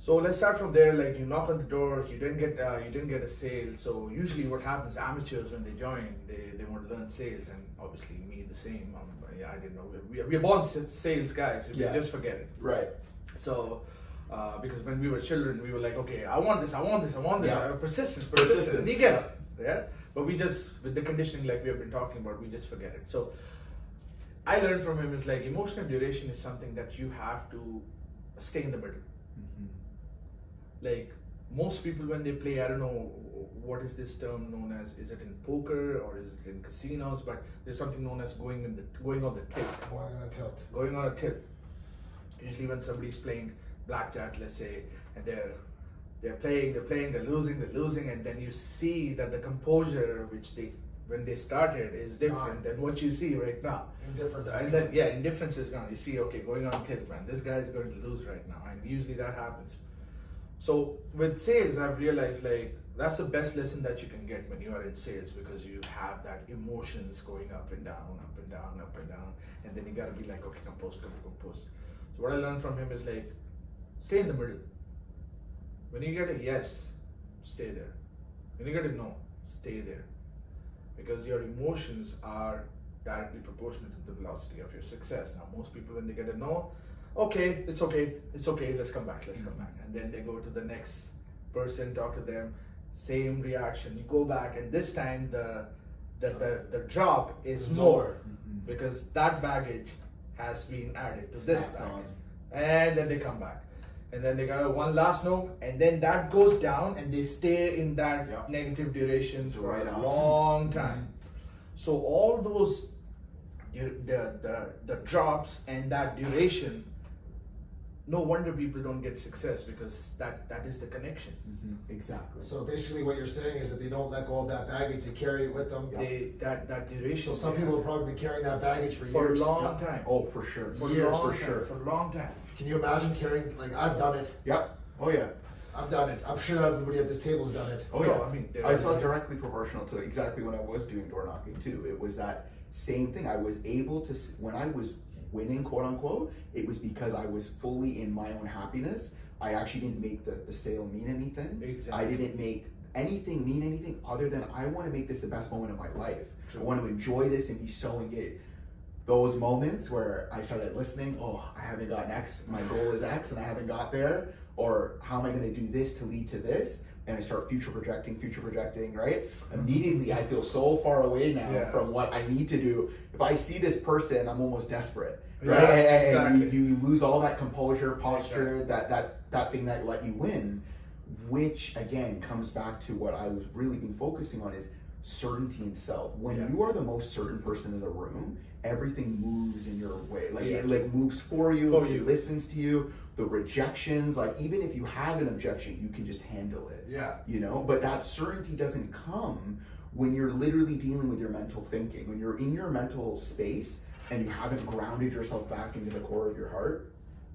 So let's start from there. Like you knock on the door, you didn't get a sale. So usually what happens, amateurs when they join, they want to learn sales, and obviously me the same. I didn't know we're born sales guys. So we just forget it. Right. So because when we were children, we were like, okay, I want this. Yeah. Persistence. And you get it. Yeah. But we just, with the conditioning like we have been talking about, we just forget it. So I learned from him is like emotional duration is something that you have to stay in the middle. Like most people when they play, I don't know what is this term known as, is it in poker or is it in casinos, but there's something known as going on the tilt. Going on a tilt. Usually when somebody's playing blackjack, let's say, and they're playing, they're losing, and then you see that the composure when they started is different than what you see right now. Indifference. And then indifference is gone. You see, okay, going on tilt, man, this guy is going to lose right now, and usually that happens. So with sales, I've realized like that's the best lesson that you can get when you are in sales, because you have that emotions going up and down, and then you gotta be like, okay, compose. So what I learned from him is like, stay in the middle. When you get a yes, stay there. When you get a no, stay there, because your emotions are directly proportional to the velocity of your success. Now, most people when they get a no, okay, it's okay, let's come back. And then they go to the next person, talk to them, same reaction, you go back, and this time the drop is more, because that baggage has been added to this baggage. And then they come back. And then they got one last no, and then that goes down, and they stay in that negative duration for a long time. So all those, the drops and that duration, no wonder people don't get success, because that is the connection. Exactly. So basically what you're saying is that they don't let go of that baggage, they carry it with them. That duration. So some people have probably been carrying that baggage for for years. a long time. Oh, for sure. For years, a long time. Can you imagine carrying, like I've done it. Yep. Oh yeah. I've done it. I'm sure everybody at this table has done it. Oh No, yeah. I mean, I saw directly proportional to exactly when I was doing door knocking too. It was that same thing. I was able to, when I was winning, quote unquote, it was because I was fully in my own happiness. I actually didn't make the sale mean anything. Exactly. I didn't make anything mean anything other than I want to make this the best moment of my life. True. I want to enjoy this and be so engaged. Those moments where I started listening, oh, I haven't gotten X, my goal is X and I haven't got there, or how am I going to do this to lead to this? And I start future projecting, right? Immediately I feel so far away now from what I need to do. If I see this person, I'm almost desperate, right? And you lose all that composure, posture, that thing that let you win, which again comes back to what I was really been focusing on is certainty in self. When you are the most certain person in the room, everything moves in your way. Like it like moves for you, it listens to you. The rejections, like even if you have an objection, you can just handle it. Yeah. You know, but that certainty doesn't come when you're literally dealing with your mental thinking. When you're in your mental space and you haven't grounded yourself back into the core of your heart,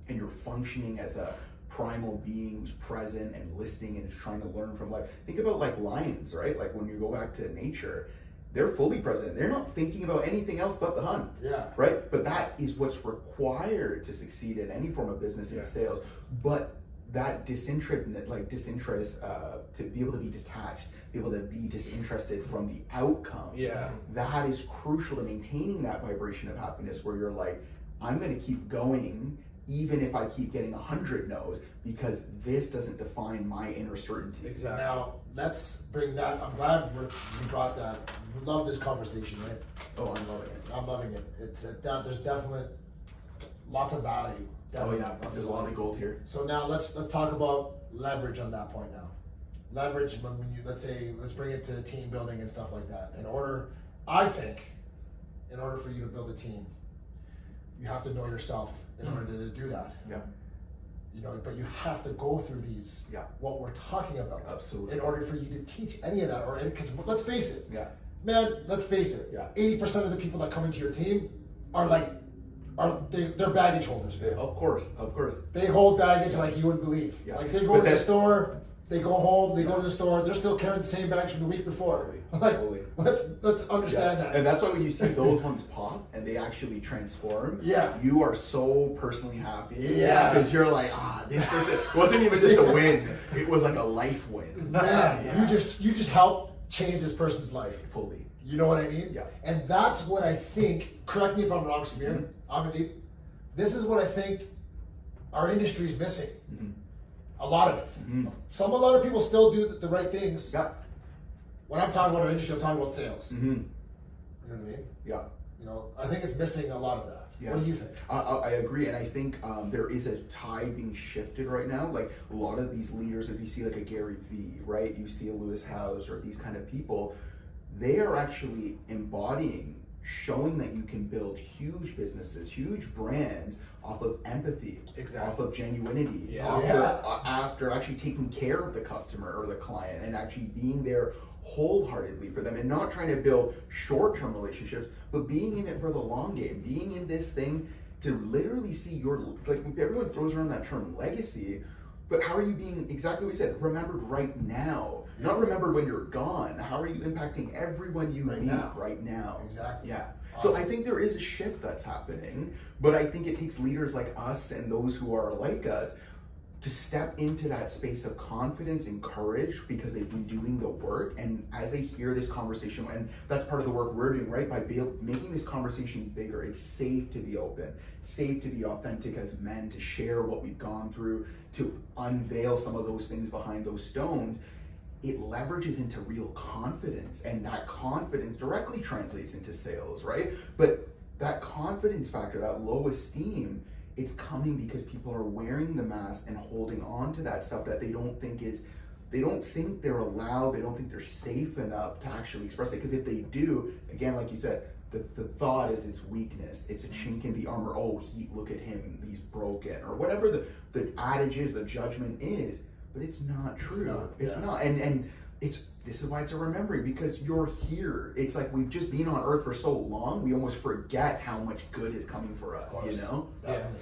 and you're functioning as a primal being who's present and listening and is trying to learn from life. Think about like lions, right? Like when you go back to nature, they're fully present. They're not thinking about anything else but the hunt. Yeah. Right? But that is what's required to succeed in any form of business and sales. But that disinterest, to be able to be detached, be able to be disinterested from the outcome. Yeah. That is crucial to maintaining that vibration of happiness where you're like, I'm going to keep going even if I keep getting 100 no's, because this doesn't define my inner certainty. Exactly. Now, let's bring that, I'm glad we brought that. We love this conversation, right? Oh, I'm loving it. I'm loving it. There's definitely lots of value. Oh yeah, there's a lot of gold here. So now let's talk about leverage on that point now. Leverage when you, let's bring it to team building and stuff like that. I think, in order for you to build a team, you have to know yourself in order to do that. Yeah. You know, but you have to go through these, what we're talking about. Absolutely. In order for you to teach any of that, because let's face it. Yeah. Man, let's face it. Yeah. 80% of the people that come into your team they're baggage holders. Yeah, of course. They hold baggage like you wouldn't believe. Yeah. Like they go to the store, they go home, they go to the store, they're still carrying the same bags from the week before. Totally. Let's understand that. And that's why when you see those ones pop and they actually transform, you are so personally happy. Yes. Because you're like, this person wasn't even just a win, it was like a life win. Man, you just helped change this person's life. Fully. You know what I mean? Yeah. And that's what I think, correct me if I'm wrong, Samir, this is what I think our industry is missing. A lot of it. A lot of people still do the right things. Yeah. When I'm talking about our industry, I'm talking about sales. You know what I mean? Yeah. You know, I think it's missing a lot of that. Yeah. What do you think? I agree, and I think there is a tide being shifted right now. Like a lot of these leaders, if you see like a Gary Vee, right? You see a Lewis Howes or these kind of people, they are actually embodying, showing that you can build huge businesses, huge brands off of empathy, off of genuinity, after actually taking care of the customer or the client and actually being there wholeheartedly for them and not trying to build short-term relationships, but being in it for the long game, being in this thing to literally see your, like everyone throws around that term legacy, but how are you being, exactly what you said, remembered right now? Not remembered when you're gone. How are you impacting everyone you meet right now? Exactly. Yeah. Awesome. So I think there is a shift that's happening, but I think it takes leaders like us and those who are like us to step into that space of confidence and courage because they've been doing the work. And as they hear this conversation, and that's part of the work we're doing, right? By making this conversation bigger, it's safe to be open, safe to be authentic as men, to share what we've gone through, to unveil some of those things behind those stones. It leverages into real confidence, and that confidence directly translates into sales, right? But that confidence factor, that low esteem, it's coming because people are wearing the mask and holding on to that stuff that they don't think they're allowed, they don't think they're safe enough to actually express it. Because if they do, again, like you said, the thought is it's weakness, it's a chink in the armor, look at him, he's broken, or whatever the adage is, the judgment is. But it's not true. It's not. And this is why it's a remembering, because you're here. It's like we've just been on earth for so long, we almost forget how much good is coming for us, you know? Definitely.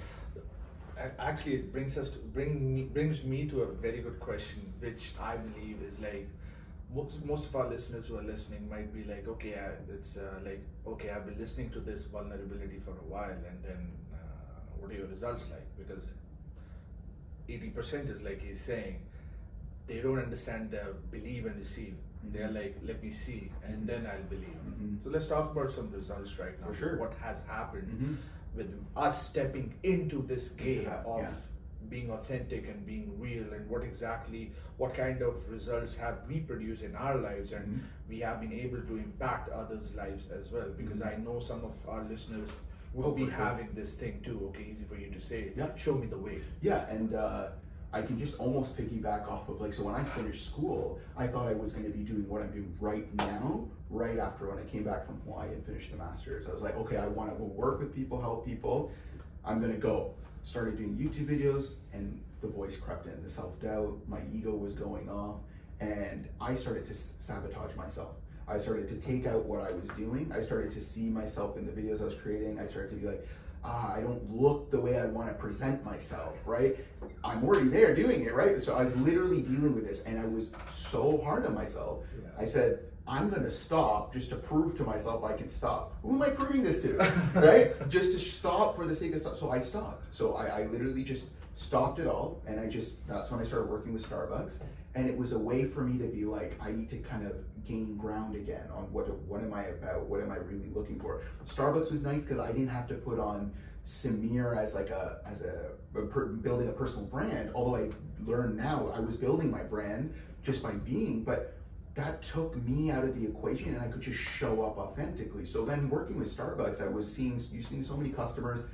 Actually, it brings me to a very good question, which I believe is like, most of our listeners who are listening might be like, okay, I've been listening to this vulnerability for a while, and then what are your results like? Because 80% is like he's saying, they don't understand the believe and receive. They're like, let me see, and then I'll believe. So let's talk about some results right now. For sure. What has happened with us stepping into this game of being authentic and being real, and what kind of results have we produced in our lives, and we have been able to impact others' lives as well. Because I know some of our listeners will be having this thing too. Okay, easy for you to say. Show me the way. Yeah, and I can just almost piggyback off of so when I finished school, I thought I was going to be doing what I'm doing right now, right after when I came back from Hawaii and finished the master's. I was like, okay, I want to go work with people, help people. I'm going to go. Started doing YouTube videos, and the voice crept in, the self-doubt, my ego was going off, and I started to sabotage myself. I started to take out what I was doing. I started to see myself in the videos I was creating. I started to be like, I don't look the way I want to present myself, right? I'm already there doing it, right? So I was literally dealing with this, and I was so hard on myself. I said, I'm going to stop just to prove to myself I can stop. Who am I proving this to, right? Just to stop for the sake of stop. So I stopped. So I literally just stopped it all, and that's when I started working with Starbucks. And it was a way for me to be like, I need to kind of gain ground again on what am I about? What am I really looking for? Starbucks was nice because I didn't have to put on Samir as building a personal brand. Although I learned now I was building my brand just by being, but that took me out of the equation and I could just show up authentically. So then working with Starbucks, I was seeing so many customers,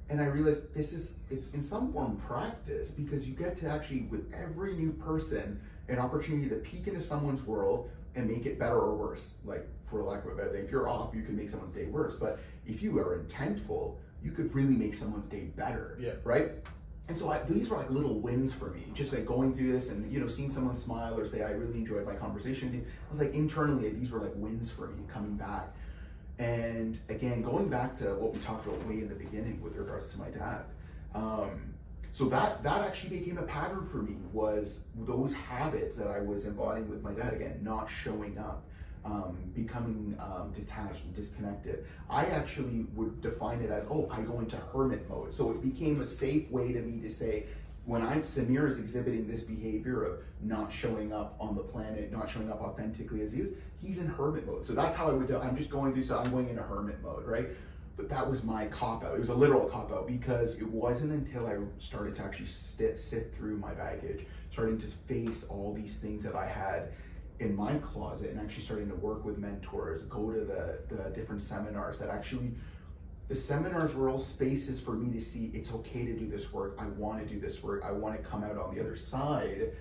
and I realized it's in some form practice, because you get to actually, with every new person, an opportunity to peek into someone's world and make it better or worse. Like, for lack of a better thing, if you're off, you can make someone's day worse. But if you are intentful, you could really make someone's day better, right? And so these were like little wins for me, just like going through this and, you know, seeing someone smile or say, I really enjoyed my conversation with you. I was like, internally, these were like wins for me coming back. And again, going back to what we talked about way in the beginning with regards to my dad. So that actually became a pattern for me, was those habits that I was embodying with my dad. Again, not showing up, becoming detached and disconnected. I actually would define it as, I go into hermit mode. So it became a safe way to me to say, when Samir is exhibiting this behavior of not showing up on the planet, not showing up authentically as he is, he's in hermit mode. So that's how I would do. I'm just going through, so I'm going into hermit mode, right? But that was my cop-out. It was a literal cop-out, because it wasn't until I started to actually sit through my baggage, starting to face all these things that I had in my closet, and actually starting to work with mentors, go to the different seminars, that actually, the seminars were all spaces for me to see it's okay to do this work. I want to do this work. I want to come out on the other side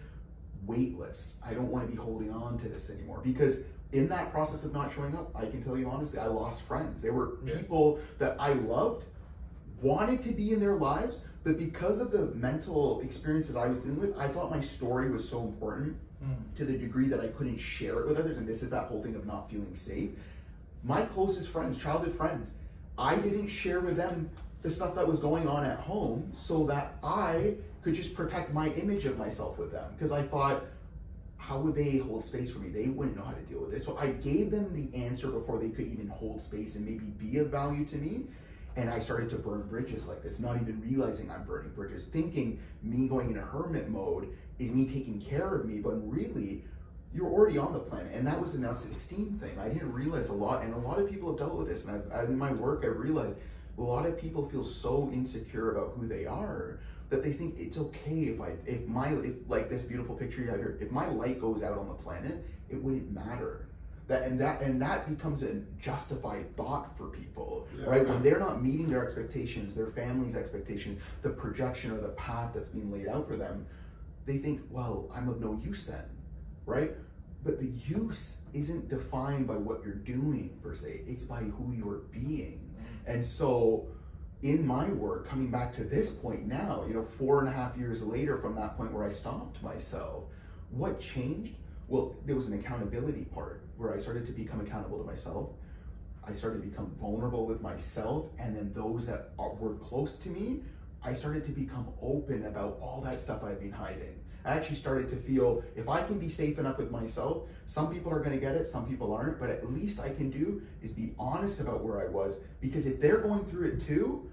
weightless. I don't want to be holding on to this anymore, because in that process of not showing up, I can tell you honestly, I lost friends. There were people that I loved, wanted to be in their lives, but because of the mental experiences I was dealing with, I thought my story was so important to the degree that I couldn't share it with others. And this is that whole thing of not feeling safe. My closest friends, childhood friends, I didn't share with them the stuff that was going on at home, so that I could just protect my image of myself with them. Because I thought, how would they hold space for me? They wouldn't know how to deal with it. So I gave them the answer before they could even hold space and maybe be of value to me. And I started to burn bridges like this, not even realizing I'm burning bridges, thinking me going into hermit mode is me taking care of me, but really, you're already on the planet. And that was an self-esteem thing. I didn't realize a lot, and a lot of people have dealt with this. And in my work, I've realized a lot of people feel so insecure about who they are that they think it's okay if like this beautiful picture you have here, if my light goes out on the planet, it wouldn't matter. That becomes a justified thought for people, right? When they're not meeting their expectations, their family's expectations, the projection or the path that's being laid out for them, they think, well, I'm of no use then, right? But the use isn't defined by what you're doing per se, it's by who you're being. And so in my work, coming back to this point now, 4.5 years later from that point where I stopped myself, what changed? Well, there was an accountability part where I started to become accountable to myself. I started to become vulnerable with myself, and then those that were close to me, I started to become open about all that stuff I'd been hiding. I actually started to feel, if I can be safe enough with myself, some people are gonna get it, some people aren't, but at least I can do is be honest about where I was, because if they're going through it too,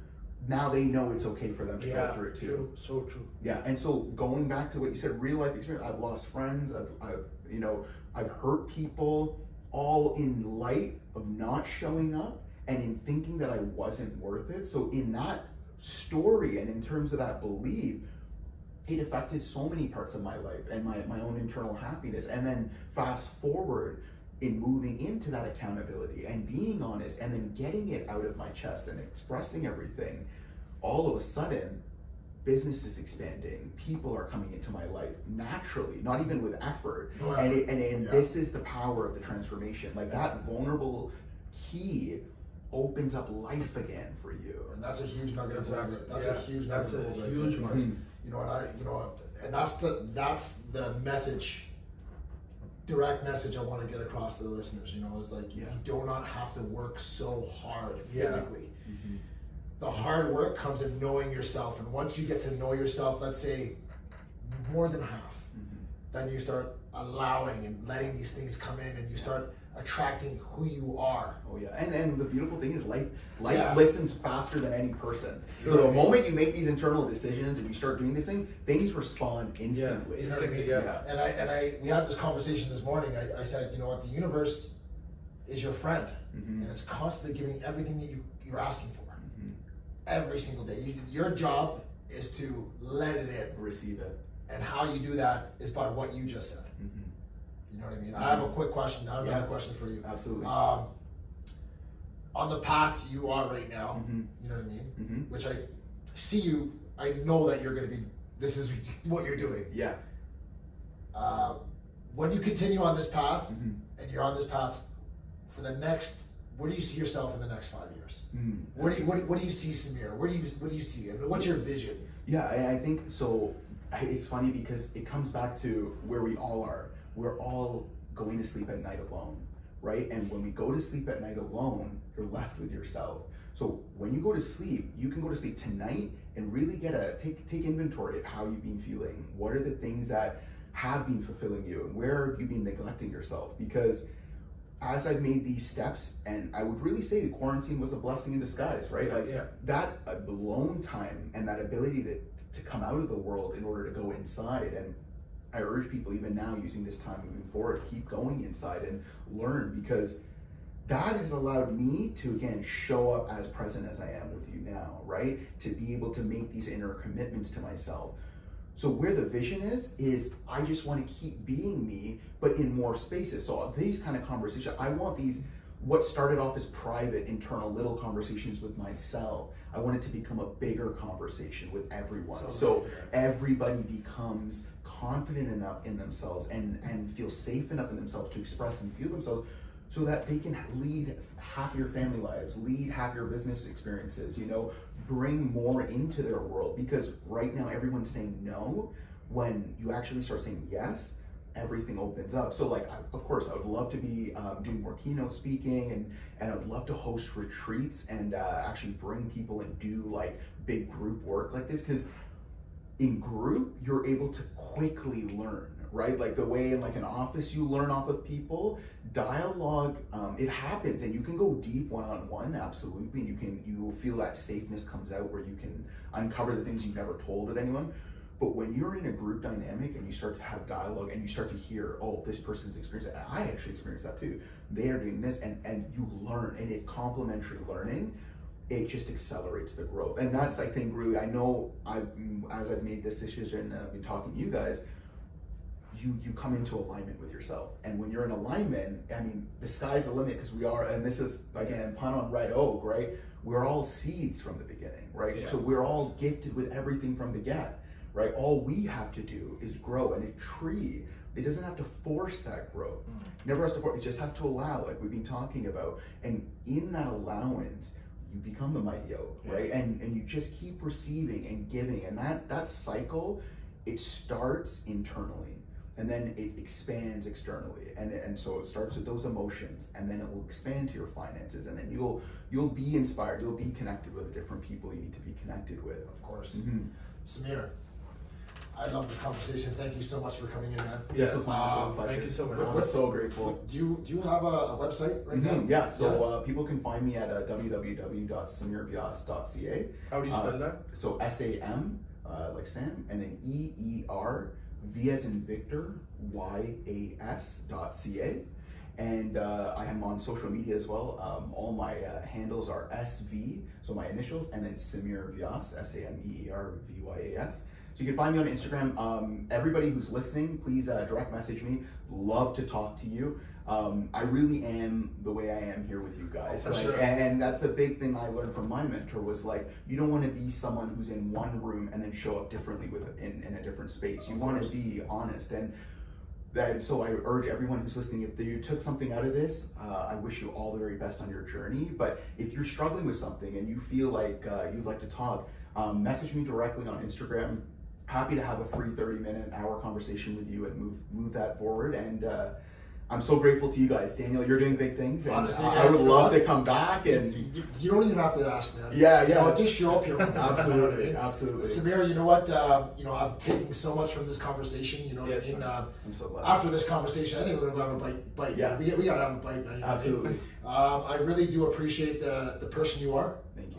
now they know it's okay for them to go through it too. True. So true. Yeah, and so going back to what you said, real life experience, I've lost friends, I've hurt people, all in light of not showing up and in thinking that I wasn't worth it. So in that story and in terms of that belief, it affected so many parts of my life and my own internal happiness. And then fast forward in moving into that accountability and being honest and then getting it out of my chest and expressing everything, all of a sudden, business is expanding, people are coming into my life naturally, not even with effort. And this is the power of the transformation. Like that vulnerable key opens up life again for you. And that's a huge nugget of gold. That's a huge nugget That's a of gold. huge one. And that's the message, direct message I want to get across to the listeners, is like, you do not have to work so hard physically. The hard work comes in knowing yourself, and once you get to know yourself, let's say more than half, then you start allowing and letting these things come in, and you start attracting who you are. Oh yeah, and the beautiful thing is life listens faster than any person. So the moment you make these internal decisions and you start doing this thing, things respond instantly. And we had this conversation this morning. I said, you know what, the universe is your friend, and it's constantly giving everything that you're asking for. Every single day. Your job is to let it in. Receive it. And how you do that is by what you just said. You know what I mean? I have a quick question. I have another question for you. Absolutely. On the path you are right now, you know what I mean? Which I see you, I know that you're going to be, this is what you're doing. Yeah. When you continue on this path, and you're on this path for the next, where do you see yourself in the next 5 years? What do you see, Samir? What do you see? I mean, what's your vision? Yeah, and I think so. It's funny because it comes back to where we all are. We're all going to sleep at night alone, right? And when we go to sleep at night alone, you're left with yourself. So when you go to sleep, you can go to sleep tonight and really take inventory of how you've been feeling. What are the things that have been fulfilling you, and where have you been neglecting yourself? Because as I've made these steps, and I would really say the quarantine was a blessing in disguise, right? That alone time and that ability to come out of the world in order to go inside. And I urge people even now using this time moving forward, keep going inside and learn, because that has allowed me to again show up as present as I am with you now, right? To be able to make these inner commitments to myself. So where the vision is I just want to keep being me, but in more spaces. So these kind of conversations, I want these, what started off as private, internal little conversations with myself, I want it to become a bigger conversation with everyone. So everybody becomes confident enough in themselves and feel safe enough in themselves to express and feel themselves, so that they can lead happier family lives, lead happier business experiences, you know, bring more into their world. Because right now everyone's saying no. When you actually start saying yes, everything opens up. So like, of course, I would love to be doing more keynote speaking, and I would love to host retreats and actually bring people and do like big group work like this. Because in group, you're able to quickly learn, right? Like the way in like an office you learn off of people, dialogue, it happens, and you can go deep one-on-one, absolutely. You will feel that safeness comes out where you can uncover the things you've never told with anyone. But when you're in a group dynamic and you start to have dialogue and you start to hear, oh, this person's experienced that, I actually experienced that too. They are doing this, and you learn, and it's complementary learning. It just accelerates the growth. And that's, I think, really, I know as I've made this decision and I've been talking to you guys, you come into alignment with yourself. And when you're in alignment, I mean, the sky's the limit, because we are, and this is, again, pun on red oak, right? We're all seeds from the beginning, right? Yeah. So we're all gifted with everything from the get, right? All we have to do is grow. And a tree, it doesn't have to force that growth. It never has to force, it just has to allow, like we've been talking about. And in that allowance, you become the mighty oak, right? And you just keep receiving and giving. And that cycle, it starts internally, and then it expands externally. And so it starts with those emotions, and then it will expand to your finances, and then you'll be inspired, you'll be connected with the different people you need to be connected with. Of course. Samir, I love this conversation. Thank you so much for coming in, man. Yes, this was my absolute pleasure. Thank you so much. I'm so grateful. Do you have a website right now? Yeah, so people can find me at www.samirvyas.ca. How do you spell that? So SAM, like Sam, and then EER, V as in Victor, YAS.ca. And I am on social media as well. All my handles are SV, so my initials, and then Samir Vyas, SAMEERVYAS. So you can find me on Instagram. Everybody who's listening, please direct message me. Love to talk to you. I really am the way I am here with you guys. Sure. And that's a big thing I learned from my mentor, was like, you don't want to be someone who's in one room and then show up differently in a different space. You want to be honest. And so I urge everyone who's listening, if you took something out of this, I wish you all the very best on your journey. But if you're struggling with something and you feel like you'd like to talk, message me directly on Instagram. Happy to have a free 30-minute, hour conversation with you and move that forward. And I'm so grateful to you guys. Daniel, you're doing big things. And honestly, I would love to come back. And you don't even have to ask, man. Yeah. You know, just show up here. Absolutely. Samir, you know what? I'm taking so much from this conversation. You know, yes, I'm so glad. After this conversation, I think we're gonna have a bite. Yeah. We gotta have a bite. Absolutely. I really do appreciate the person you are. Thank you.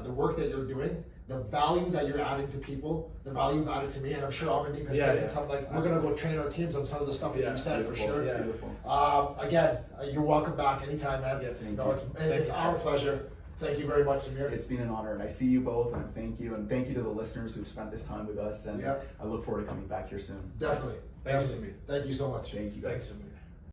The work that you're doing, the value that you're adding to people, the value you've added to me, and I'm sure Aman has taken something like, we're gonna go train our teams on some of the stuff that you said, beautiful, for sure. Yeah. Beautiful. Again, you're welcome back anytime, man. Yes. It's our pleasure. Thank you very much, Samir. It's been an honor, and I see you both, and thank you to the listeners who've spent this time with us, and I look forward to coming back here soon. Definitely. Thank you, Samir. Thank you so much. Thank you Thanks, guys. Samir.